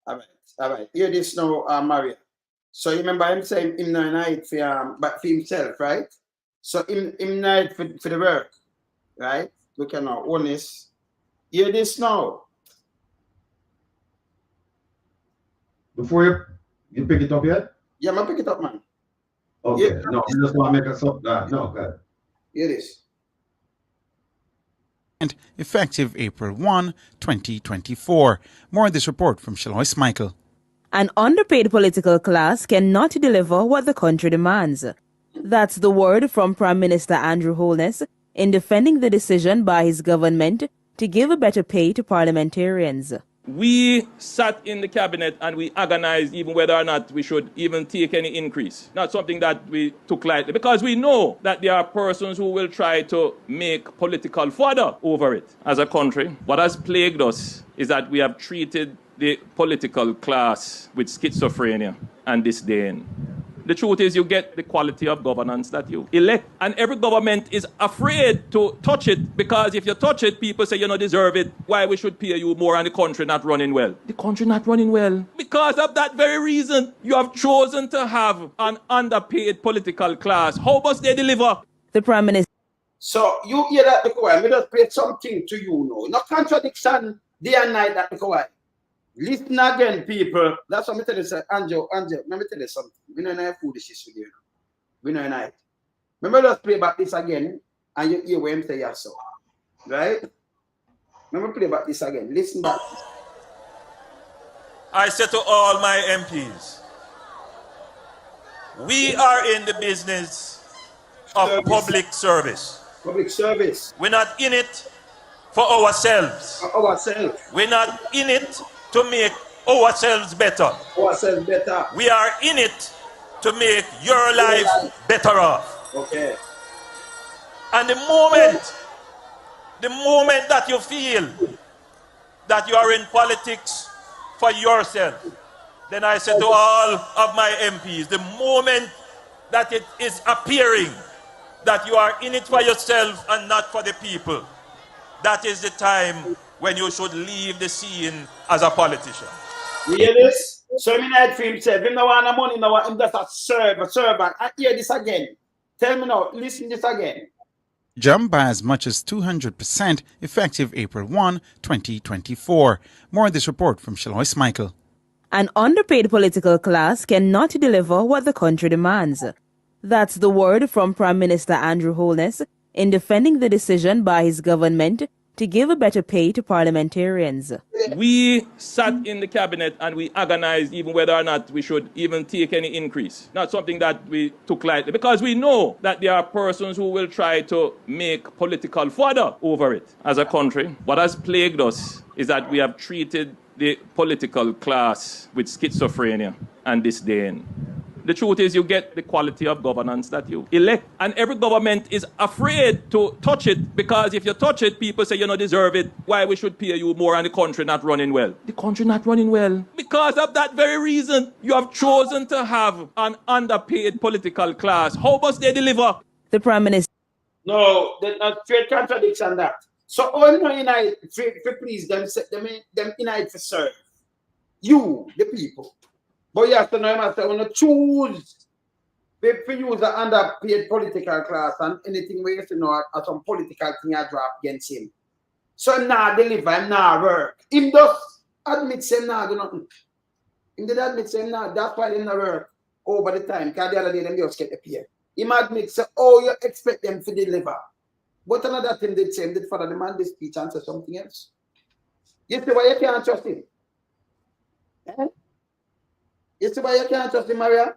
All right. Hear this now, Maria. So you remember him saying him not night for but for himself, right? So him night for the work, right? Look at now, Holness. Hear this now. Before you pick it up yet? Yeah, I'm gonna pick it up, man. Okay. Yeah. No, I just want to make us up. No, good. Hear this. Effective April 1, 2024. More on this report from Shalois Michael. An underpaid political class cannot deliver what the country demands. That's the word from Prime Minister Andrew Holness in defending the decision by his government to give a better pay to parliamentarians. We sat in the cabinet and we agonized even whether or not we should even take any increase. Not something that we took lightly, because we know that there are persons who will try to make political fodder over it. As a country, what has plagued us is that we have treated the political class with schizophrenia and disdain. The truth is, you get the quality of governance that you elect. And every government is afraid to touch it, because if you touch it, people say you don't deserve it. Why we should pay you more and the country not running well? The country not running well. Because of that very reason, you have chosen to have an underpaid political class. How must they deliver? The Prime Minister. So you hear that, because I just play something to you now. No contradiction day and night that because Listen again, people. That's what I'm telling you, Angel, let me tell you something. We know no foolishness with you. We know night. Remember, let's play back this again, and you hear what I'm saying, so. Right? Remember, play back this again. Listen back. I said to all my MPs, we are in the business of public service. Public service. We're not in it for ourselves. For ourselves. We're not in it to make ourselves better. Ourselves better. We are in it to make your life better off. Okay. And the moment that you feel that you are in politics for yourself, then I said to all of my MPs, the moment that it is appearing that you are in it for yourself and not for the people, that is the time when you should leave the scene as a politician. You hear this? So me night film said, him no want no money, no want him just a servant. I hear this again. Tell me now, listen this again. Jump by as much as 200% effective April 1, 2024. More of this report from Shalois Michael. An underpaid political class cannot deliver what the country demands. That's the word from Prime Minister Andrew Holness in defending the decision by his government to give a better pay to parliamentarians. We sat in the cabinet and we agonized even whether or not we should even take any increase. Not something that we took lightly, because we know that there are persons who will try to make political fodder over it. As a country, what has plagued us is that we have treated the political class with schizophrenia and disdain. The truth is, you get the quality of governance that you elect. And every government is afraid to touch it, because if you touch it, people say you don't deserve it. Why we should pay you more and the country not running well? The country not running well. Because of that very reason, you have chosen to have an underpaid political class. How must they deliver? The Prime Minister. No, there's not straight contradiction that. So all no unite for please them unite for serve. You, the people. But you have to know, you have to choose for use the underpaid political class and anything we have to know as some political thing I drop against him. So him not deliver, him not work. Him just admit him not do nothing. Him did admit him not, that's why him not work over the time, because the other day them just get the pay. Him admit say, oh, you expect them to deliver. But another thing did say, him did follow the man this speech and say something else. You see why you can't trust him? Eh? You see why you can't trust him, Maria?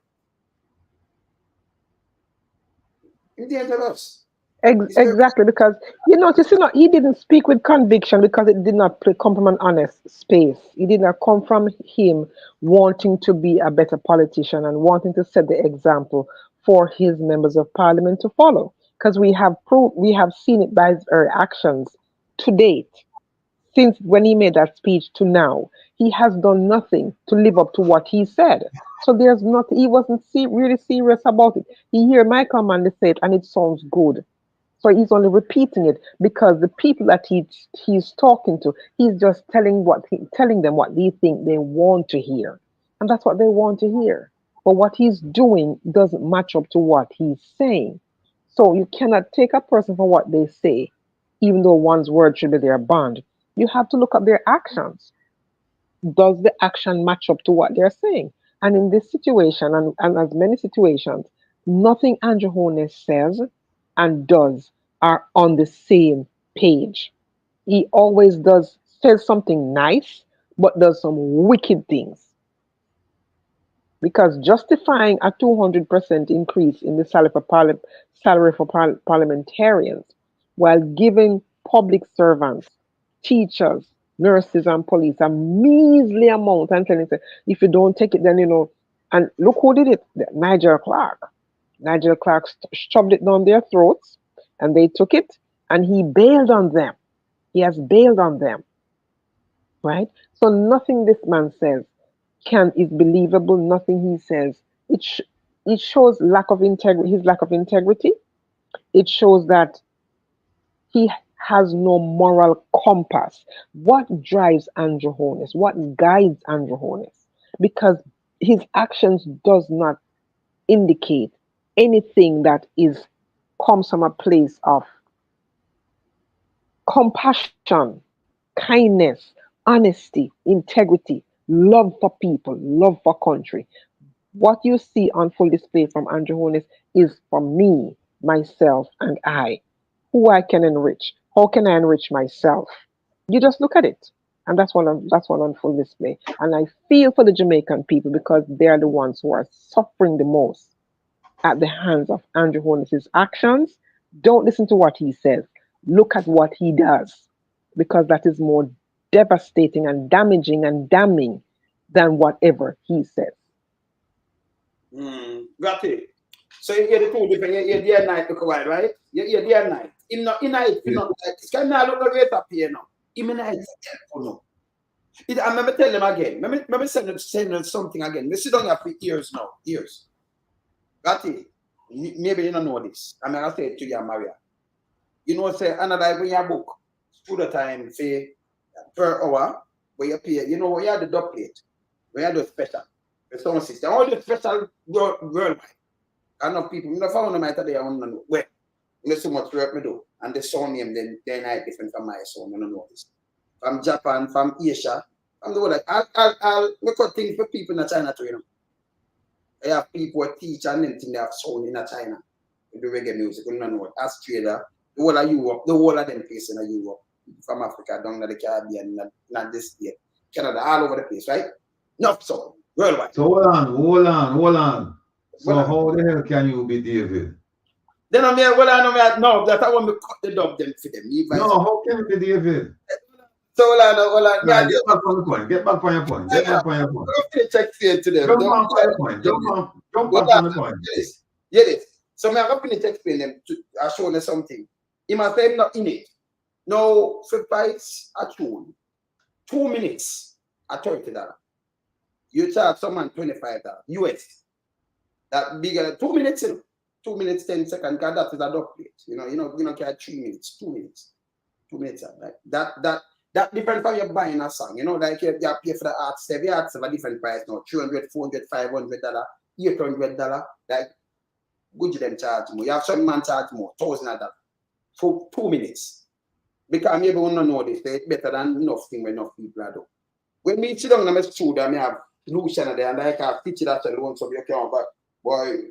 He's dangerous. Exactly, because you notice, he didn't speak with conviction because it did not come from an honest space. It did not come from him wanting to be a better politician and wanting to set the example for his members of parliament to follow. Because we have seen it by his actions to date. Since when he made that speech to now, he has done nothing to live up to what he said. So there's nothing. He wasn't really serious about it. He hear Michael Manley say it, and it sounds good. So he's only repeating it because the people that he's talking to, he's just telling them what they think they want to hear, and that's what they want to hear. But what he's doing doesn't match up to what he's saying. So you cannot take a person for what they say, even though one's word should be their bond. You have to look at their actions. Does the action match up to what they're saying? And in this situation, and as many situations, nothing Andrew Holness says and does are on the same page. He always says something nice, but does some wicked things. Because justifying a 200% increase in the salary for parliamentarians while giving public servants, teachers, nurses, and police a measly amount and telling them, if you don't take it, then and look who did it, Nigel Clark. Nigel Clark shoved it down their throats, and they took it, and he bailed on them. He has bailed on them, right? So nothing this man says is believable. Nothing he says. It shows lack of integrity. His lack of integrity. It shows that he has no moral compass. What drives Andrew Holness? What guides Andrew Holness? Because his actions does not indicate anything that comes from a place of compassion, kindness, honesty, integrity. love for people, love for country. What you see on full display from Andrew Holness is for me, myself, and I, who I can enrich. How can I enrich myself? You just look at it, and that's one on full display. And I feel for the Jamaican people because they are the ones who are suffering the most at the hands of Andrew Holness's actions. Don't listen to what he says. Look at what he does, because that is more devastating and damaging and damning than whatever he says. Got it. So you hear the two different, you hear day and night look wide, right? You hear day and night. In night, you know, like it's kind of look the rate up here now. In night, no. I remember tell them again. Remember send something again. We sit down here for years now. Years. Got it. Maybe you don't know this. I'm gonna say it to you, Maria. You know, say another when you book student time, say per hour, where you pay, you know, where you have the dub plate, where you have the special, the sound system, all the special worldwide. I know people, you know, found them today, I don't know where. You know, so much work me do, and the sound name then I different from my sound, I don't know this. From Japan, from Asia, from the world, like, I'll look at things for people in China too, you know. I have people who teach and them think they have sound in China. With the reggae music, you don't know what. Australia, the whole of Europe, the whole of them places in Europe, from Africa, down to the Caribbean, not this state, Canada, all over the place, right? Not so, worldwide. So hold on. So how the hell can you be David? Then I'm here, no, that I want to cut the dub them for them. No, how can you be David? So hold on. Nah, get back on the point. Get back on your point. Get back on your point. Check to them. Jump back on your point. Jump back on the point. Yes. So I'm going to explain them to show them something. He must say not in it. No, for price at 2 minutes at $30. You charge someone $25 US. That bigger 2 minutes, 2 minutes, 10 seconds, because that is a dog plate. You know, carry 3 minutes, 2 minutes. 2 minutes. That depends how you're buying a song. You know, like you pay for the arts. Every arts have a different price now. $300, $400, $500, $800. Like, would you then charge more? You have some man charge more, $1,000 for 2 minutes. Because maybe we don't know this, it's better than nothing when enough people are doing. When me sit down in my studio, I have Lucian there, and I can pitch that alone, so you can, but boy,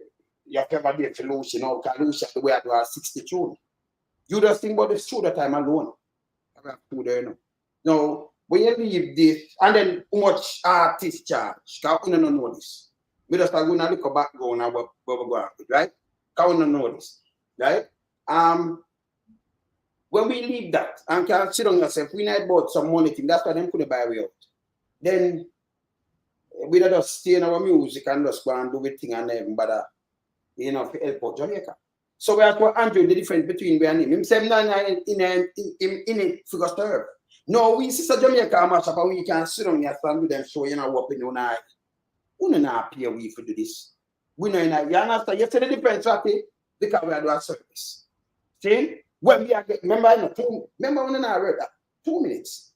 you have to have a day for Lucian, now, because Lucian, the way I do a 62. You just think about the studio time alone. I have to there now. Now, when you leave this, and then how much artists charge, because we don't know this. We just are going to look at background and what we go on with, right? Because we don't know this, right? When we leave that and can sit on yourself, we need about some money thing. That's why them could buy way out. Then we don't just stay in our music and just go and do the thing and then bother, you know, to help out Jamaica. So we have to Andrew the difference between we and him. Him say in it for serve. No, we sister Jamaica match up and we can sit on your stand with them show, you know, what we know now. We don't know pay we for do this. We know you understand. You see the difference, right? Because we are doing a service. See? When we are getting, remember when I read that 2 minutes.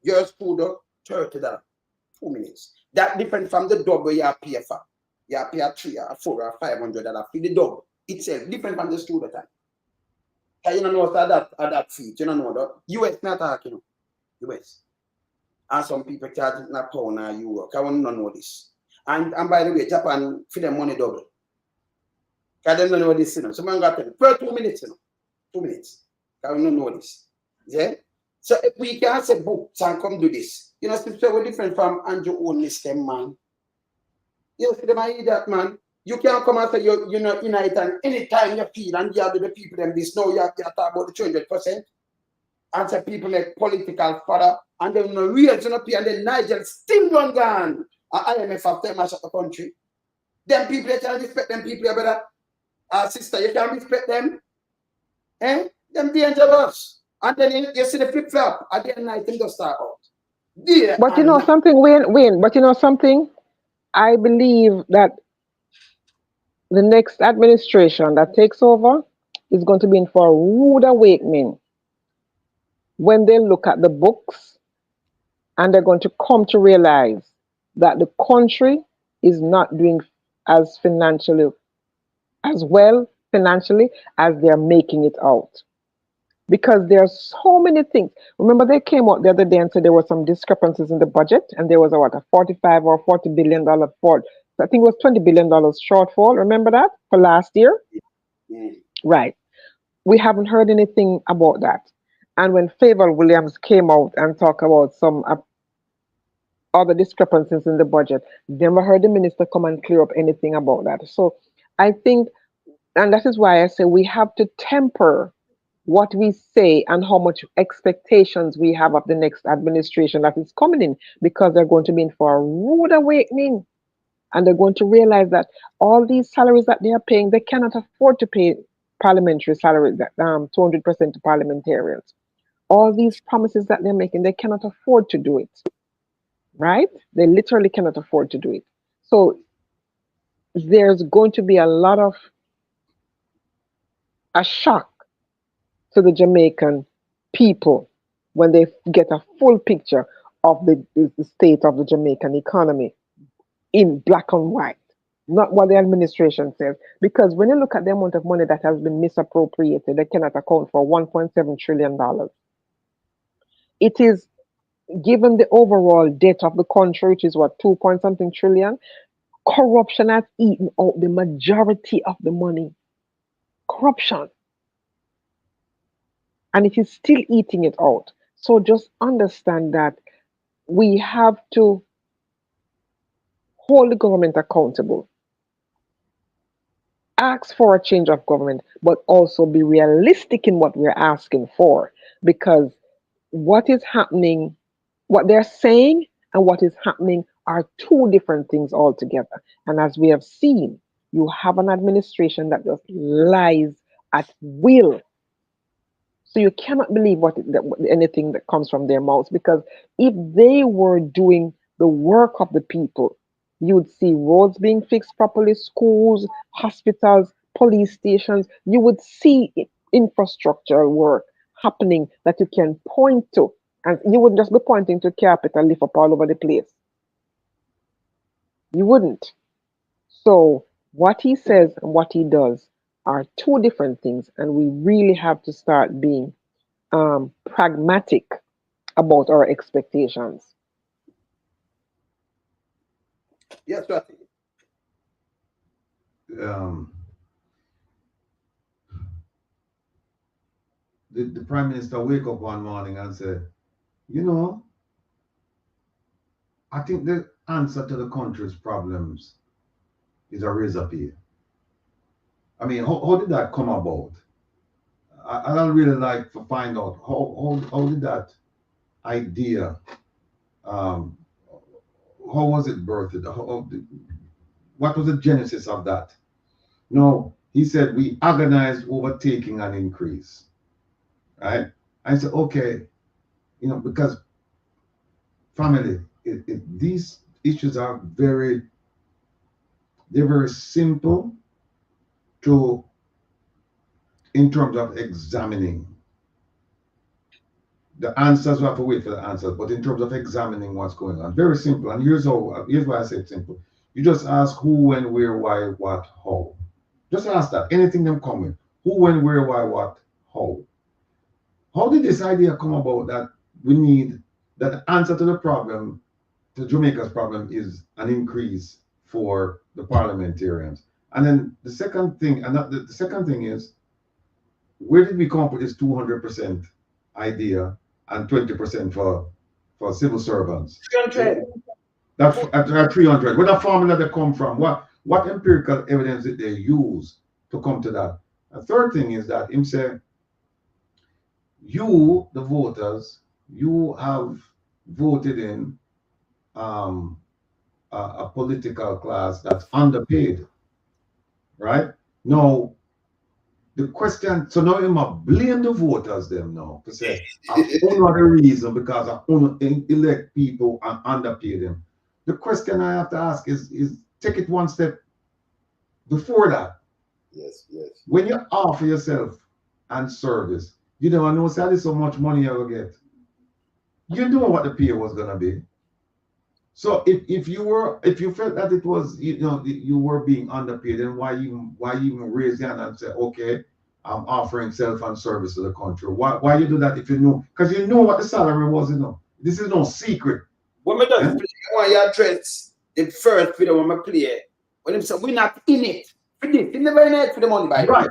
Yours food up $30. 2 minutes. That different from the dub where you are pay for. You are pay a $3 or $4 or $500 for the dub itself. Different from the studio time. Because you don't know that fee. You don't know that. US not talking. US. And some people charge in a pound or euro. Because we don't know this. And by the way, Japan for them money double. Because they don't know this. You know. So man got them per 2 minutes. You know. 2 minutes. Because we don't know this. Yeah? So if we can say books and come do this, you know, it's so different from Andrew Holness, them man. You know, see them I hear that man. You can't come and say you're not unite and anytime you feel and you have the people them this. No, you have to talk about the 200%. And say people like political fodder and then no real to not pay and then Nigel still don't gone. And IMF have them as a country. Them people you can't respect them people, brother. Sister, you can't respect them. Eh? Them dangerous. And then you see the flip-flop at the end of the night, them just start out. Yeah, but you know something, Wayne, but you know something? I believe that the next administration that takes over is going to be in for a rude awakening when they look at the books and they're going to come to realize that the country is not doing as well financially as they're making it out. because there's so many things. Remember, they came out the other day and said there were some discrepancies in the budget, and there was a 45 or $40 billion fall. I think it was $20 billion shortfall. Remember that for last year, right? We haven't heard anything about that. And when Favor Williams came out and talked about some other discrepancies in the budget, never heard the minister come and clear up anything about that. So I think, and that is why I say we have to temper what we say and how much expectations we have of the next administration that is coming in, because they're going to be in for a rude awakening, and they're going to realize that all these salaries that they are paying, they cannot afford to pay parliamentary salaries, 200% to parliamentarians. All these promises that they're making, they cannot afford to do it, right? They literally cannot afford to do it. So there's going to be a lot of a shock to the Jamaican people when they get a full picture of the state of the Jamaican economy in black and white, not what the administration says. Because when you look at the amount of money that has been misappropriated, they cannot account for $1.7 trillion. It is, given the overall debt of the country, which is what, 2 point something trillion, corruption has eaten out the majority of the money. Corruption. And it is still eating it out. So just understand that we have to hold the government accountable, ask for a change of government, but also be realistic in what we're asking for, because what is happening, what they're saying and what is happening are two different things altogether. And as we have seen, you have an administration that just lies at will. So you cannot believe anything that comes from their mouths, because if they were doing the work of the people, you would see roads being fixed properly, schools, hospitals, police stations. You would see infrastructure work happening that you can point to, and you wouldn't just be pointing to carpet and lift up all over the place. You wouldn't. So what he says and what he does are two different things, and we really have to start being pragmatic about our expectations. Yes, right. The Prime Minister wake up one morning and say, you know, I think the answer to the country's problems is a razor pay. I mean, how did that come about? I'd really like to find out how did that idea, how was it birthed? What was the genesis of that? No, he said we agonized over taking an increase, right? I said, okay, you know, because family, these issues are they're very simple in terms of examining. The answers, we have to wait for the answers, but in terms of examining what's going on, very simple. And here's why I say it's simple. You just ask who, when, where, why, what, how. Just ask that. Anything them come with. Who, when, where, why, what, how. How did this idea come about that we need, that the answer to the problem, to Jamaica's problem, is an increase for the parliamentarians? And then the second thing, the second thing is, where did we come up with this 200% idea and 20% for civil servants? 300. That 300. Where the formula they come from? What empirical evidence did they use to come to that? A third thing is that him say, you, the voters, you have voted in a political class that's underpaid, right? Now, the question, so now you must blame the voters them now to say, another reason because I elect people and underpay them. The question I have to ask is take it one step before that. Yes, yes. When you offer yourself and service, you never know exactly so much money you will get. You know what the pay was gonna be. So if you felt that it was, you know, you were being underpaid, then why even raise your hand and say, okay, offering self and service to the country. Why you do that if you know? Because you know what the salary was, you know. This is no secret. When we just play, when you address the first video when we play, when them say we're not in it for this, you never in it for the money, by right.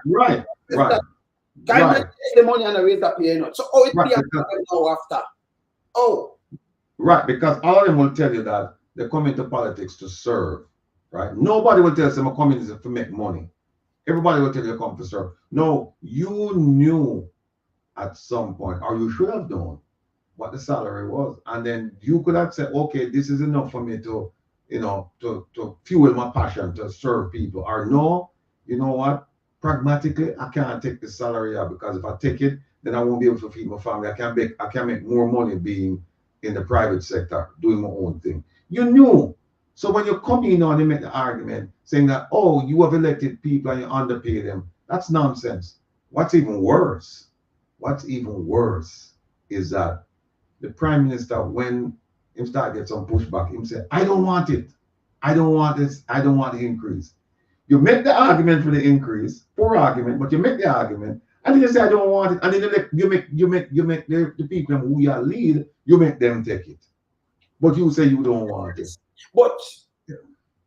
Guy the money and the raise that pay not. So it be now after. Right, because all of them will tell you that they come into politics to serve, right? Nobody will tell you I'm coming to make money. Everybody will tell you come to serve. No, you knew at some point, or you should have known what the salary was, and then you could have said, okay, this is enough for me to, you know, to fuel my passion to serve people. Or no, you know what? Pragmatically, I can't take the salary out because if I take it, then I won't be able to feed my family. I can make more money being in the private sector, doing my own thing. You knew. So when you come in and you make the argument saying that, oh, you have elected people and you underpay them, that's nonsense. What's even worse is that the Prime Minister, when he started get some pushback, he said, I don't want it. I don't want this. I don't want the increase. You make the argument for the increase, poor argument, but you make the argument, and then you say I don't want it, and then you make the people who you lead, you make them take it, but you say you don't want it. But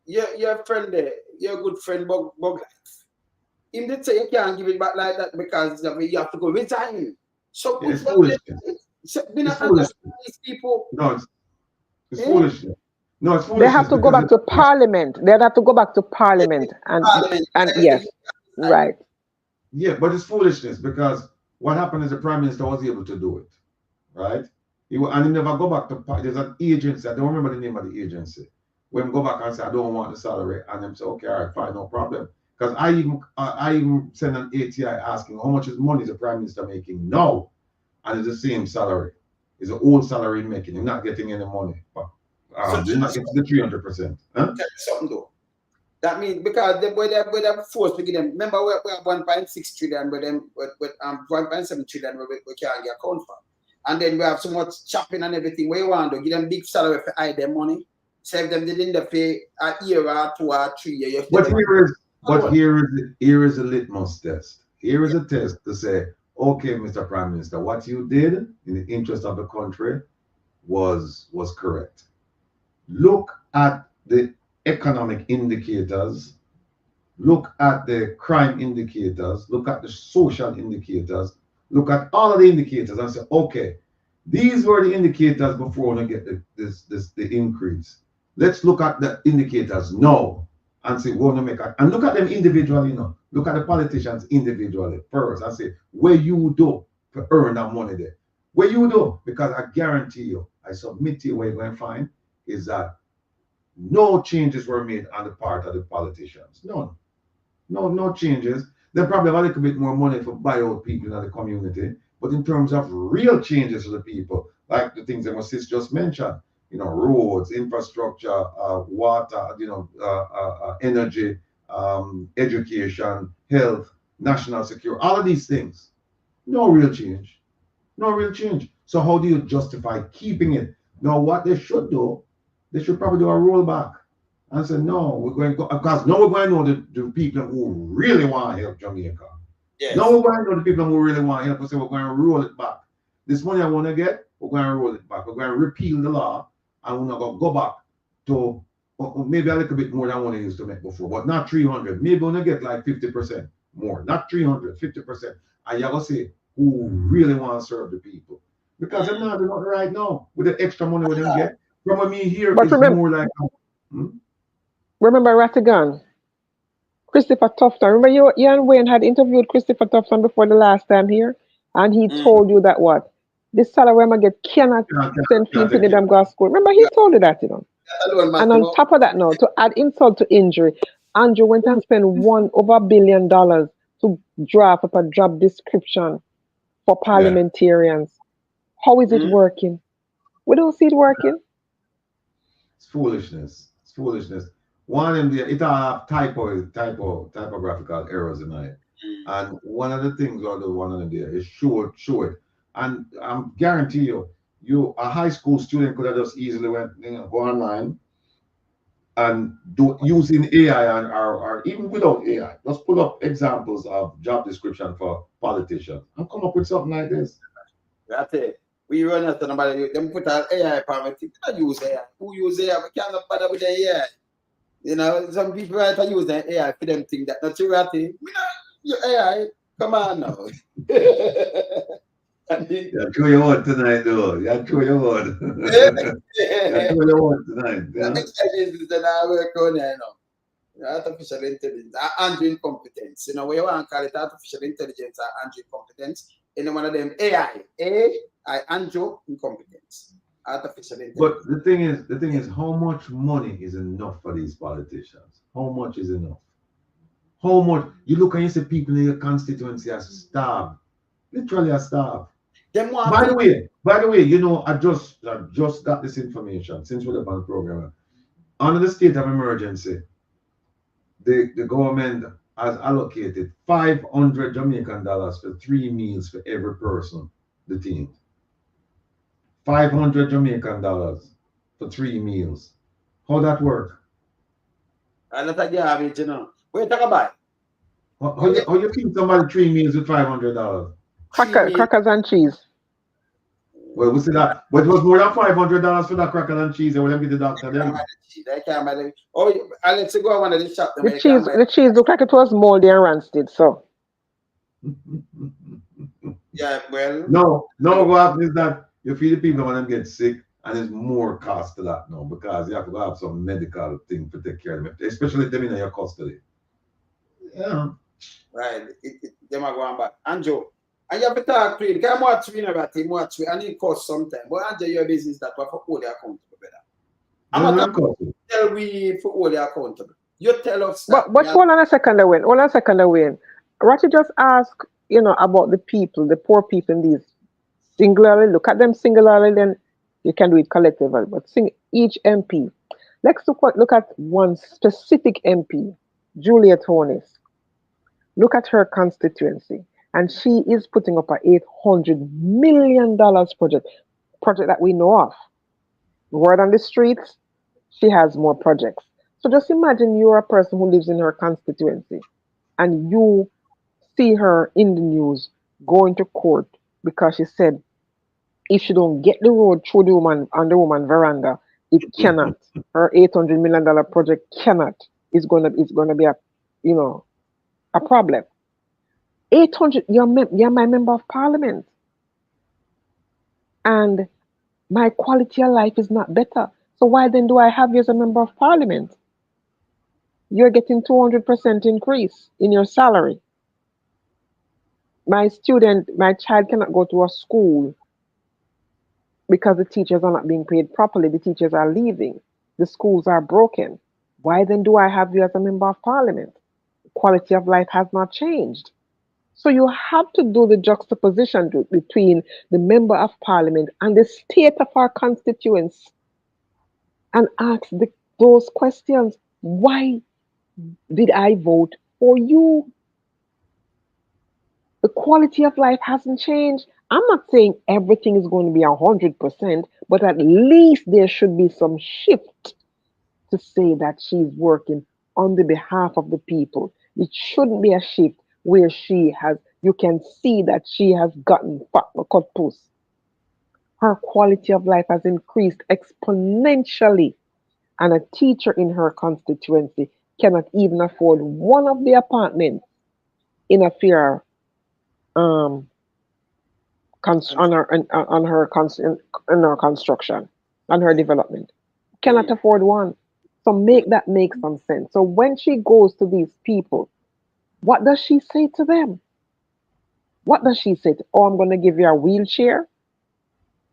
your friend there, your good friend Bug Life, him did say you can't give it back like that because you have to go resign. So it's foolishness. These people. No, it's foolishness. No, it's they have to go back to Parliament. They have to go back to Parliament and yes, right. Yeah, but it's foolishness because what happened is the Prime Minister was able to do it, right? He never go back to there's an agency. I don't remember the name of the agency. When go back and say I don't want the salary, and them say okay, all right, fine, no problem. Because I even send an ATI asking how much money is the Prime Minister making now, and it's the same salary. It's the old salary making. You're not getting any money. You're not getting the 300%. Huh? Something though. That means because they were forced to give them. Remember, we have 1.6 trillion with them, with 1.7 trillion we can't get account for, and then we have so much chopping and everything. Where you want to give them big salary for hide their money, save them they didn't pay a year or 2 or 3 years. Here is a litmus test. Here is a test to say, okay, Mr. Prime Minister, what you did in the interest of the country was correct. Look at the economic indicators, look at the crime indicators, look at the social indicators, look at all of the indicators and say, okay, these were the indicators before we get the increase. Let's look at the indicators now and say, we're going to make it. And look at them individually, you know. Look at the politicians individually first and say, where you do to earn that money there. Where you do, because I guarantee you, I submit to you what you're going to find is that no changes were made on the part of the politicians. None. No changes. They probably have a little bit more money for buy out people in the community. But in terms of real changes to the people, like the things that my sis just mentioned, you know, roads, infrastructure, water, you know, energy, education, health, national security, all of these things. No real change. No real change. So how do you justify keeping it? Now, what they should do, they should probably do a rollback and say, no, we're going to, because now we're going to know the people who really want to help Jamaica. Yes. Now we're going to know the people who really want to help us, so we're going to roll it back. This money I want to get, we're going to roll it back. We're going to repeal the law and we're going to go back to maybe a little bit more than what they used to make before, but not 300. Maybe we're going to get like 50% more, not 300, 50%. And you're going to say, who really want to serve the people? Because they're not doing it right now with the extra money we didn't get. From me here, but it's more like. Remember Rattigan? Christopher Tufton. Remember you and Wayne had interviewed Christopher Tufton before the last time here, and he told you that what? This salary I'm gonna get cannot send people to the damn girls' school. Remember he told you that, you know. And on top of that now, to add insult to injury, Andrew went and spent over $1 billion to draft up a job description for parliamentarians. How is it working? We don't see it working. It's foolishness. It's foolishness. One of them there, it have typographical errors in it. And one of the things or the one of them there is show it. And I'm guarantee you, a high school student could have just easily went, go online and using AI or even without AI. Just pull up examples of job description for politicians and come up with something like this. That's it. We run after somebody, them put an AI parameter. We don't use AI. Who use AI? We can't bother with the AI. You know, some people right to use the AI for them think that not your reality. We not your AI. Come on now. You're true you want tonight, though. You're true you want. You're true you want tonight. Yeah? That I work on there now. Artificial intelligence, and incompetence. You know, we want to call it artificial intelligence and incompetence. In one of them, AI, and incompetence. Artificial intelligence. But the thing is, how much money is enough for these politicians? How much is enough? How much? You look and you see people in your constituency are starved. Literally are starved. By the way, you know, I just got this information since we're on the program. Under the state of emergency, the government has allocated $500 Jamaican for 3 meals for every person detained. $500 Jamaican for 3 meals. How that work? And that's a garbage, you know. What you talk about? How you feed somebody 3 meals with $500? Crackers and cheese. Well, we see that, but it was more than $500 for that crackers and cheese. And we'll give the doctor them. They can't buy them. Oh, Alex, go on one of the shop. The cheese looked like it was moldy and rancid. So. Yeah, well. No, what happens is that you feed the people when them get sick, and there's more cost to that now because you have to go have some medical thing to take care of them, especially them in your custody. Yeah. Right. Them are going back. Anjo, and you have to talk to him. Because I'm watching about him, and it costs sometimes. But Anjo, your business that we for hold you accountable better. I'm not tell we for hold you accountable. You tell us. But hold on a second, Owen. Hold on a second, Owen. Ratchet just ask, you know, about the people, the poor people in these. Singularly, look at them singularly, then you can do it collectively. But each MP. Let's look at one specific MP, Juliet Holness. Look at her constituency. And she is putting up a $800 million project that we know of. Word on the streets, she has more projects. So just imagine you're a person who lives in her constituency and you see her in the news going to court because she said if she don't get the road through the woman on the woman veranda, it cannot. Her $800 million project cannot. It's gonna be a problem. 800. You're my member of parliament, and my quality of life is not better. So why then do I have you as a member of parliament? You're getting 200% increase in your salary. My child cannot go to a school because the teachers are not being paid properly. The teachers are leaving. The schools are broken. Why then do I have you as a member of parliament? Quality of life has not changed. So you have to do the juxtaposition between the member of parliament and the state of our constituents and ask those questions. Why did I vote for you? The quality of life hasn't changed. I'm not saying everything is going to be 100%, but at least there should be some shift to say that she's working on the behalf of the people. It shouldn't be a shift where you can see that she has gotten fat or cut puss. Her quality of life has increased exponentially, and a teacher in her constituency cannot even afford one of the apartments in a fair on her construction, on her development. Cannot afford one. So make some sense. So when she goes to these people, what does she say to them? What does she say? Oh, I'm going to give you a wheelchair?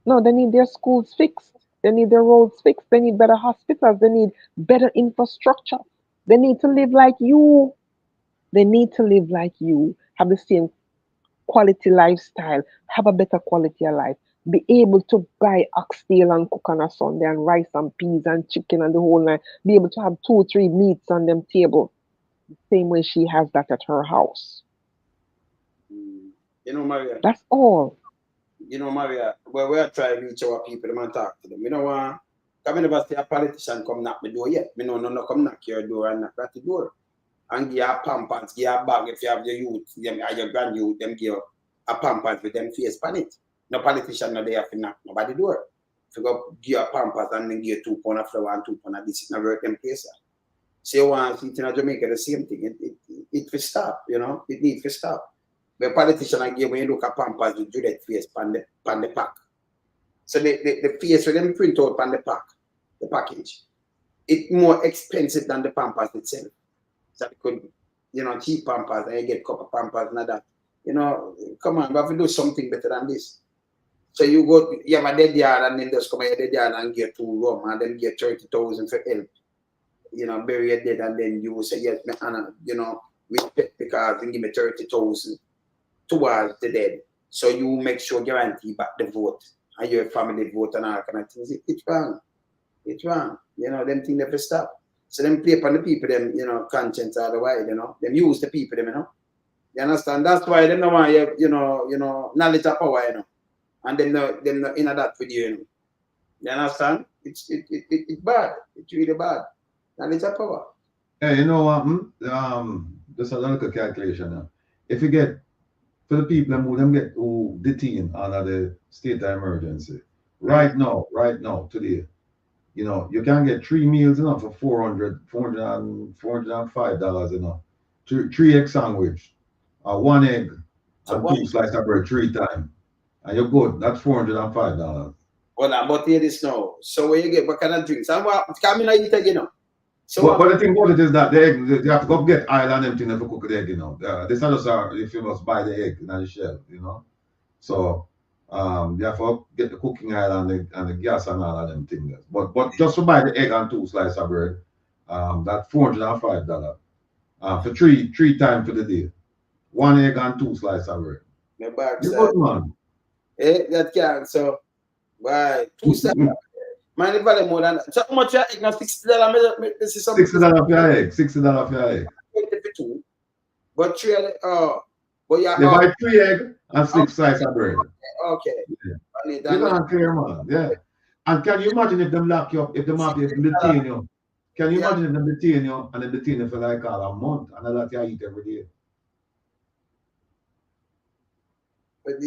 No, they need their schools fixed. They need their roads fixed. They need better hospitals. They need better infrastructure. They need to live like you. They need to live like you. Have the same quality lifestyle. Have a better quality of life. Be able to buy oxtail and cook on a Sunday and rice and peas and chicken and the whole night. Be able to have 2 or 3 meats on them table. The same way she has that at her house. You know, Maria. That's all. You know, Maria, well, we're trying to reach our people and talk to them. You know what? I never see a politician come knock my door yet. Me no come knock your door and knock at the door. And give you a pampers, give you a bag if you have your youth, them or your grand youth, them give you a pampers with them face pan it. No politician no they have to knock nobody door. If you go give you a pampers and then give you 2 pounds of flour and 2 pounds of this, it never work them place. So you want to see in Jamaica the same thing. It will stop, you know. It needs to stop. The politician again, when you look at pampers with Juliet face pan the pack. So the face when them print out pan the pack, the package, it's more expensive than the pampers itself. So it could, you know, cheap pampers and you get copper pampers and that. You know, come on, we have to do something better than this. So you have a dead yard and then just come a dead yard and get 2 rum and then get 30,000 for help. You know, bury your dead and then you will say, yes, you know, respect because and give me 30,000 towards the dead. So you make sure guarantee back the vote and your family vote and all kind of things. It's wrong. It's wrong. You know, them things never stop. So them play upon the people, them, you know, conscience otherwise, you know. Them use the people, them, you know. You understand? That's why them no want you know, knowledge of power, you know. And them no in that with you, you know. You understand? It's bad. It's really bad. Knowledge of power. Hey, you know what? Just a little calculation now. If you get for the people who detained under the state of emergency, right now, today, you know, you can get 3 meals, you know, for $405, you know. 3 egg sandwich, 1 egg, and 2 slices of bread 3 times. And you're good. That's $405. Well, but hear this now. So when you get what kind of drinks? And what come in eat again, you know? So but the thing about it is that the egg, you have to go get oil and everything to cook the egg, you know. This is not just if you must buy the egg in the shell, you know. So you have to get the cooking oil and the gas and all of them things. But just to buy the egg and 2 slices of bread, that's $405. For three times for the day. 1 egg and 2 slices of bread. My back you good, man. That can so why 2 slices. Man, it value more than so how much your egg now $60? This is something. $60 for your egg. $60 for your egg. But 3 but you buy 3 egg and 6 slices of bread. Okay. Yeah. You don't clear, man. Yeah. And can you imagine if them lock you up, if them detain you? Can you imagine if them detain you and they detain you for like a month and that you eat every day? But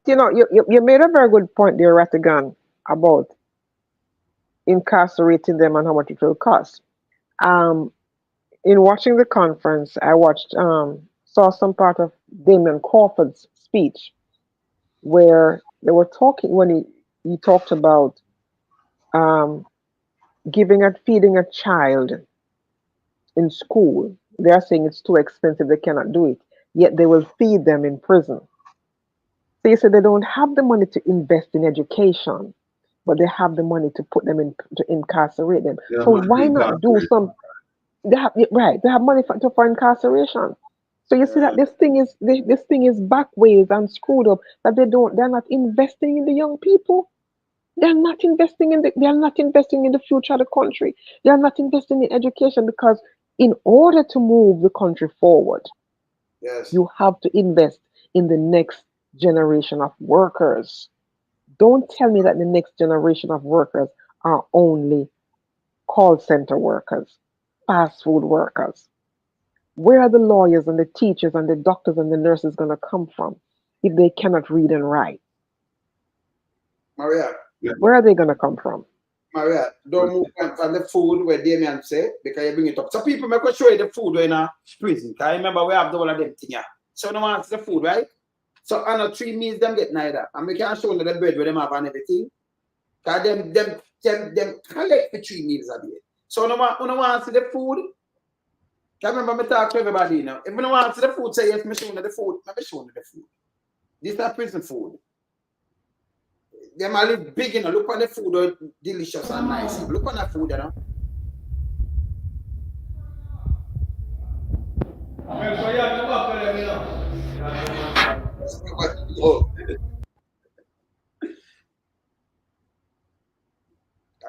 you know, you made a very good point there, Rattigan, about incarcerating them and how much it will cost. In watching the conference, I saw some part of Damien Crawford's speech where they were talking when he talked about feeding a child in school. They are saying it's too expensive, they cannot do it, yet they will feed them in prison. So you said they don't have the money to invest in education, but they have the money to put them to incarcerate them. So why not do some? They have money for incarceration. So you see that this thing is backways and screwed up. That they're not investing in the young people. They're not investing in the future of the country. They are not investing in education because in order to move the country forward, you have to invest in the next generation of workers. Don't tell me that the next generation of workers are only call center workers, fast food workers. Where are the lawyers and the teachers and the doctors and the nurses going to come from if they cannot read and write? Maria. Where are they going to come from? Maria, don't move from the food where Damien say, because you bring it up. So people make us show you the food in a prison. Because I remember we have the one of them thing here. So no one wants the food, right? So on a 3 meals them get neither. And we can show you the bread where them have and everything. Because them collect the 3 meals a day. So no one wants the food. I remember me talk to everybody now. If no one wants the food, say yes, me show you the food. Me show you the food. This is not prison food. Them are live big, you know. Look on the food, delicious and nice. Look on the food, you know.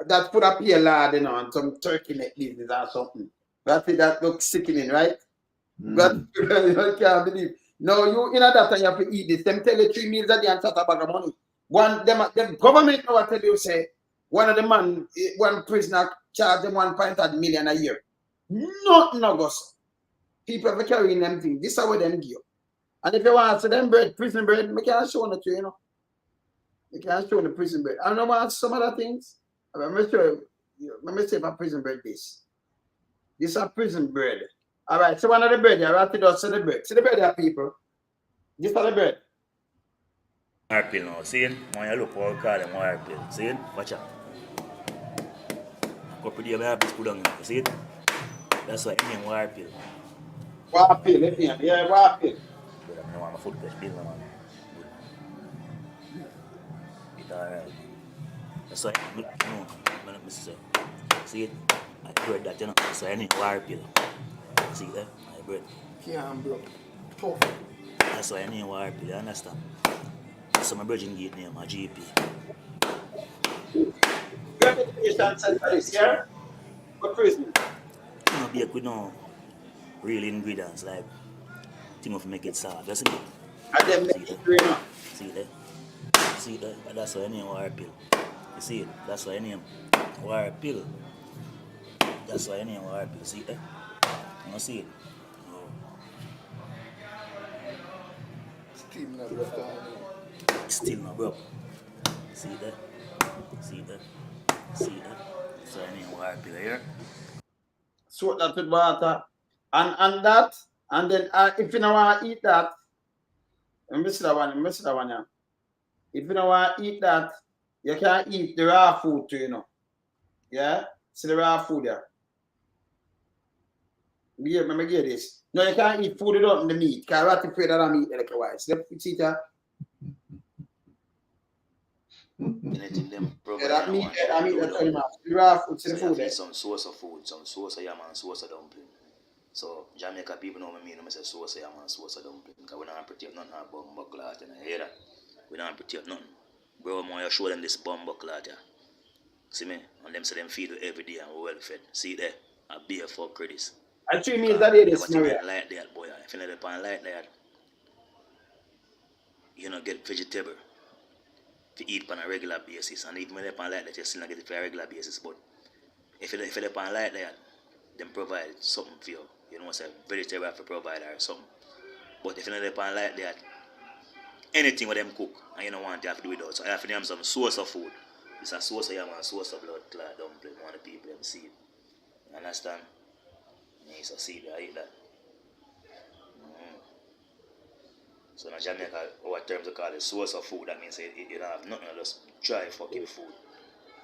That put up here, lad, you know, and some turkey neck business or something. That looks sickening, right? But you can't believe. No, you in that time you have to eat this. Them tell you 3 meals a day and start a bag of money. Them government now tell you say One of the man, one prisoner charged them 1.8 million a year. Nothing August. People have carrying them things. This is what them give. And if you want to see them bread, prison bread, I can't show it to you, you know. You can't show the prison bread. I don't want some other things. Let me say for prison bread this. This is a prison bread. All right, so one of the bread, I write it out, see the bread. See the bread there, people. This is the bread. Wire pill now, see it? When you look what we call them wire pill, see it? Watch out. A couple days I have to put down, you see it? That's why I mean wire pill. Wire pill, yeah, wire pill. But I don't want my foot touch pill, man. It's alright. That's why, let me say. See it? I bread that, you know? That's why I need wire pill. See that? I bread. Yeah, bro. That's why I need wire pill, you understand? So my bridging gate name, my GP. Gravitation center is here. What prison? You know, bake with no real ingredients like thing of make it soft. That's it. And then make it green up. See that? See that? That's why I name wire pill. You see it? That's why I name wire pill. That's why I name wire pill. See that? You don't see it? Still not broke. See that? See that? See that? So I need wire pill here. Soak that with water. And that. And then if you don't want to eat that, miss that one, yeah. If you don't want to eat that, you can't eat the raw food too, you know. Yeah? See the raw food there. Let me get this. No, you can't eat food without the meat. Because I have to pray that I meat like a wise. See that? Anything them Yeah, that meat, that's animal. The raw food, see the food there. Some sauce of food, some sauce of yam and sauce of dumpling. So Jamaica people know me, I say sauce of yam and sauce of dumpling. Because we don't protect nothing about bumbo clot, you know, hear that? We don't protect nothing. Bro, I show them this bumbo clot, yeah. See me? And them say them feed you every day and we're well fed. See there? I be a fuck credits. And 3 meals a day this Maria. Like that, boy. If you not upon like that, you don't get vegetable to eat on a regular basis. And even when you're upon like that, you still not get it for a regular basis. But if you're upon like that, them provide something for you. You know, say vegetable have to provide or something. But if you're not upon like that, anything with them cook and you don't want to have to do it out. So I have to name some source of food. It's a source of yam and source of blood clot dumpling. One of the people them see it. You understand? Yes, I see that, I eat that. So in Jamaica, our terms we call it source of food. That means you don't have nothing, just dry fucking food.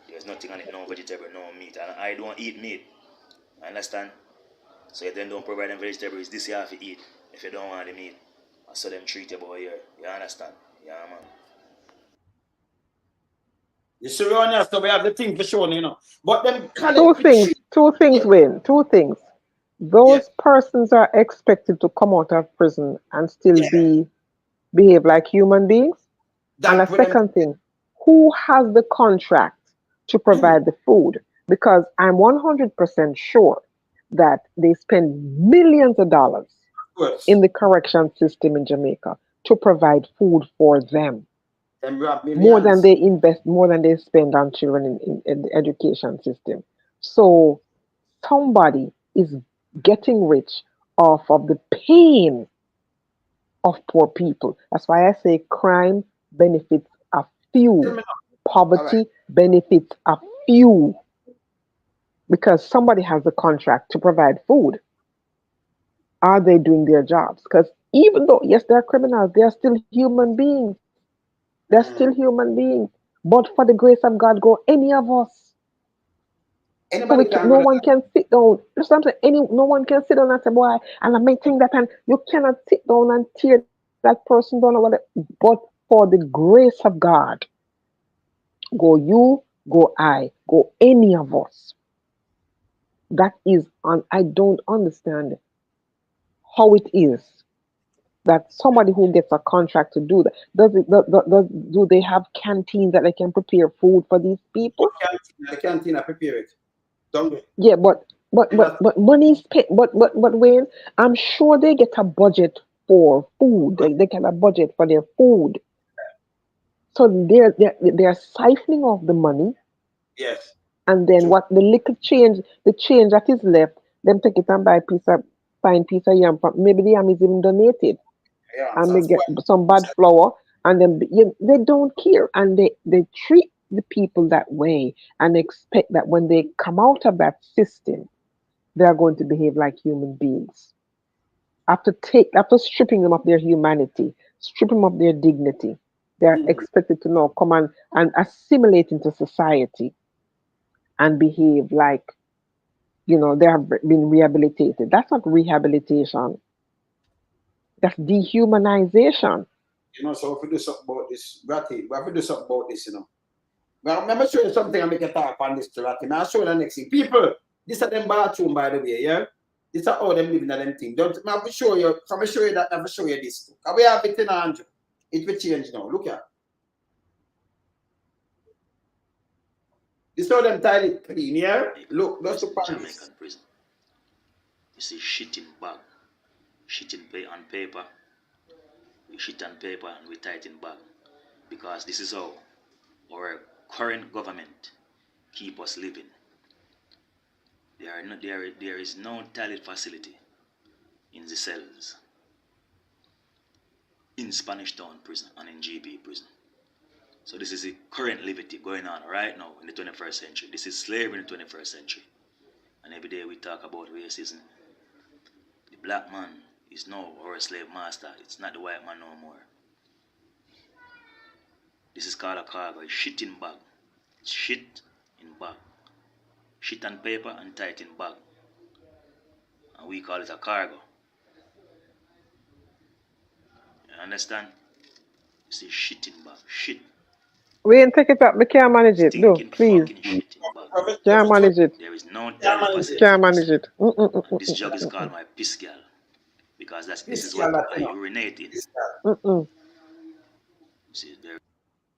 There's nothing on it, no vegetable, no meat. And I don't eat meat. I understand? So you then don't provide them vegetables, this you have to eat. If you don't want the meat, I saw them treat you about here. You understand? Yeah, man. You see, so we have the thing for sure, you know. But them two things, Wayne. Two things. Those persons are expected to come out of prison and still behave like human beings. And a second thing, who has the contract to provide the food? Because I'm 100% sure that they spend millions of dollars in the correction system in Jamaica to provide food for them. More than they invest, more than they spend on children in the education system. So somebody is getting rich off of the pain of poor people. That's why I say crime benefits a few. Poverty benefits a few. Because somebody has the contract to provide food. Are they doing their jobs? Because even though, yes, they're criminals, they're still human beings. They're still human beings. But for the grace of God, go any of us. No one can sit down. No one can sit down and say, boy, and I may think that, and you cannot sit down and tear that person down. But for the grace of God, go you, go I, go any of us. That is, I don't understand how it is that somebody who gets a contract to do that, do they have canteens that they can prepare food for these people? The canteen I prepare it. Don't they? Yeah, but money is paid. But Wayne, I'm sure they get a budget for food. They get a budget for their food. So they're siphoning off the money Yes. And then what the little change, the change that is left, them take it and buy fine piece of yam from, maybe the yam is even donated. Yeah, And so they that's get why. some bad flour, and then they don't care, and they treat the people that way and expect that when they come out of that system, they are going to behave like human beings. After stripping them of their humanity, stripping them of their dignity, they are expected to now come and assimilate into society and behave like they have been rehabilitated. That's not rehabilitation. That's dehumanization. So if we do something about this, Ratty, we have to do something about this. Well, let me show you something and make a talk on this to Ratty. I'll show you the next thing. People, this is them bathroom, by the way, yeah? This is how them living in them thing. Don't I have to show you, if I show you that, I have to show you this. Because we have it in Andrew. It will change now. Look at. This is how them tidy clean, yeah? Look, that's the Jamaican prison. You see shit in bag, shit on paper. We shit on paper and we tie it in bag. Because this is how our current government keep us living. There is no toilet facility in the cells, in Spanish Town prison and in GB prison. So this is the current liberty going on right now in the 21st century. This is slavery in the 21st century. And every day we talk about racism. The black man is now our slave master. It's not the white man no more. This is called a cargo. It's shit in bag. It's shit in bag. Shit on paper and tight in bag. And we call it a cargo. You understand? You see shit in bag. Shit. We ain't take it up. We can't manage it. No, please. Can't manage it. There is no toilet facility. Can't manage it. This jug is called my piss girl. Because this is what I urinate in. See,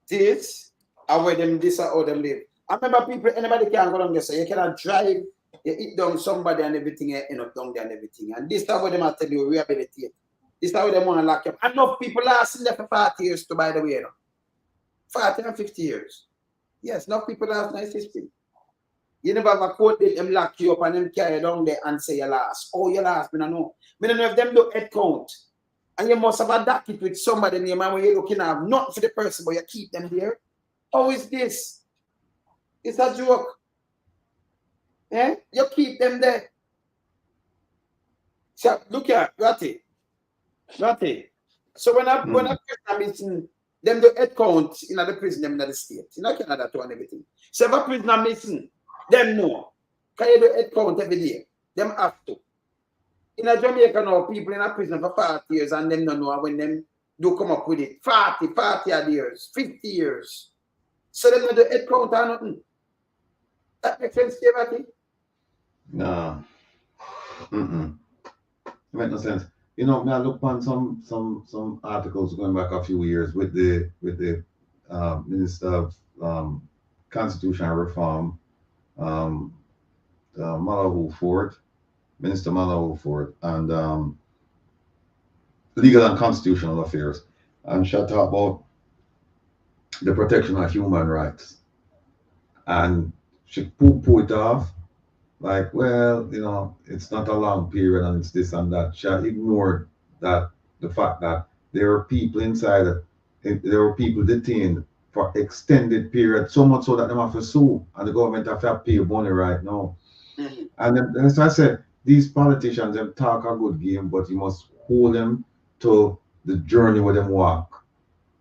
this are where them this are how them live. I remember people, anybody can go down there, so you cannot drive, you eat down somebody and everything, you end up down there and everything. And this is what them are telling you, rehabilitate. This is how they want to lock up. Enough people last in there for 40 years to, by the way, 40 and 50 years. Yes, enough people last in the system. You never have a court, them lock you up and them carry down there and say you last. Oh, you last, I don't know. I don't know if them do head count. And you must have a docket with somebody name and when you're looking at not for the person, but you keep them there. How is this? It's a joke. Eh? You keep them there. So look at Ratty. So when a prisoner missing, them do head count in the prison, them in the state. You know Canada too and everything. So if a prisoner missing, them know. Can you do head count every day? Them have to. In a Jamaica now, people in a prison for 40 years and them don't know when them do come up with it. 40 years, 50 years. So them don't do head count or nothing. That makes sense to you, Ratty? No. It makes no sense. You know, I look on some articles going back a few years with the Minister of Constitutional Reform, Minister Mallow Ford, and Legal and Constitutional Affairs, and she talked about the protection of human rights, and she poo it off like, well, you know, it's not a long period and it's this and that. She ignored the fact that there are people inside, there are people detained for extended period, so much so that they have to sue and the government have to pay money right now. And then, as I said, these politicians, them talk a good game, but you must hold them to the journey where them walk.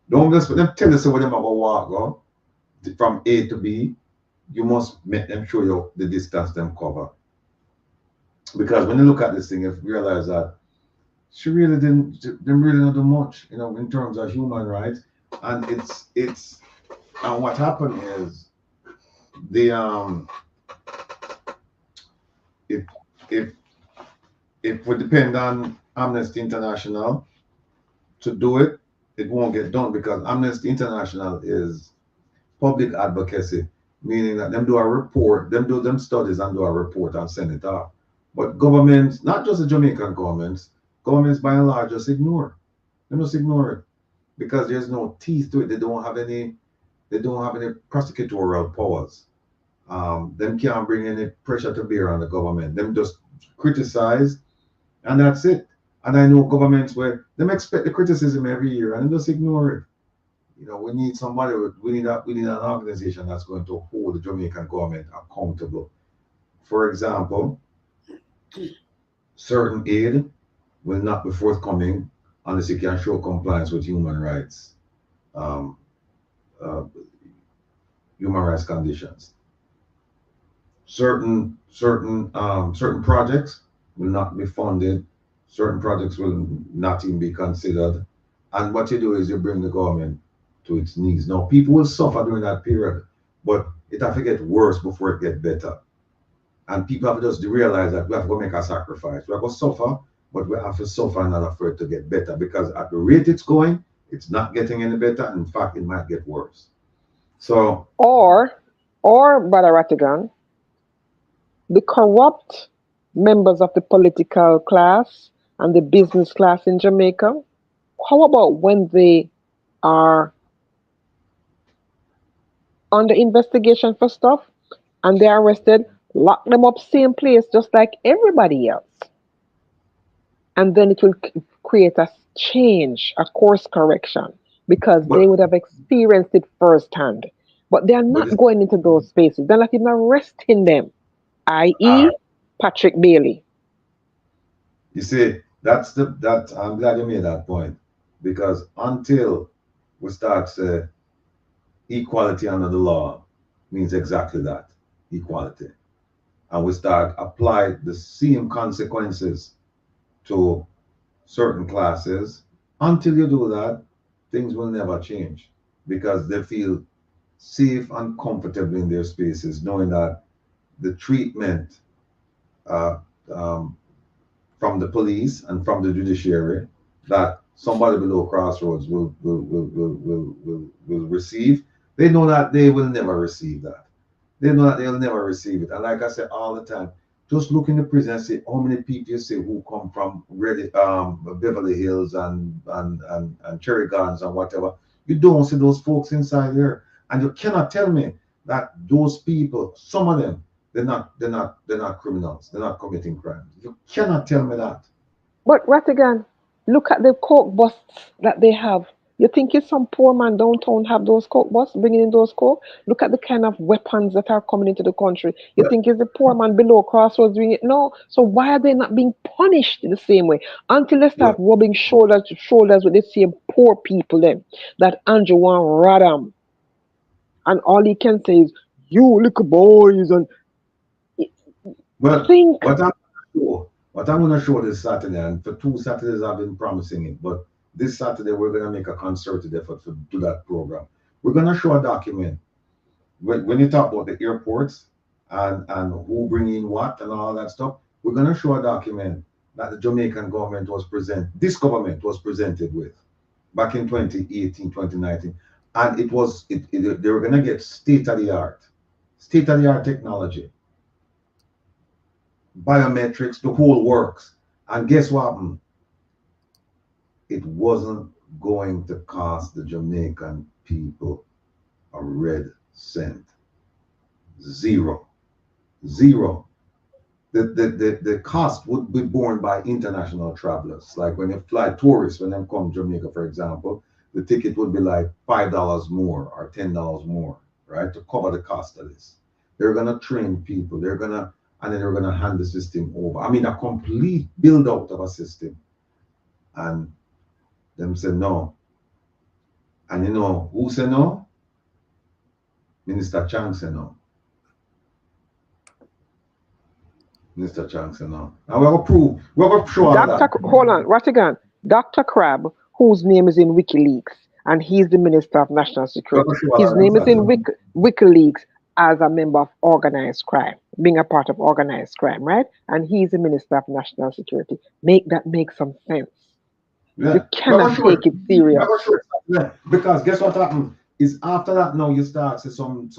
Don't just them tell us where them have a walk from A to B. You must make them show you the distance them cover. Because when you look at this thing, you realize that she really didn't do much, you know, in terms of human rights. And and what happened is the if we depend on Amnesty International to do it, it won't get done because Amnesty International is public advocacy, meaning that them do a report, them do them studies and do a report and send it off. But governments, not just the Jamaican governments by and large just ignore. They just ignore it because there's no teeth to it. They don't have any prosecutorial powers. them can't bring any pressure to bear on the government. Them just criticize, and that's it. And I know governments where them expect the criticism every year and they just ignore it. You know, we need somebody. We need an organization that's going to hold the Jamaican government accountable. For example, certain aid will not be forthcoming unless you can show compliance with human rights conditions. Certain projects will not be funded. Certain projects will not even be considered. And what you do is you bring the government to its knees. Now, people will suffer during that period, but it have to get worse before it get better. And people have to just realize that we have to make a sacrifice. We have to suffer, but we have to suffer and not for it to get better, because at the rate it's going, it's not getting any better. In fact, it might get worse. So, or Brother Rattigan, the corrupt members of the political class and the business class in Jamaica, how about when they are under investigation for stuff and they're arrested, lock them up same place just like everybody else? And then it will create a change, a course correction, because they would have experienced it firsthand. But they're not going into those spaces. They're not even arresting them, i.e. Patrick Bailey. You see, I'm glad you made that point, because until we start to equality under the law means exactly that, equality. And we start apply the same consequences to certain classes. Until you do that, things will never change, because they feel safe and comfortable in their spaces, knowing that the treatment from the police and from the judiciary that somebody below Crossroads will receive, they know that they will never receive that. They know that they'll never receive it. And like I say all the time, just look in the prison and see how many people you see who come from Beverly Hills and Cherry Gardens and whatever. You don't see those folks inside there. And you cannot tell me that those people, some of them, they're not criminals. They're not committing crimes. You cannot tell me that. But Rattigan, look at the coke busts that they have. You think it's some poor man downtown have those coke busts bringing in those coke? Look at the kind of weapons that are coming into the country. You think it's the poor man below Crossroads doing it? No. So why are they not being punished the same way? Until they start rubbing shoulders to shoulders with the same poor people then that Andrew want Radam. And all he can say is, you little boys, and well, what I'm going to show this Saturday, and for 2 Saturdays I've been promising it, but this Saturday we're going to make a concerted effort to do that program. We're going to show a document. When you talk about the airports and who bring in what and all that stuff, we're going to show a document that the Jamaican government this government was presented with back in 2018, 2019. And they were going to get state-of-the-art technology, biometrics, the whole works. And guess what happened? It wasn't going to cost the Jamaican people a red cent. Zero. The cost would be borne by international travelers. Like when you fly tourists, when they come to Jamaica, for example, the ticket would be like $5 more or $10 more, right? To cover the cost of this. They're gonna train people, and then they're gonna hand the system over. I mean, a complete build out of a system. And them say no. And you know who say no? Minister Chang said no. Mr. Chang said no. And we have a show that. Hold on, Rattigan. Dr. Crab, whose name is in WikiLeaks, and he's the Minister of National Security. His name is in WikiLeaks as a member of organized crime, being a part of organized crime, right? And he's the Minister of National Security. Make some sense. Yeah. You cannot take it serious. Because guess what happened? Is after that now you start to some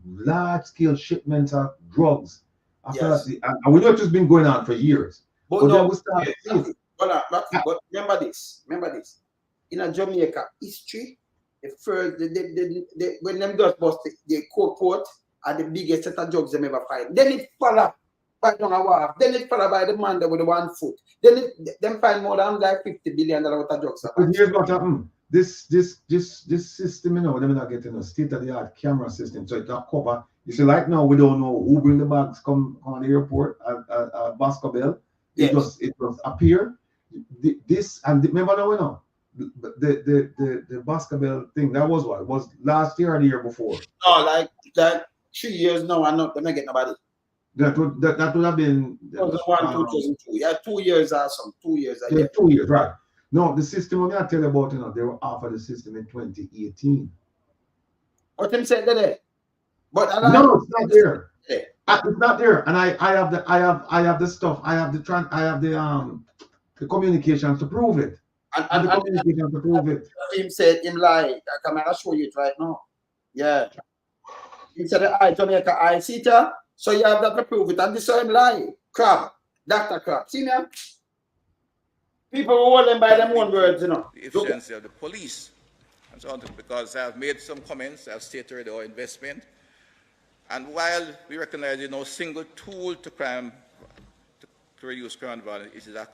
large scale shipments of drugs. After that, and we know it's just been going on for years. But no, but remember this. In Jamaica history, the first when them just bust the court port are the biggest set of drugs them ever find. Then it follow by down a wharf. Then it follow by the man there with the 1 foot. Then them find more than like $50 billion worth of drugs. But here's what happened. This system, you know, they're not getting a state-of-the-art camera system, so it can cover. You see, like now we don't know who bring the bags come on the airport at Basco Bell. It was appear. This and remember now, you know, the Basco Bell thing. That was what? It was last year or the year before? No, like 3 years now, and not them get nobody. That would have been 2002. Yeah, 2 years or some 2 years. Yeah, 2 years, right? No, the system I tell you about, you know, they were offered the system in 2018. What them said there? But no, it's not there. It's not there. And I have the stuff. I have the communications to prove it. And the communications to prove it. Him said him lie. I can show you it right now. Yeah. He said I Jamaica I see it. So you have that to prove it. And this is him lie. Crab. Dr. Crab. See me? People who hold them by them own words, you know. The efficiency of the police. And so on, because I've made some comments, I've stated our investment. And while we recognize no single tool to crime, to reduce crime and violence, it is a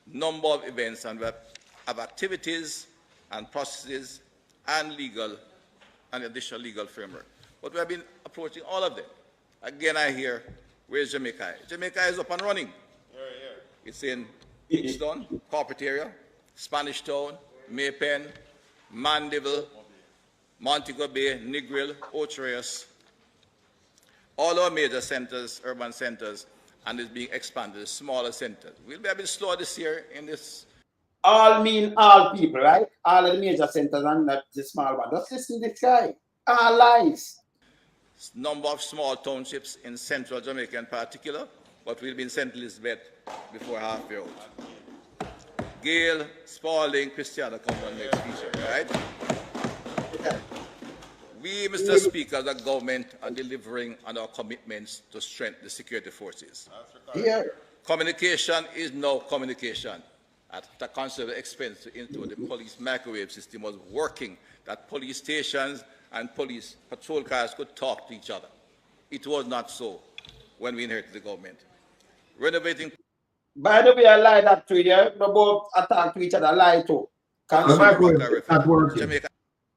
number of events and we have activities and processes and legal and additional legal framework. But we have been approaching all of them. Again, I hear, where's Jamaica? Jamaica is up and running. It's in Easton, Corporate Area, Spanish Town, Maypen, Mandeville, Montego Bay, Negril, Ocho all our major centers, urban centers, and it's being expanded to smaller centers. We'll be a bit slower this year in this. All mean all people, right? All of the major centers and not the small one. Just listen to this guy. All lies. Number of small townships in central Jamaica in particular, but we'll be in St. Elizabeth before halfway out. Gale, Spalding, Christiana come on next feature, right? We, Mr. Speaker, the government are delivering on our commitments to strengthen the security forces. Yeah. Communication is no communication. At the considerable expense into the police microwave system was working, that police stations and police patrol cars could talk to each other. It was not so when we inherited the government. Renovating. By the way, I lied that to you. We both attack to each other, lie too. The microwave is not working. Jamaica.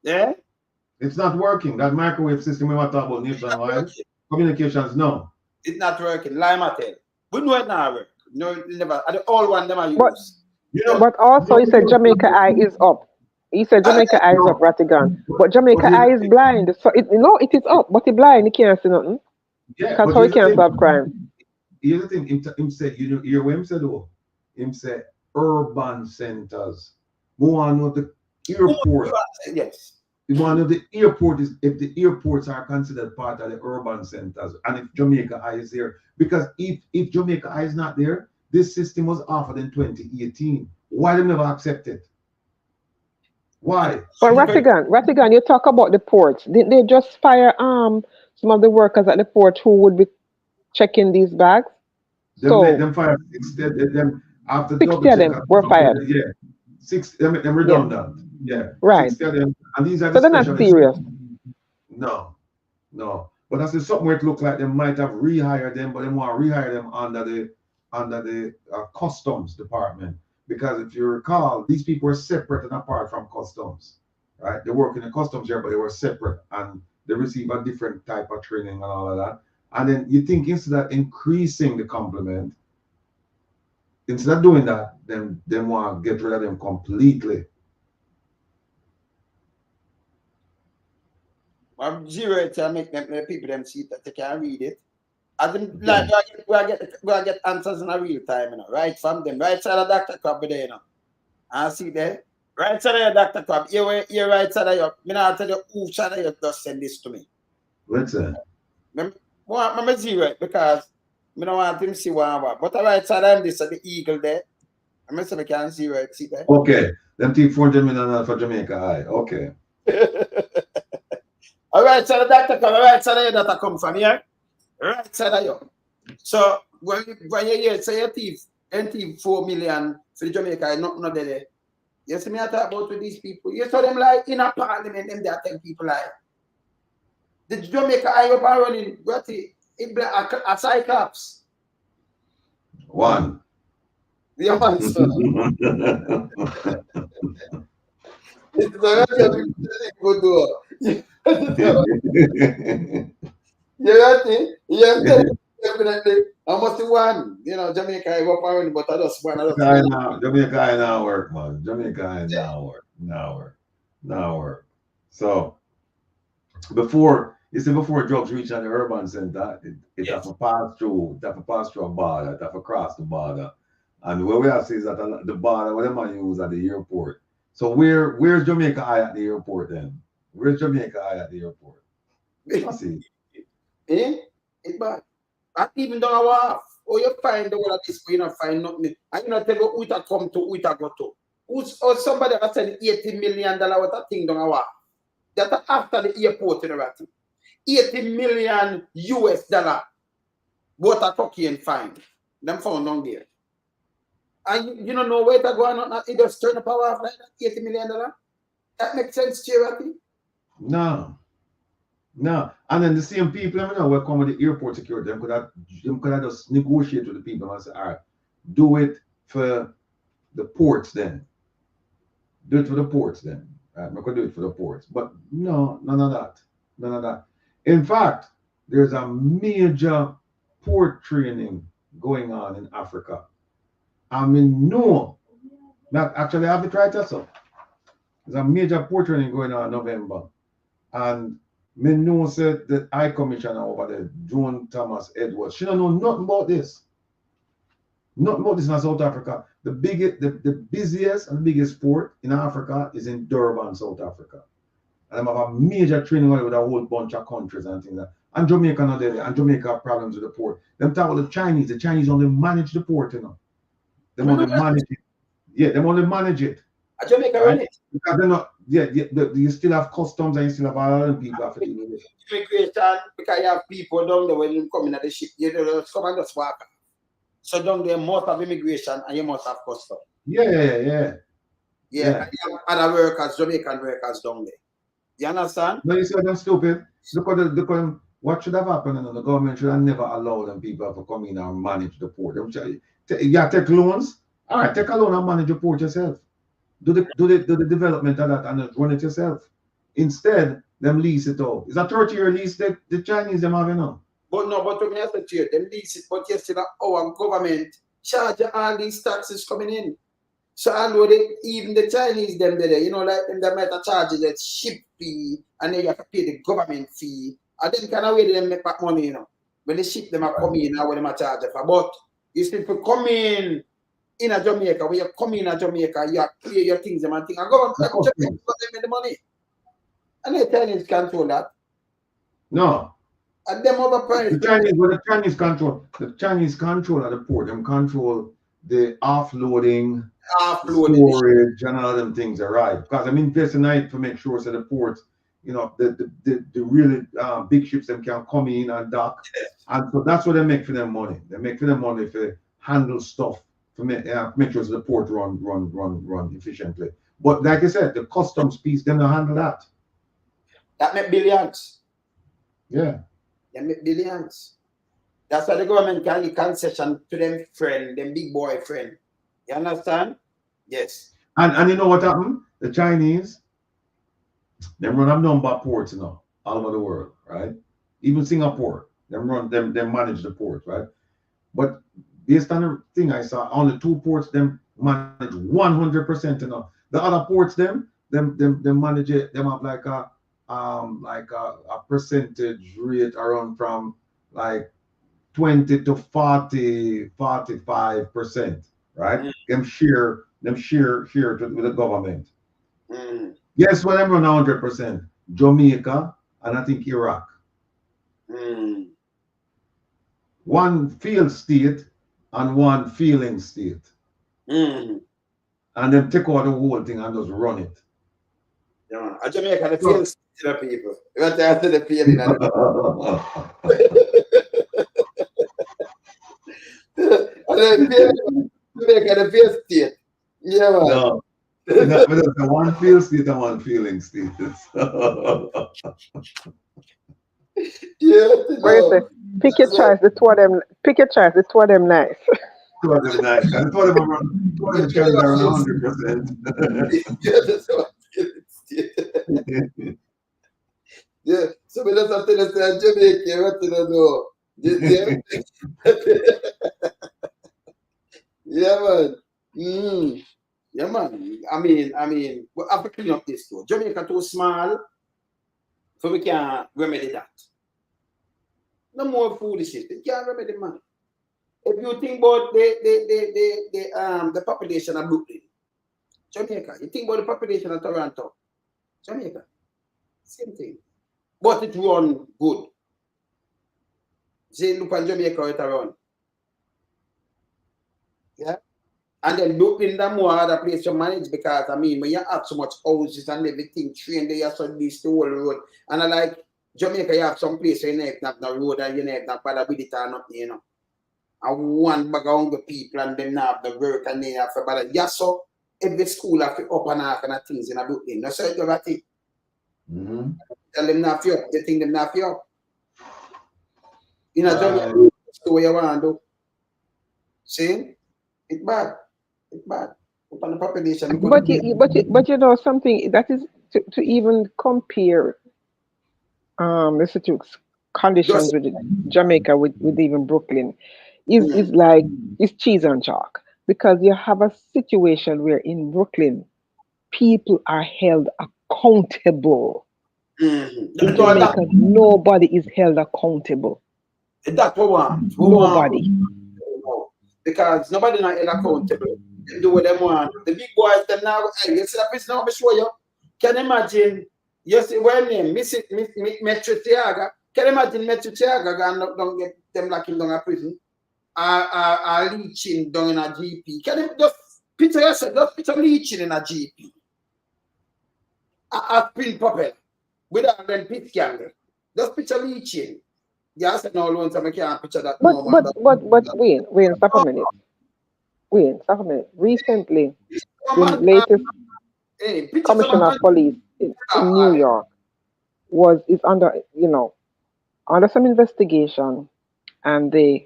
Yeah? It's not working. That microwave system we want to talk about nationwide. Communications, no. It's not working. Lie matter. We know it now work. No, it never. The old one them I use. But also he said Jamaica Eye is up. He said Jamaica Eye is up, Rattigan. But Jamaica Eye is blind. So it it is up, but he blind, he can't see nothing. Yeah. That's how he can't stop crime. Here's the thing, him said, you know, hear what him said though? Him said urban centers. We want to know the airport. Yes. We want to know the airport is if the airports are considered part of the urban centers and if Jamaica Eye is there. Because if Jamaica Eye is not there, this system was offered in 2018. Why they never accept it? Why? But Rattigan, you talk about the ports. Didn't they just fire some of the workers at the port who would be checking these bags? Them fire them after 60 of them were fired. Yeah. 6 them redundant. Yeah. Right. 60 of them. And these are so they're not serious. No. But that's something where it look like they might have rehired them, but they want to rehire them under the customs department. Because if you recall, these people were separate and apart from customs, right? They work in the customs here, but they were separate and they receive a different type of training and all of that. And then you think instead of increasing the complement, instead of doing that, then they want to get rid of them completely. I'm zero to make them people them see that they can read it. And them, like we get answers in a real time, you know, right from them. Right side of Dr. Crab there, you know. And see there. Right side of Dr. Crab. Here right side of you. Me not tell you who side of you just send this to me. What's that? I'm zero because I don't want him to see what. But the right side of this the eagle there. I'm saying I can zero it, see there. Okay. Them take $400 million for Jamaica Eye. Okay. All right side of Dr. Crab, right side of you that come from here. Right side of you. So when you hear say you thief 4 million for the Jamaica, not there. You see me I talk about with these people. You saw them like in a parliament, them there 10 people like. The Jamaica eye up and running, what a Cyclops. One. The answer. It's good door. You got it? Yes, definitely. I must have one. You know, Jamaica eye up and running, but I just one. Jamaica eye now work, man. Jamaica eye now work. So before drugs reach an urban center, it have to pass through a border, it have to cross the border. And what we have to see is that the border what the man use at the airport. So where's Jamaica eye at the airport then? Where's Jamaica eye at the airport? Let's see. It's bad. Not even though I have. Oh, you find the one of this, you not find nothing. I not tell you who to come to, who to go to. Or somebody that send $80 million worth of thing down our. That after the airport, you know what? $80 million US worth of cocaine fine. Them found down there. And you don't know where to go and not it just turn the power off like that, $80 million. That makes sense to you, I think? No. And then the same people, you know, will come with the airport security. Them could have just negotiate with the people and say, all right, do it for the ports then. Do it for the ports then. Right? We could do it for the ports. But no, none of that. In fact, there's a major port training going on in Africa. I mean, no. Actually, I have to try to so. There's a major port training going on in November. And me know said the High Commissioner over there, Joan Thomas Edwards, she don't know nothing about this. Nothing about this in South Africa. The busiest and biggest port in Africa is in Durban, South Africa. And I have a major training with a whole bunch of countries and things like that. And Jamaica not there, and Jamaica have problems with the port. Them talk about the Chinese only manage the port, you know. They only manage it. Yeah, they only manage it. Jamaica run it. Because they're not, you still have customs and you still have other people have to deal with it. Immigration, because you have people down there when you come in at the ship, you don't come and just walk. So down there must have immigration and you must have customs. Yeah. And you have other workers, Jamaican workers down there. You understand? No, you see them stupid. Look, what should have happened? And the government should have never allowed them people to come in and manage the port. You take loans. All right, take a loan and manage the port yourself. Do the development of that and run it yourself. Instead, them lease it out. It's a 30-year lease that the Chinese them have, you know. But when you say to you, them lease it, but you still our government charge all these taxes coming in. So I know even the Chinese them there, you know, like they might have charged the ship fee and then you have to pay the government fee. And then kind of way they make back money, you know. When the ship them are coming in, now when they are charged for. But you still come in a Jamaica, when you come in a Jamaica, you clear your things and things. And go on, Jamaica make the money. And the Chinese control that. No. And them overpriced. The Chinese control at the port. Them control the offloading, storage, and all them things are right. Because I'm in place tonight to make sure so the ports, you know, the really big ships them can come in and dock. And so that's what they make for them money. They make for them money for handle stuff to make sure so the port run efficiently. But like I said, the customs piece, them don't handle that. That make billions. Yeah. They make billions. That's why the government can give concession to them friend, them big boy friend. You understand? Yes. And you know what happened? The Chinese, they run a number of ports, you know, all over the world, right? Even Singapore, they manage the ports, right? But based on the thing I saw, only 2 ports them manage 100%, you know. The other ports them manage it, them have like a percentage rate around from like 20 to 40, 45%, right? Them share with the government. Guess what? Them run 100%. Jamaica and I think Iraq. One field state and one feeling state. And then take out the whole thing and just run it. Yeah, a Jamaica the field state to the people. You want to answer the feeling. Jamaica the field state. Yeah, man. No. One field state and one feeling state. Yeah, What you say? Pick your choice. The two of them. Pick your choice. The two of them nice. Two of them nice. And two of them are two of them chances are around 100%. Yeah, that's what it. Yeah, so we just have to say Jamaica, what you know. Yeah, man. Yeah, man. I mean, we have to clean up this too. Jamaica too small, so we can't remedy that. No more foolishness. We can't remedy, man. If you think about the population of Brooklyn, Jamaica, you think about the population of Toronto, Jamaica, same thing. But it run good. Say, look at Jamaica, it run. Yeah. And then Brooklyn, the more other place to manage because, I mean, when you have so much houses and everything, train there, you have so this, the whole road. And I like Jamaica, you have some place where you have no road and you have no ability or nothing, you know. And one bag of hungry people and them have the work and they have to bother. Yeah, so every school have to up and off and things in a Brooklyn. That's how you do that thing. Tell them not to up, they think them not to up. You know, Jamaica, that's the way you want to do. See? It's bad. It's bad. Upon the population. But you know something that is to even compare the conditions with Jamaica with even Brooklyn is like it's cheese and chalk because you have a situation where in Brooklyn people are held accountable. In Jamaica, nobody is held accountable. That's what we want. Nobody. Because nobody not held accountable. They do what they want. The big boys, them now, hey, you see that person now, I show you. Can you imagine, you see, what name, Metro Tiaga, can you imagine Metro Tiaga don't get them locking down a prison? Are leeching down in a GP. Can you just picture yourself, just picture leeching in a GP? A pin puppet without them pit scandal. Just picture leeching. Yes, no loan, so I can't picture that. But Wayne, stop a minute. Wayne, stop a minute. Recently, the latest commissioner of police in New York is under some investigation, and the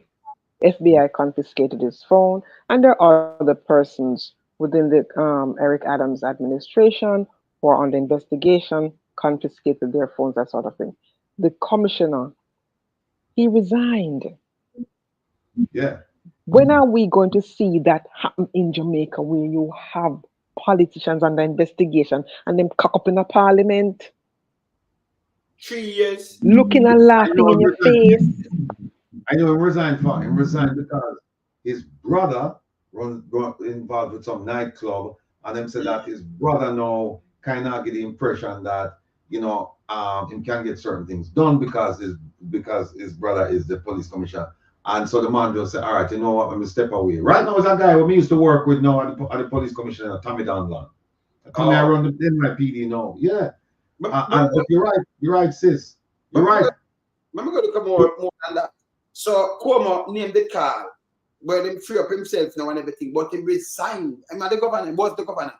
FBI confiscated his phone, and there are other persons within the Eric Adams administration who are under investigation, confiscated their phones, that sort of thing. The commissioner, he resigned. Yeah. When are we going to see that happen in Jamaica where you have politicians under investigation and them cock up in the parliament? 3 years. Looking and laughing in your face. I know he resigned for him. Resigned because his brother got involved with some nightclub, and them said that his brother now kind of get the impression that he can get certain things done because his brother is the police commissioner. And so the man just said, all right, you know what, let me step away. Right now, there's a guy who we used to work with now at the police commissioner, Tommy Donlan. Tommy, I run the NYPD now. Yeah. But you're right, sis. You're right. I'm going to come more than that. So Cuomo named the car where he free up himself now and everything, but he resigned. I'm the governor, was the governor.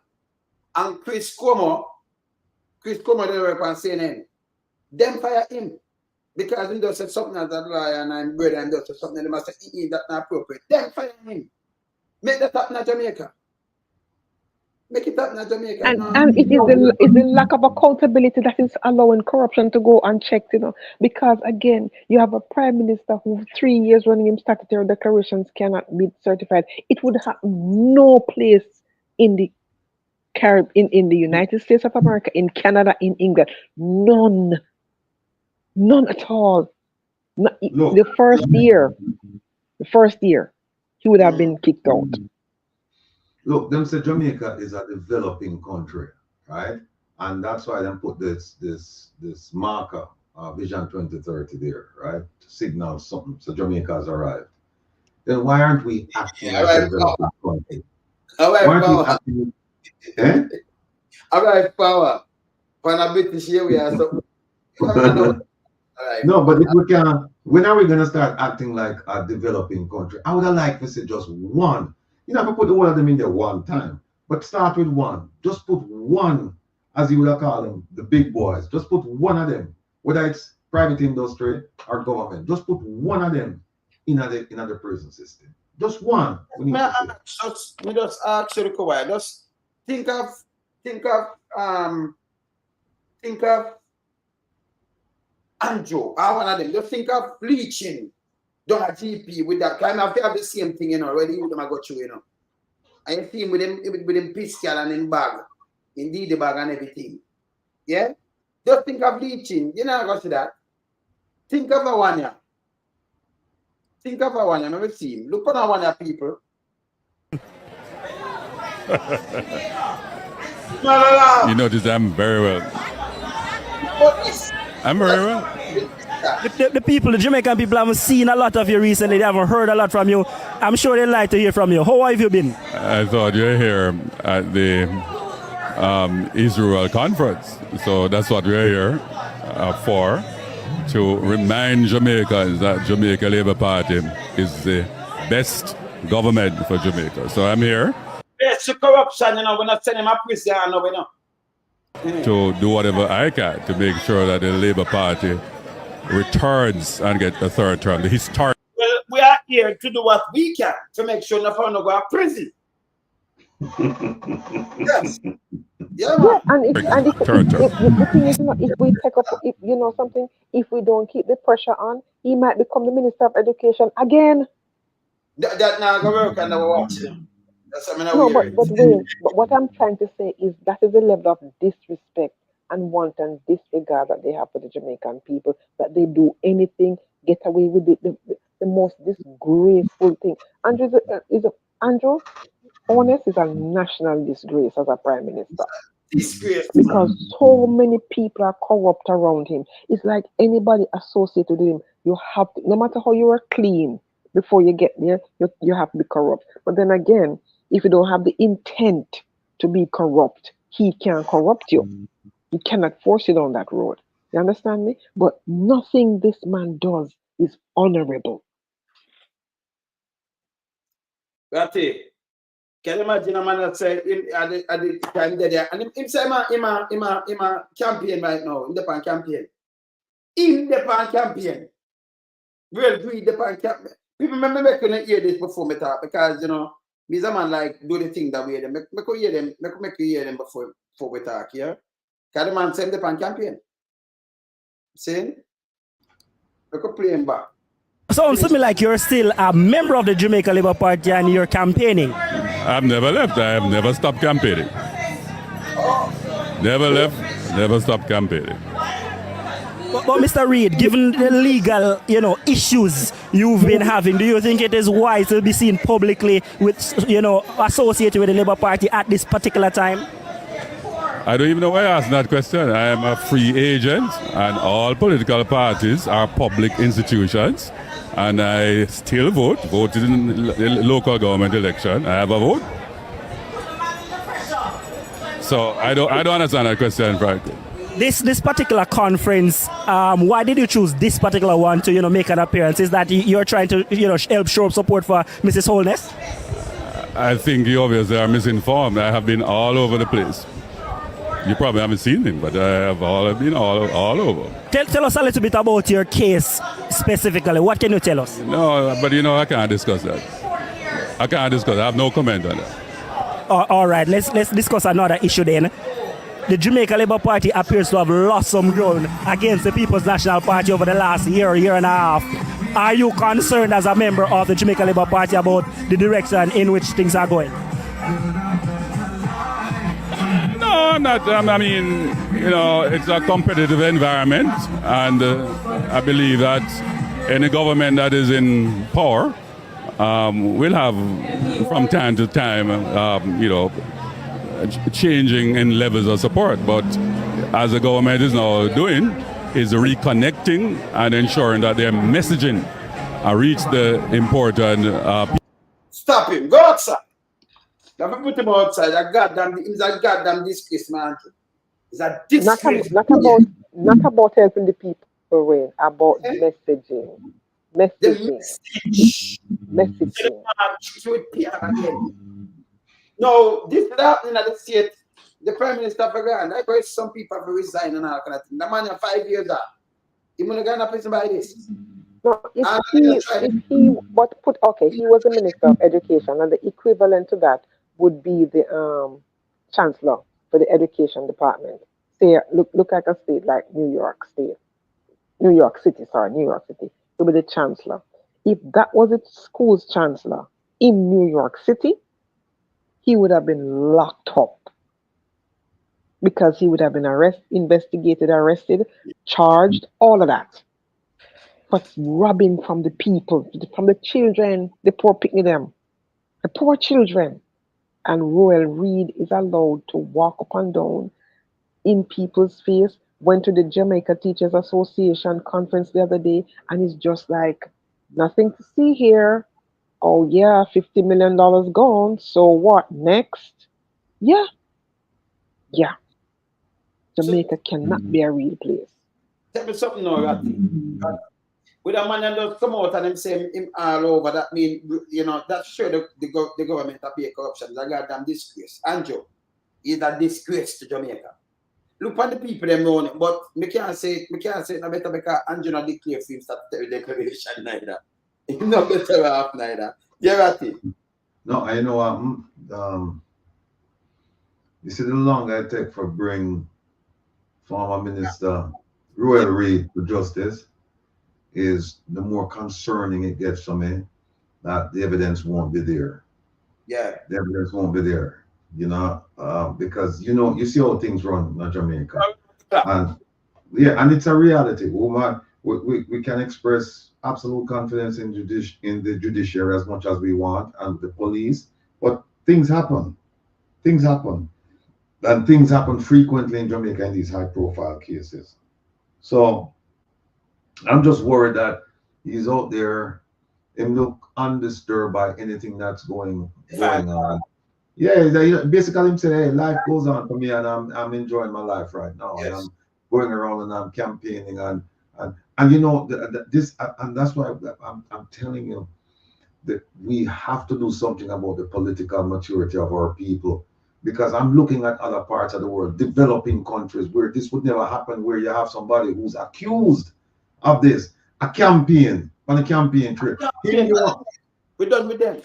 And Chris Cuomo didn't work on CNN. Them fire him. Because he does something as a lawyer and I'm brother and does something, they must say, that's not appropriate. Then fire him. Make that happen in Jamaica. Make it happen in Jamaica. And it is the lack of accountability that is allowing corruption to go unchecked, because again, you have a prime minister who 3 years running him statutory declarations cannot be certified. It would have no place in the in the United States of America, in Canada, in England. None at all. The first year, he would have been kicked out. Look, them say Jamaica is a developing country, right? And that's why they put this marker, Vision 2030 there, right? To signal something. So Jamaica has arrived. Then why aren't we acting like a developing country? Why aren't we acting? All right, power. When a British here, we are so. No, but if we can, when are we going to start acting like a developing country? I would have liked to say just one. You know, if I put the one of them in there one time, but start with one. Just put one, as you would have called them, the big boys. Just put one of them, whether it's private industry or government. Just put one of them in the prison system. Just one. We need to see. Just ask you why. Just think of Andrew, one of them. Just think of bleaching done a GP with that kind of have the same thing, you know, already you them go through, you know. And you see him with him pistol and in bag, indeed the bag and everything. Yeah? Just think of bleaching. You know go see that. Think of a one year. Think of a one year, never see him. Look on a one year people. You notice I'm very well. I'm very well. The people, the Jamaican people haven't seen a lot of you recently. They haven't heard a lot from you. I'm sure they'd like to hear from you. How have you been? I thought you were here at the Israel conference. So that's what we're here for, to remind Jamaicans that Jamaica Labour Party is the best government for Jamaica. So I'm here. Yes, the corruption, you know, we're not sending him a prison, no, we know. To do whatever I can to make sure that the Labour Party returns and get a third term. The historic. Well, we are here to do what we can to make sure no one go to prison. Yes. Yeah, and the thing is, you know, if we take up, if you know something, if we don't keep the pressure on, he might become the Minister of Education again. That now go work and never watch him. That's what No, but what I'm trying to say is that is the level of disrespect and wanton disregard that they have for the Jamaican people, that they do anything, get away with the most disgraceful thing. Andrew Holness is a national disgrace as a Prime Minister. Disgrace. Because so many people are corrupt around him. It's like anybody associated with him, you have to, no matter how you are clean before you get there, you have to be corrupt. But then again, if you don't have the intent to be corrupt, he can corrupt you. You cannot force you down that road. You understand me? But nothing this man does is honorable. That's it. Can you imagine a man that say at the time there and him say him a campaign right now, independent campaign. Independent campaign. Real agree independent campaign. People remember me couldn't hear this before me talk because you know, me a man like do the thing that we hear them. Me could hear them, make you hear them before we talk, yeah? Because the man say independent campaign. See? We could play him back. Sounds to me like you're still a member of the Jamaica Labour Party and you're campaigning. I've never left. I have never stopped campaigning. Never left, never stopped campaigning. But Mr. Reid, given the legal, you know, issues you've been having, do you think it is wise to be seen publicly with, you know, associated with the Labour Party at this particular time? I don't even know why I asked that question. I am a free agent, and all political parties are public institutions. And I still voted in the local government election. I have a vote. So I don't understand that question, frankly. This particular conference, why did you choose this particular one to, you know, make an appearance? Is that you're trying to, you know, help show support for Mrs. Holness? I think you obviously are misinformed. I have been all over the place. You probably haven't seen him, but I have been all over. Tell us a little bit about your case specifically. What can you tell us? No, but you know, I can't discuss that. I can't discuss. I have no comment on that. All right, let's discuss another issue then. The Jamaica Labour Party appears to have lost some ground against the People's National Party over the last year and a half. Are you concerned as a member of the Jamaica Labour Party about the direction in which things are going? No, I'm not. I mean, you know, it's a competitive environment, and I believe that any government that is in power will have, from time to time, you know, changing in levels of support. But as the government is now doing, is reconnecting and ensuring that their messaging reach the important people. Stop him. Go outside. Let me put him outside. He's a goddamn disgrace, man. It's a disgrace. Not about helping the people, Wayne. About messaging. No, this is happening at the state. The Prime Minister forgot. That's why some people have resigned and all kind of thing. The man is 5 years old. He's not gonna prison by this. No, if he but put okay, he was the Minister of Education, and the equivalent to that would be the Chancellor for the Education Department. Say, look at a state like New York City. New York City. He would be the Chancellor. If that was the school's Chancellor in New York City, he would have been locked up because he would have been investigated, arrested, charged, all of that. But robbing from the people, from the children, the poor picking them, the poor children. And Royal Reed is allowed to walk up and down in people's face. Went to the Jamaica Teachers Association conference the other day, and it's just like, nothing to see here. Oh yeah, $50 million gone. So what next? Yeah. Jamaica cannot be a real place. Tell me something now, Ratty. With a man and just come out and them say him all over, that mean, you know, that's sure the government appear corruption. It's a goddamn disgrace. Andrew is a disgrace to Jamaica. Look at the people them know, but me can't say it no better because Andrew not declare for him statutory declaration neither. He's not better off neither. Yeah, Ratty. No, I know you see the longer I take for bring former Minister Royal Reed to justice is the more concerning it gets for me that the evidence won't be there. Yeah. The evidence won't be there, you know, because, you know, you see how things run in Jamaica. And it's a reality. We can express absolute confidence in the judiciary as much as we want and the police, but things happen. Things happen. And things happen frequently in Jamaica in these high-profile cases. So I'm just worried that he's out there and look undisturbed by anything that's going on. Yeah, basically him say, hey, life goes on for me and I'm enjoying my life right now. Yes. And I'm going around and I'm campaigning and you know this and that's why I'm telling you that we have to do something about the political maturity of our people. Because I'm looking at other parts of the world, developing countries where this would never happen, where you have somebody who's accused of this, a campaign on a campaign trip. We're done with them.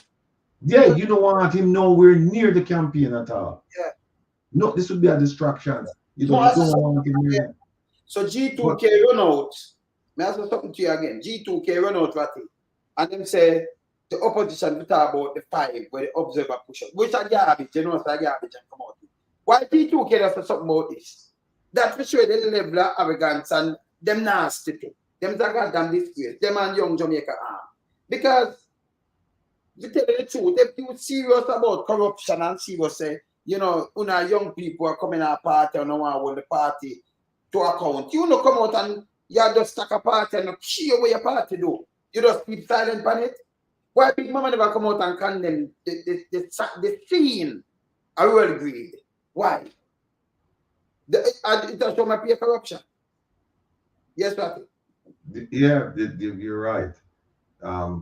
Yeah, you don't want him nowhere near the campaign at all. Yeah. No, this would be a distraction. You don't want him near. So G2K run out. May I say something to you again? G2K run out, Ratty. And them say, the opposition to talk about the 5 where the observer push up, which are garbage, you know, it's a garbage and come out. Why P2 care for something about this? That for sure the level of arrogance and them nasty too. Them that goddamn disgrace, them and young Jamaica arm. Because to tell you the truth, if you serious about corruption and serious say, you know, una young people are coming to a party and no one hold the party to account. You know come out and you just stack a party and cheer what your party do. You just keep silent on it. Why Big Mama never come out and condemn the scene a real greed? Why? It does show my peer corruption. Yes, Patty. Yeah, you're right.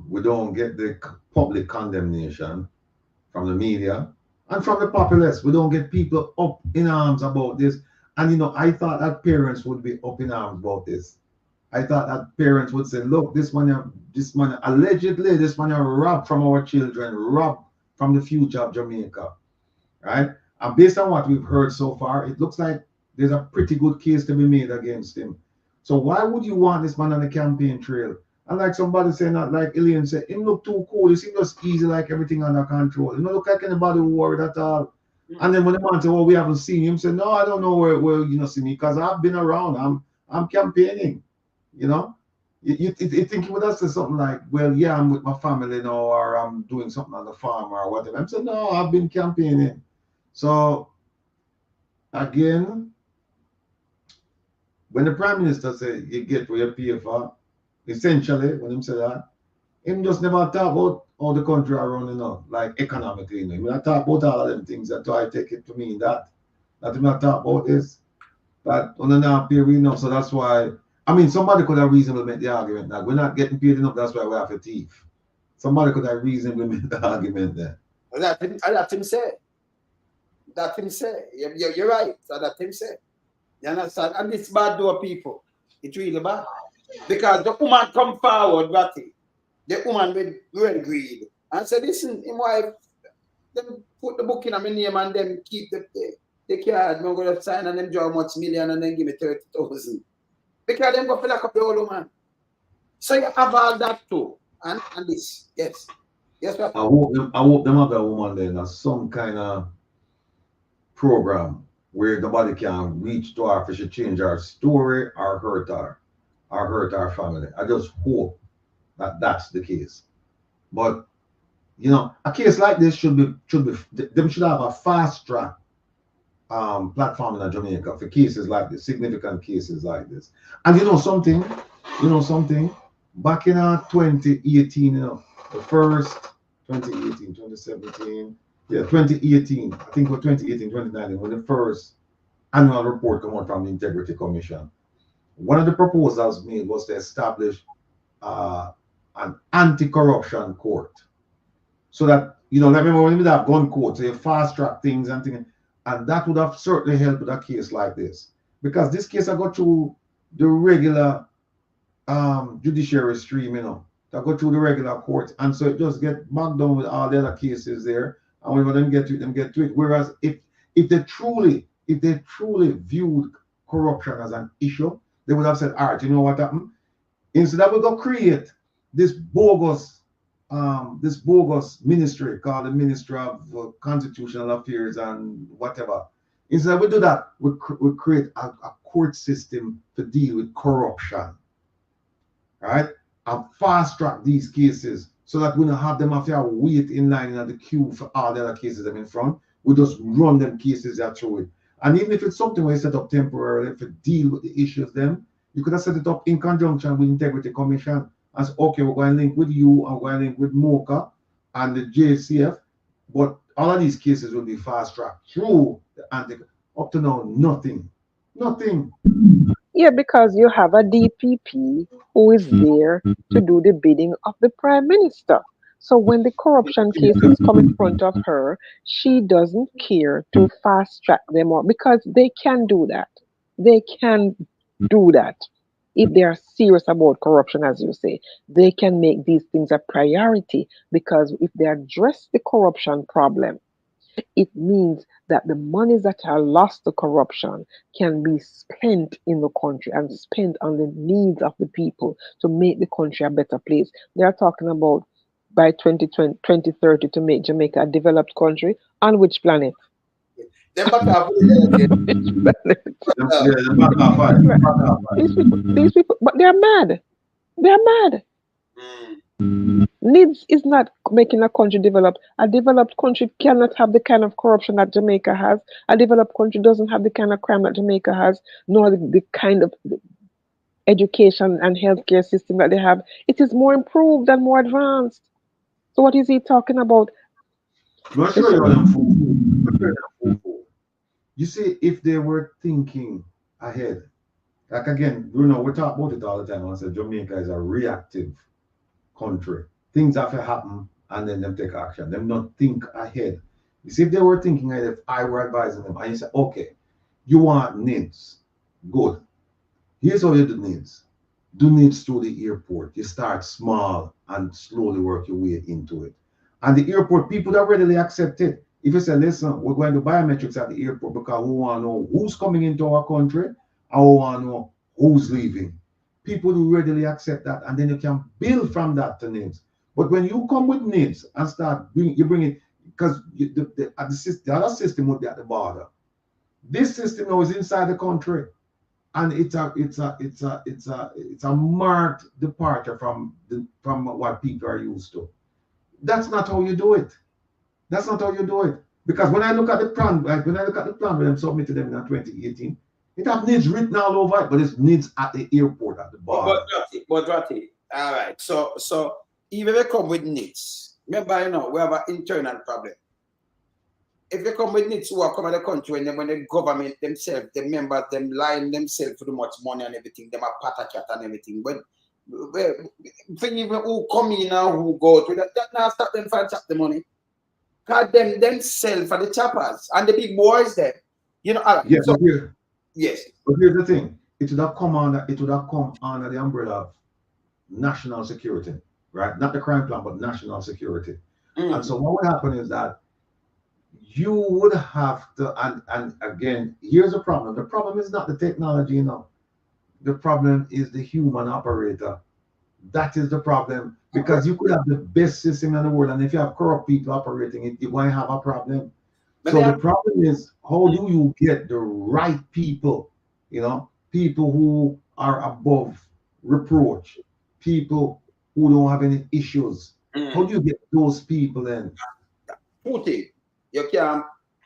We don't get the public condemnation from the media and from the populace. We don't get people up in arms about this. And you know, I thought that parents would be up in arms about this. I thought that parents would say, look, this man allegedly, this man robbed from our children, robbed from the future of Jamaica, right? And based on what we've heard so far, it looks like there's a pretty good case to be made against him. So why would you want this man on the campaign trail? And like somebody saying that, like Elaine said, him look too cool. He seems just easy, like everything under control. You don't look like anybody worried at all. And then when the man say, well, we haven't seen him, say, no, I don't know where you know see me because I've been around. I'm campaigning. You know, you think he would have said something like, well, yeah, I'm with my family now, or I'm doing something on the farm or whatever. I'm saying, no, I've been campaigning. So, again, when the Prime Minister said, you get what you pay for, essentially, when him say that, him just never talk about how the country are running now, like economically. You know, he not talk about all of them things. That's why I take it to mean that him not talk about this. But on the now pay enough, so that's why. I mean, somebody could have reasonably made the argument that we're not getting paid enough, that's why we have a thief. Somebody could have reasonably made the argument there. That him say. That him say. You're right. That him say. You understand? And it's bad to our people. It's really bad. Because the woman come forward, Ratty. The woman with real greed. And said, listen, him wife, them put the book in my name and them keep the card. I'm going to sign and them draw much million and then give me 30,000. Because them go fill up the whole woman. So you have all that too. And this, yes. Yes, Ratty. I hope them have a woman then as some kind of program where nobody can reach to her if she change her story or hurt her family. I just hope that that's the case. But you know, a case like this should be them should have a fast track platform in Jamaica for cases like this, significant cases like this. And you know something, back in 2018, you know, the first 2018, 2017, yeah, 2018, I think it was 2018, 2019, when the first annual report came out from the Integrity Commission. One of the proposals made was to establish an anti-corruption court. So that, you know, remember when we have gun courts, they fast track things and things, and that would have certainly helped with a case like this. Because this case I got through the regular judiciary stream, you know, that go through the regular courts, and so it just get bogged down with all the other cases there, and when them get to it, them get to it. Whereas if they truly viewed corruption as an issue, they would have said, all right, you know what happened? Instead of we go create this bogus ministry called the Ministry of Constitutional Affairs and whatever. Instead we do that, we create a court system to deal with corruption, right? And fast track these cases so that we don't have them have to wait in line in the queue for all the other cases that are in front. We just run them cases that through it. And even if it's something where you set up temporarily to deal with the issues, then you could have set it up in conjunction with Integrity Commission. And say, okay, we're going to link with you, and we're going to link with MOCA and the JCF. But all of these cases will be fast tracked through the up to now, nothing. Yeah, because you have a DPP who is there to do the bidding of the Prime Minister. So when the corruption cases come in front of her, she doesn't care to fast track them up because they can do that. They can do that. If they are serious about corruption, as you say, they can make these things a priority, because if they address the corruption problem, it means that the monies that are lost to corruption can be spent in the country and spent on the needs of the people to make the country a better place. They are talking about by 2030 to make Jamaica a developed country. On which planet? These people, but they're mad. They're mad. Needs is not making a country develop. A developed country cannot have the kind of corruption that Jamaica has. A developed country doesn't have the kind of crime that Jamaica has, nor the kind of education and healthcare system that they have. It is more improved and more advanced. So what is he talking about? You see, if they were thinking ahead, like again, you know, we talk about it all the time. I say Jamaica is a reactive country. Things have to happen and then them take action. Them not think ahead. You see, if they were thinking ahead, if I were advising them, and you say, okay, you want NIDS, good. Here's how you do NIDS. Do NIDS through the airport. You start small and slowly work your way into it. And the airport, people that readily accept it. If you say, listen, we're going to biometrics at the airport because we want to know who's coming into our country and we want to know who's leaving. People will readily accept that, and then you can build from that to NIDS. But when you come with NIDS and start bring it, because the other system would be at the border. This system now is inside the country, and it's a marked departure from what people are used to. That's not how you do it. That's not how you do it. Because when I look at the plan, when I submitted them in 2018, it have NIDS written all over it, but it's NIDS at the airport at the border. But Ratty, all right. So even if they come with NIDS, remember, you know, we have an internal problem. If they come with NIDS who are coming to the country when the government themselves, the members, them line themselves for too much money and everything, them are patakat and everything. But even who come in and who go to that now stop them from chop the money. Because them themselves are the choppers and the big boys there. You know, yes, so, yes. But here's the thing. it would have come under the umbrella of national security, right? Not the crime plan, but national security. And so what would happen is that you would have to, and again, here's the problem. The problem is not the technology, you know. The problem is the human operator. That is the problem, because you could have the best system in the world, and if you have corrupt people operating it, you're going to have a problem. So the problem is, how do you get the right people, you know, people who are above reproach, people who don't have any issues? How do you get those people in? Putin, you can't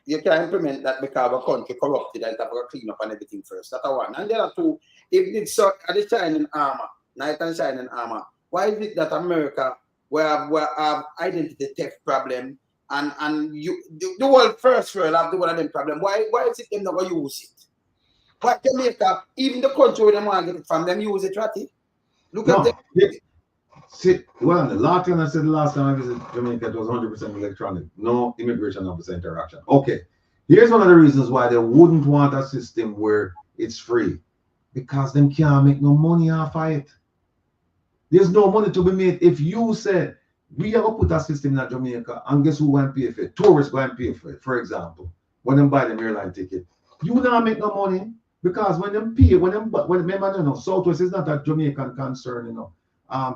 implement that because our country corrupted and have to clean up and everything first. That's one. And the other two, if it's so at the shining armor, night and shining armor, why is it that America where have identity theft problem and you the world first world have the one of them problem? Why is it them not gonna use it? But Jamaica, even the country where they want to get it from, them use it, right? Look at them. See, well, the last time I said the last time I visited Jamaica, it was 100% electronic, no immigration officer interaction. Okay, here's one of the reasons why they wouldn't want a system where it's free, because them can't make no money off of it. There's no money to be made. If you said we have to put a system in Jamaica, and guess who going to pay for it? Tourists going to pay for it. For example, when them buy them airline ticket, you not make no money, because when them pay, remember, you know, Southwest is not a Jamaican concern, you know.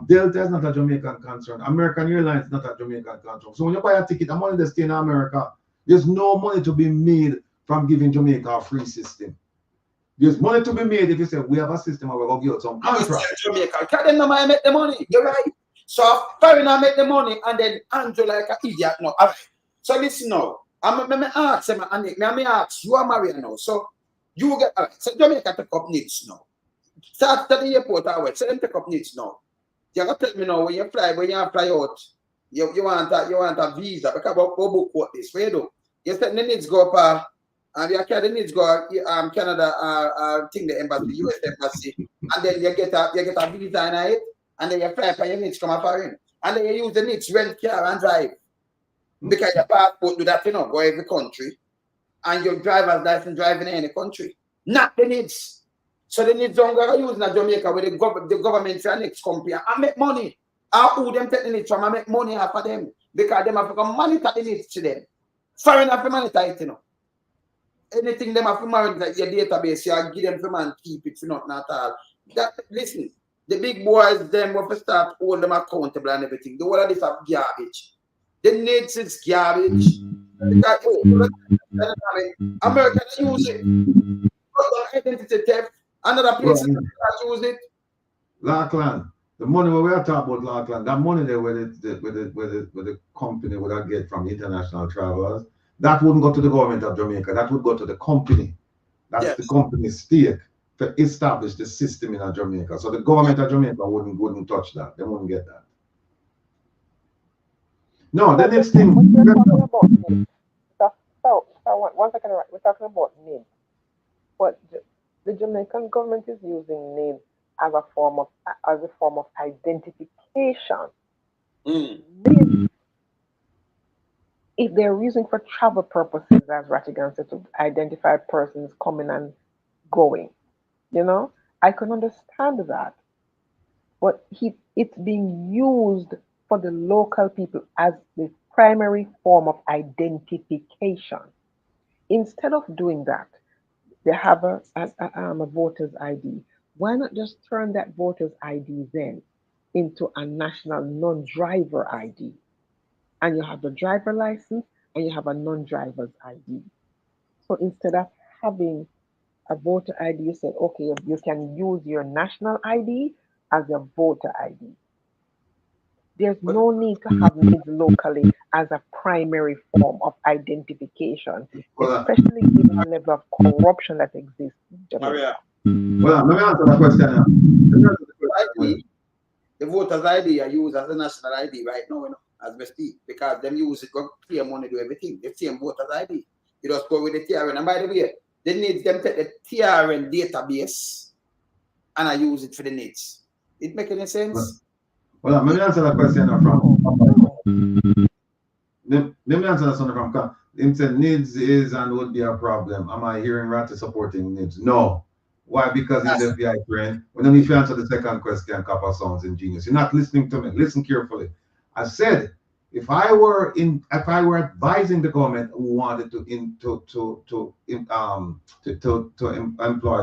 Delta is not a Jamaican concern. American Airlines is not a Jamaican concern. So when you buy a ticket, the money that stay in America, there's no money to be made from giving Jamaica a free system. There's money to be made if you say we have a system where we're going to give some contract. Jamaica, can them not make the money? You're right. So foreigner make the money and then Andrew like an idiot. No, all right. So listen now. I'm ask him and me ask you are married now. So you get all right. So Jamaica take up needs now. Start to the airport away. So them take up needs now. You gotta tell me now when you fly out, you want a visa because we book what this way do. You said the needs go up and you can the needs go Canada think the embassy, US embassy, and then you get a visa in it, and then you fly for your needs come up foreign. And then you use the needs rent car and drive. Because your passport do that, you know, go every country, and your driver's license driving in any country. Not the needs. So the needs don't go use in Jamaica with the government for next company and make money. I who them take the needs from and make money off of them because them have to monitor the needs to them. Foreign have to monitor it, you know. Anything them have to monitor your database, you give them to man keep it for nothing at all. That listen, the big boys them will start hold them accountable and everything. The whole of this are garbage. The needs is garbage. Because, America use it. Identity theft. Another place use it. Lackland, the money we are talking about, Lackland, that money there where the company would have get from international travelers, that wouldn't go to the government of Jamaica. That would go to the company. That's the company's stake to establish the system in Jamaica. So the government of Jamaica wouldn't touch that. They wouldn't get that. No, the next thing. So 1 second, right? We're talking about NID, but the Jamaican government is using NID as a form of identification. NID, if they're using for travel purposes, as Rattigan said, to identify persons coming and going, you know, I can understand that, but it's being used for the local people as the primary form of identification. Instead of doing that, they have a voter's ID. Why not just turn that voter's ID then into a national non-driver ID? And you have the driver license and you have a non-driver's ID. So instead of having a voter ID, you said, okay, you can use your national ID as your voter ID. There's no need to have NIDs locally as a primary form of identification, especially given the level of corruption that exists in Jamaica. Well, let me answer that question. The voter's ID are used as a national ID right now, you know, as we speak, because them use it to clear money, do everything. The same voter's ID. You just go with the TRN. And by the way, they need them take the TRN database and I use it for the needs. It make any sense? Well, let me answer that question from. Him said needs is and would be a problem. Am I hearing Ratty supporting needs? No. Why? Because he's FBI trained. We don't need to answer the second question, Copper sounds ingenious. You're not listening to me. Listen carefully. I said, if I were advising the government who wanted to employ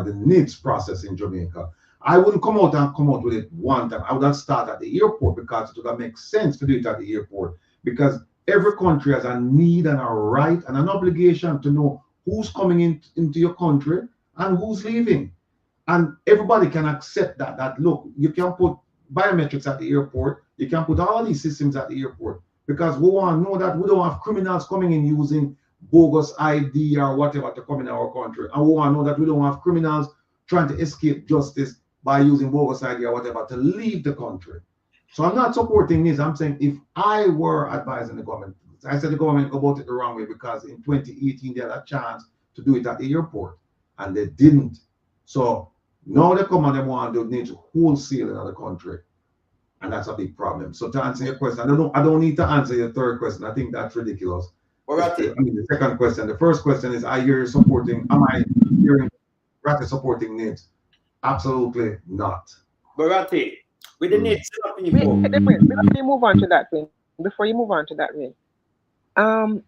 the NIDS process in Jamaica, I wouldn't come out with it one time. I would have started at the airport, because it would make sense to do it at the airport, because every country has a need and a right and an obligation to know who's coming into your country and who's leaving. And everybody can accept that look, you can put biometrics at the airport, you can put all these systems at the airport, because we want to know that we don't have criminals coming in using bogus ID or whatever to come in our country. And we want to know that we don't have criminals trying to escape justice by using bogus ID or whatever to leave the country. So I'm not supporting this. I'm saying if I were advising the government, I said the government go about it the wrong way, because in 2018 they had a chance to do it at the airport and they didn't. So now they come and they want to do it wholesale in other country, and that's a big problem. So to answer your question, I don't need to answer your third question. I think that's ridiculous. The second question, the first question is, am I hearing Ratty supporting NIDS? Absolutely not. But Ratty, with the NIDS people. Before you move on to that,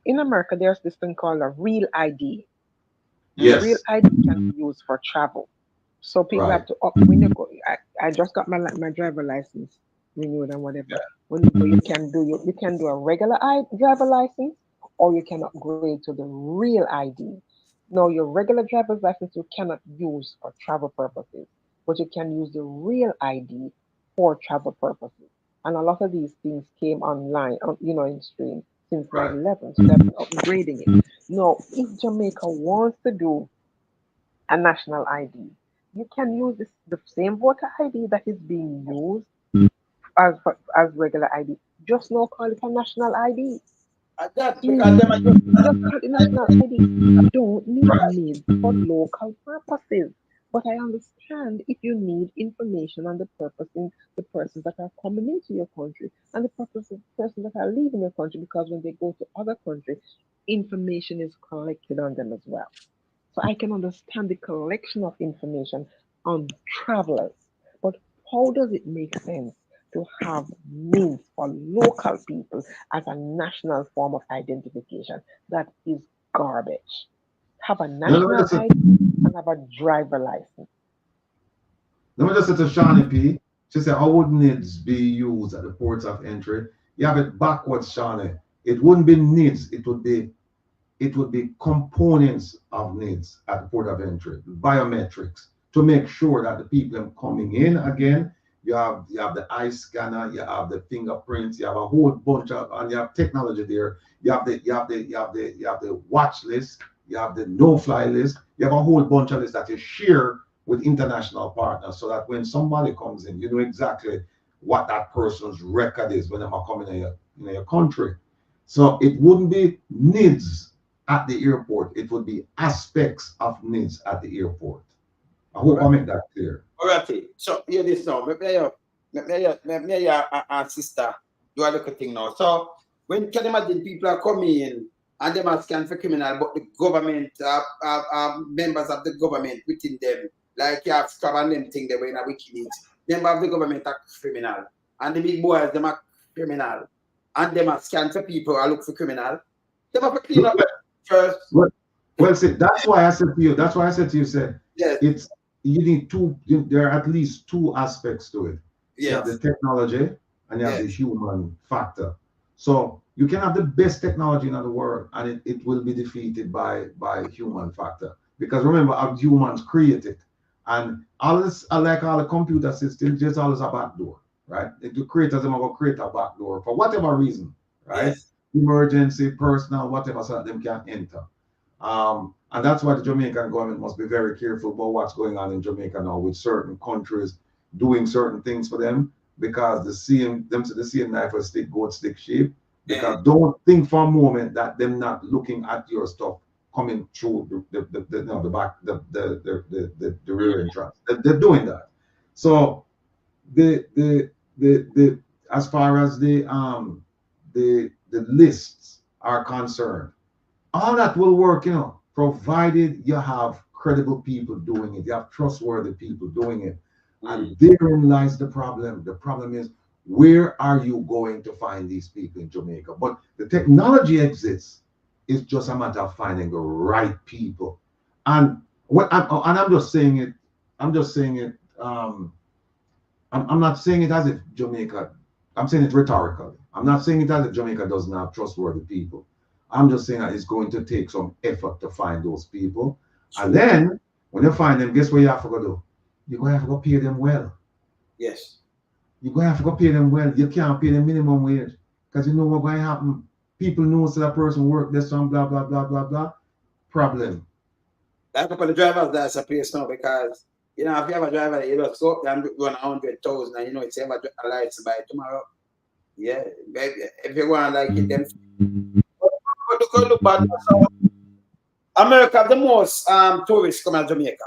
in America, there's this thing called a real ID. Yes. Real ID can be used for travel. So people have to when you go. I just got my driver license renewed and whatever. Yeah. When you go, you can do a regular driver license, or you can upgrade to the real ID. Now, your regular driver's license you cannot use for travel purposes, but you can use the real ID for travel purposes. And a lot of these things came online, in stream since 9/11, so they've been upgrading it. Now, if Jamaica wants to do a national ID, you can use the same voter ID that is being used as regular ID. Just now call it a national ID. That's because just call it national ID. You don't need NIDS for local purposes. But I understand if you need information on the persons that are coming into your country and the persons that are leaving your country, because when they go to other countries, information is collected on them as well. So I can understand the collection of information on travelers. But how does it make sense to have NIDS for local people as a national form of identification? That is garbage. Have a national ID and have a driver license. Let me just say to Shawnee P. She said, how would NIDS be used at the ports of entry? You have it backwards, Shawnee. It wouldn't be NIDS, it would be components of NIDS at the port of entry, biometrics, to make sure that the people coming in again, you have the eye scanner, you have the fingerprints, you have a whole bunch of, and you have technology there. You have the watch list, you have the no-fly list, you have a whole bunch of lists that you share with international partners, so that when somebody comes in, you know exactly what that person's record is when they're coming in your country. So it wouldn't be NIDS at the airport, it would be aspects of NIDS at the airport. I hope I make that clear. Alrighty. So hear this now. Maybe your sister do a little thing now. So when can you imagine people are coming in and they must scan for criminal, but the government members of the government within them, like you have Scrab and them thing they were in a WikiLeaks. Members of the government are criminal, and the big boys them are criminal, and they must scan for people and look for criminal. They have to clean up first. Well, see, that's why I said to you. That's why I said to you, said yes. You need two. There are at least two aspects to it. Yes. You have the technology and you have the human factor. So you can have the best technology in the world, and it will be defeated by human factor. Because remember, our humans create it, and all this, like all the computer systems, there's always a backdoor, right? The creators are going to create a backdoor for whatever reason, right? Yes. Emergency, personal, whatever, so that them can enter. And that's why the Jamaican government must be very careful about what's going on in Jamaica now, with certain countries doing certain things for them, because the same knife will stick goat, stick sheep. Because don't think for a moment that them not looking at your stuff coming through the rear entrance. They're doing that. So the as far as the lists are concerned, all that will work, provided you have credible people doing it. You have trustworthy people doing it. And therein lies the problem. The problem is, where are you going to find these people in Jamaica? But the technology exists. It's just a matter of finding the right people. And I'm just saying it. I'm just saying it. I'm not saying it as if Jamaica. I'm saying it rhetorically. I'm not saying it as if Jamaica doesn't have trustworthy people. I'm just saying that it's going to take some effort to find those people. And then when you find them, guess what you have to go do? You're going to have to go pay them well. Yes. You're going to have to go pay them well. You can't pay them minimum wage. Because you know what's going to happen. People know so that person work this one, blah, blah, blah, blah, blah. Problem. That's for the drivers that's a place now, because you know, if you have a driver, you just go up there and run 100,000 and you know it's ever a license by tomorrow. Yeah, baby. If you want like it, them look bad. America have the most tourists come to Jamaica.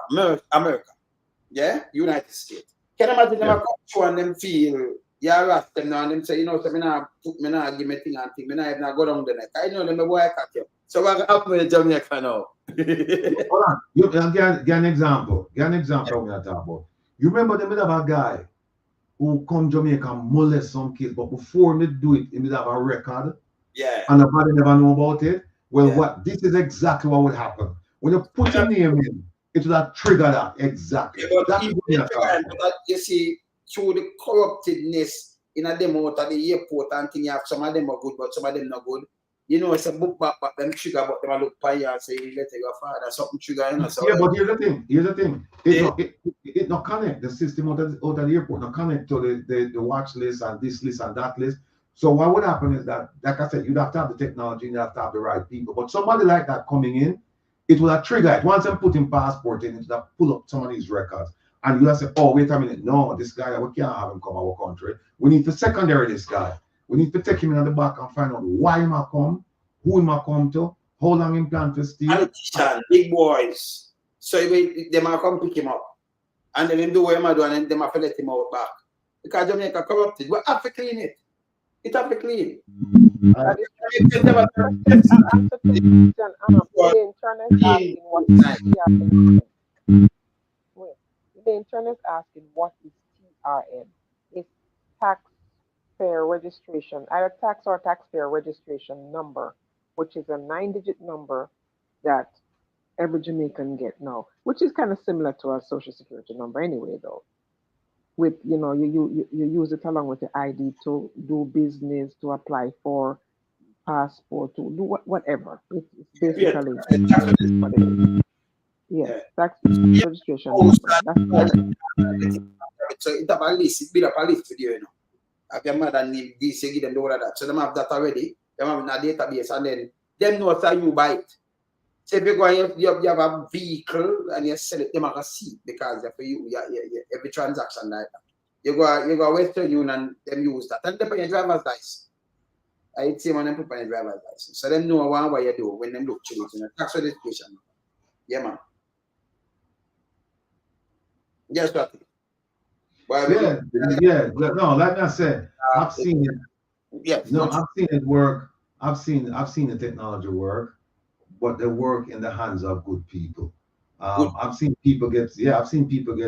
America. Yeah, United States. Can you imagine them come through and them feel arrest them now and them say, you know, so me not give me thing and thing, me not go down the neck. I know them the boy cut you. So what happened with Jamaica now? Hold on. You get an example. Get an example when I talk about. You remember the middle of a guy who come Jamaica and molest some kids, but before me do it, he did have a record. Yeah. And nobody never know about it. Well, this is exactly what would happen. When you put your name in, it will have triggered that. Exactly. Yeah, but you see, through the corruptedness in a them out of the airport and thing, you have some of them are good, but some of them not good. You know, it's a book back them sugar, but them look pie and say, let your father something sugar, you know. So yeah, but here's the thing. It not connect the system out of the airport, not connect to the watch list and this list and that list. So what would happen is that, like I said, you'd have to have the technology, you have to have the right people. But somebody like that coming in, it will have trigger it. Once I'm putting passport in, it will have pull up some of these records. And you have to say, oh, wait a minute, no, this guy, we can't have him come our country. We need to secondary this guy. We need to take him in the back and find out why he might come, who he might come to, how long he plan to stay. Politician, big boys. So they might come pick him up. And then they do what they do and then they might let him out back. Because Jamaica corrupted. We have to clean it. It have to clean. The internet is asking what is TRN? It's taxpayer registration, either tax or taxpayer registration number, which is a 9-digit number that every Jamaican get now, which is kind of similar to our social security number anyway, though. With, you know, you use it along with the ID to do business, to apply for passport, to do whatever. It's basically what it is. Yeah, tax registration number. So it have a list, it build up a list for you, you know. If your mother need this, you give them all of that. So them have that already. They have a database and then them know how you buy it. So if you go and you have a vehicle and you sell it, them have a seat because for you, every transaction like that. You go Western Union, them use that. And they put your driver's license. I see when them put your driver's license. So them know what you do when them look through it, you know. Tax registration. Yeah, man. Yes, Patty. Yeah. No, like I said, I've seen it. Yes. No, I've seen it work. I've seen the technology work, but they work in the hands of good people. I've seen people get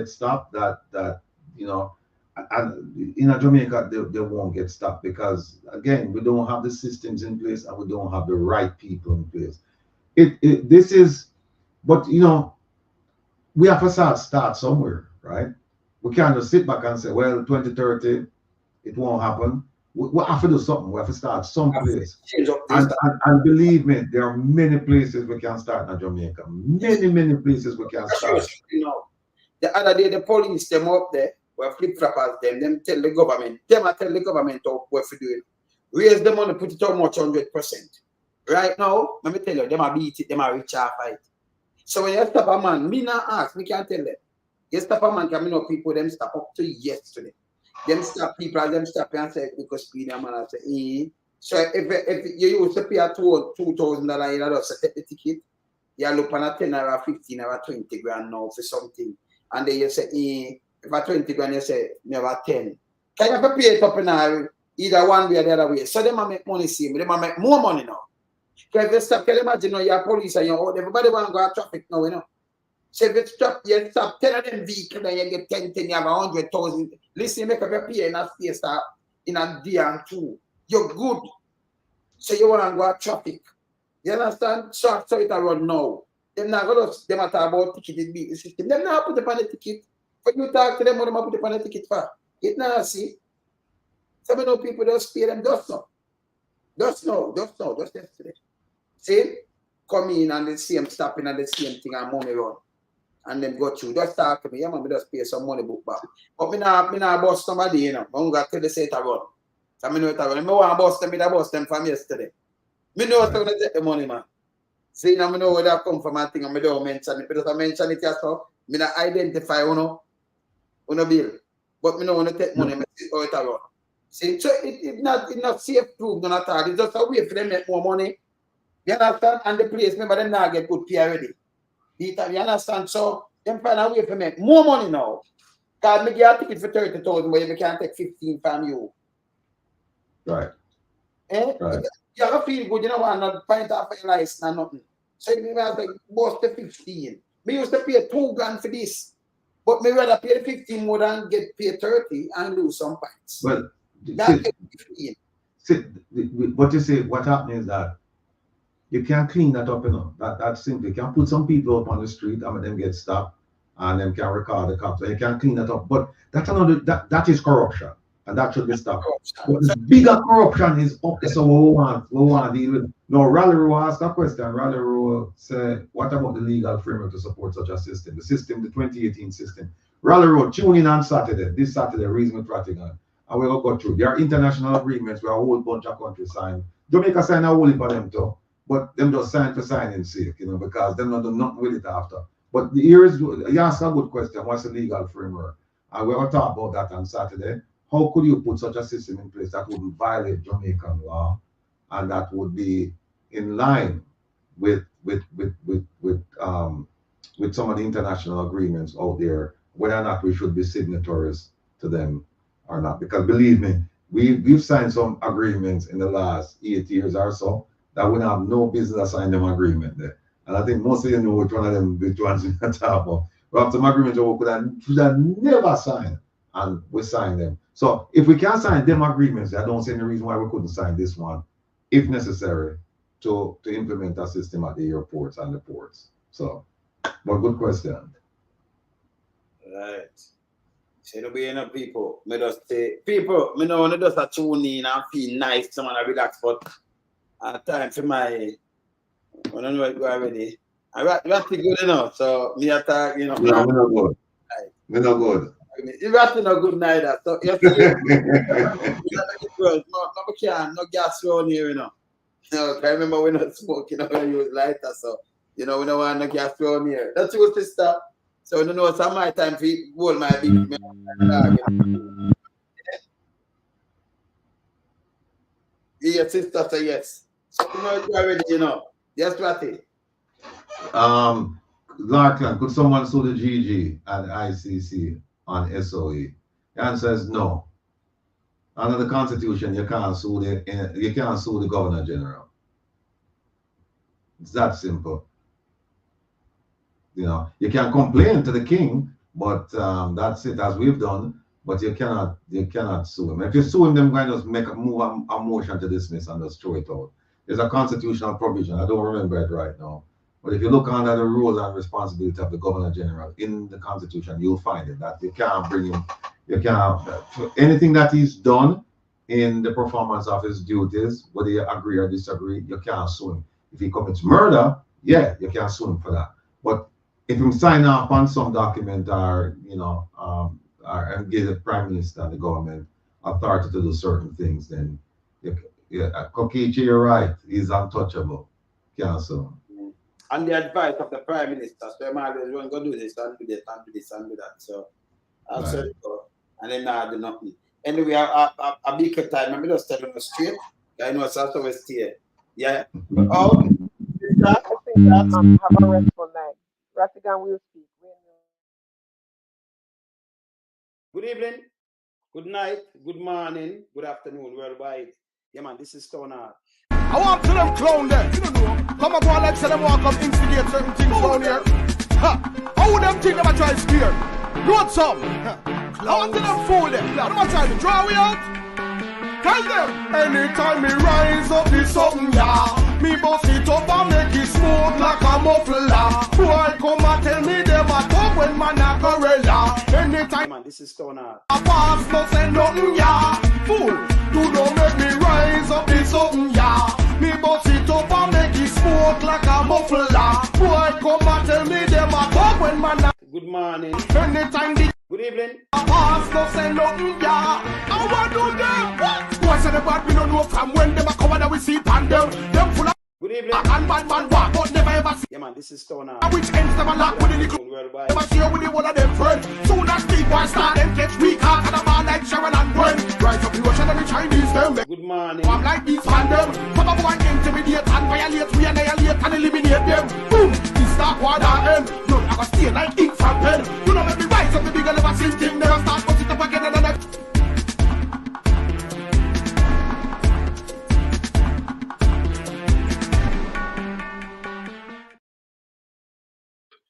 stopped that you know, and in Jamaica they won't get stopped because again we don't have the systems in place and we don't have the right people in place. This is, but you know, we have to start somewhere, right? We can't just sit back and say, well, 2030, it won't happen. We have to do something. We have to start someplace. And believe me, there are many places we can start in Jamaica. Many places we can start. You know, the other day, the police, them up there, were flip-floppers, them tell the government, what to do. Raise the money, put it on much 100%. Right now, let me tell you, them are beat it, them are rich half it. So when you stop a man, me not ask, me can't tell them. You stop a man, can know people, them stop up to yesterday. Them stop people, them stop and say, because pay them and I say, So if you used to pay a $2,000, you just take the ticket, you look on a 10 or 15 or 20 grand now for something. And then you say, if a 20 grand, you say, never 10. Can you have to pay it up in either one way or the other way? So they might make money same, they might make more money now. Can you stop? Can you imagine you're police and you're out, everybody want to go to traffic now, you know? So if you stop 10 of them vehicles and you get 10, you have 100,000. Listen, you make up your pay in a space in a day and two. You're good. So you want to go at traffic. You understand? So it run now. They're not going to talk about ticketed vehicle system. They're not put up on the ticket. When you talk to them, what they put up on the ticket for? It now see. Some of those people just pay them just now. Just yesterday. See? Come in and the same stopping and the same thing and money run. And then go through. Just talk to me. Yeah, man, just pay some money book back. But me not bust somebody, you know. I'm going to tell the say it run. So I know it run. I want to bust them from yesterday. Me know what's going to take the money, man. See, now I know where that come from and thing, and I don't mention it. Because I mention it yourself, I not identify uno bill. But I know when I take money, I see how it run. See, so it's not safe proof, none at all. It's just a way for them to make more money. You understand? And the place, remember, them now get good pay already. You understand? So, them find a way to make more money now. Because me get a ticket for 30,000, but you can't take 15 from you. Right. Right. You have to feel good, you know, and not find out for your license and nothing. So you have like bust the 15. Me used to pay $2,000 for this. But me rather pay the 15 more than get paid 30 and lose some points. Well, that's 15. What you say, what happens is that you can't clean that up, you know. That's simple. You can put some people up on the street and them get stopped and them can record the cops. So you can't clean that up. But that's another that is corruption. And that should be stopped. But the bigger corruption is up there, so we want to deal with. Now, Raleigh Rowe asked a question. Raleigh Rowe said, what about the legal framework to support such a system? The 2018 system. Raleigh Rowe, tune in on Saturday, this Saturday, Reason Practical. And we're going to go through. There are international agreements where a whole bunch of countries sign. Jamaica sign a whole heap of them too. But them just sign for signing sake, you know, because them not do nothing with it after. But here is, you ask a good question, what's the legal framework? And we're going to talk about that on Saturday. How could you put such a system in place that wouldn't violate Jamaican law and that would be in line with some of the international agreements out there, whether or not we should be signatories to them or not? Because believe me, we've signed some agreements in the last 8 years or so that we have no business signing them agreement there. And I think most of you know which one of them which ones we talk about. We have some agreements that we could have never signed, and we sign them. So if we can't sign them agreements, I don't see any reason why we couldn't sign this one, if necessary, to implement a system at the airports and the ports. So, but good question. Right. So there'll be enough people. Me just say, people, me know when they just tune in and feel nice, someone relax, but time for my, I don't know go already. I got good enough, so me attack, you know. No, we're not good. We're not good. You're not good neither. So you have to no gas around here, you know. No, I remember we're not smoking, you know, when you was lighter, so you know, we don't want no gas around here. That's your sister. So you know, some my time for hold my big your sister say yes. So you know you already, you know. Yes, Platty. Larkin, could someone sue the GG and ICC on SOE? The answer is no. Under the Constitution, you can't sue the Governor General. It's that simple. You know, you can complain to the king, but that's it, as we've done. But you cannot sue him. If you sue him, they're going to just make a motion to dismiss and just throw it out. There's a constitutional provision. I don't remember it right now. But if you look under the role and responsibility of the Governor General in the Constitution, you'll find it that you can't bring him, anything that he's done in the performance of his duties, whether you agree or disagree, you can't sue him. If he commits murder, yeah, you can't sue him for that. But if he sign off on some document or, you know, and give the Prime Minister and the government authority to do certain things, then Kokichi, you're right, he's untouchable. Can't sue him. And the advice of the Prime Minister, so I'm always going to do this and do this and do this and do that. So I'll say it, and then I do nothing. Anyway, a big time. I'm just telling you straight. I know it's also a steer. Yeah. Oh, I think that have a restful night. Ratigan will speak. Good evening, good night, good morning, good afternoon, worldwide. Yeah, man, this is Stoner. I want to them clown there. You don't know. Come up and let's say them walk up, instigate certain things down here. How them think them a try to scare? Note some. How want them fool them? Them a try to draw we out? Tell them. Anytime me rise up with something, yeah, me bust it up and make it smooth like a muffler. Boy, come and tell me them a talk when man a gorilla. Anytime, Man, this is Stoner. a pass no say nothing, yeah. Fool, do not make me rise up with something, yeah. Me bust it up and make it smooth like a muffler. Boy, come and tell me them a talk when man a. Good morning. Anytime the Good evening. a pass no say nothing, yeah. I want to them what? Boy say the bad we don't know from when them a come and we see pan them. Them full of. Good evening. And bad man walk, but never ever see. Yeah, man, this is Stoner. Which ends them a lock with the little Worldwide. never share with the one of them friends. Soon as the boys start them catch weak heart and a man like Sharon and Gwen. Rise up the Russian and the Chinese them. Good morning. I'm like these man them. Come up one intimidate and violate, we annihilate and eliminate them. Boom, this dark water end. None I go stay like ink from pen. You know make me rise up the bigger never sink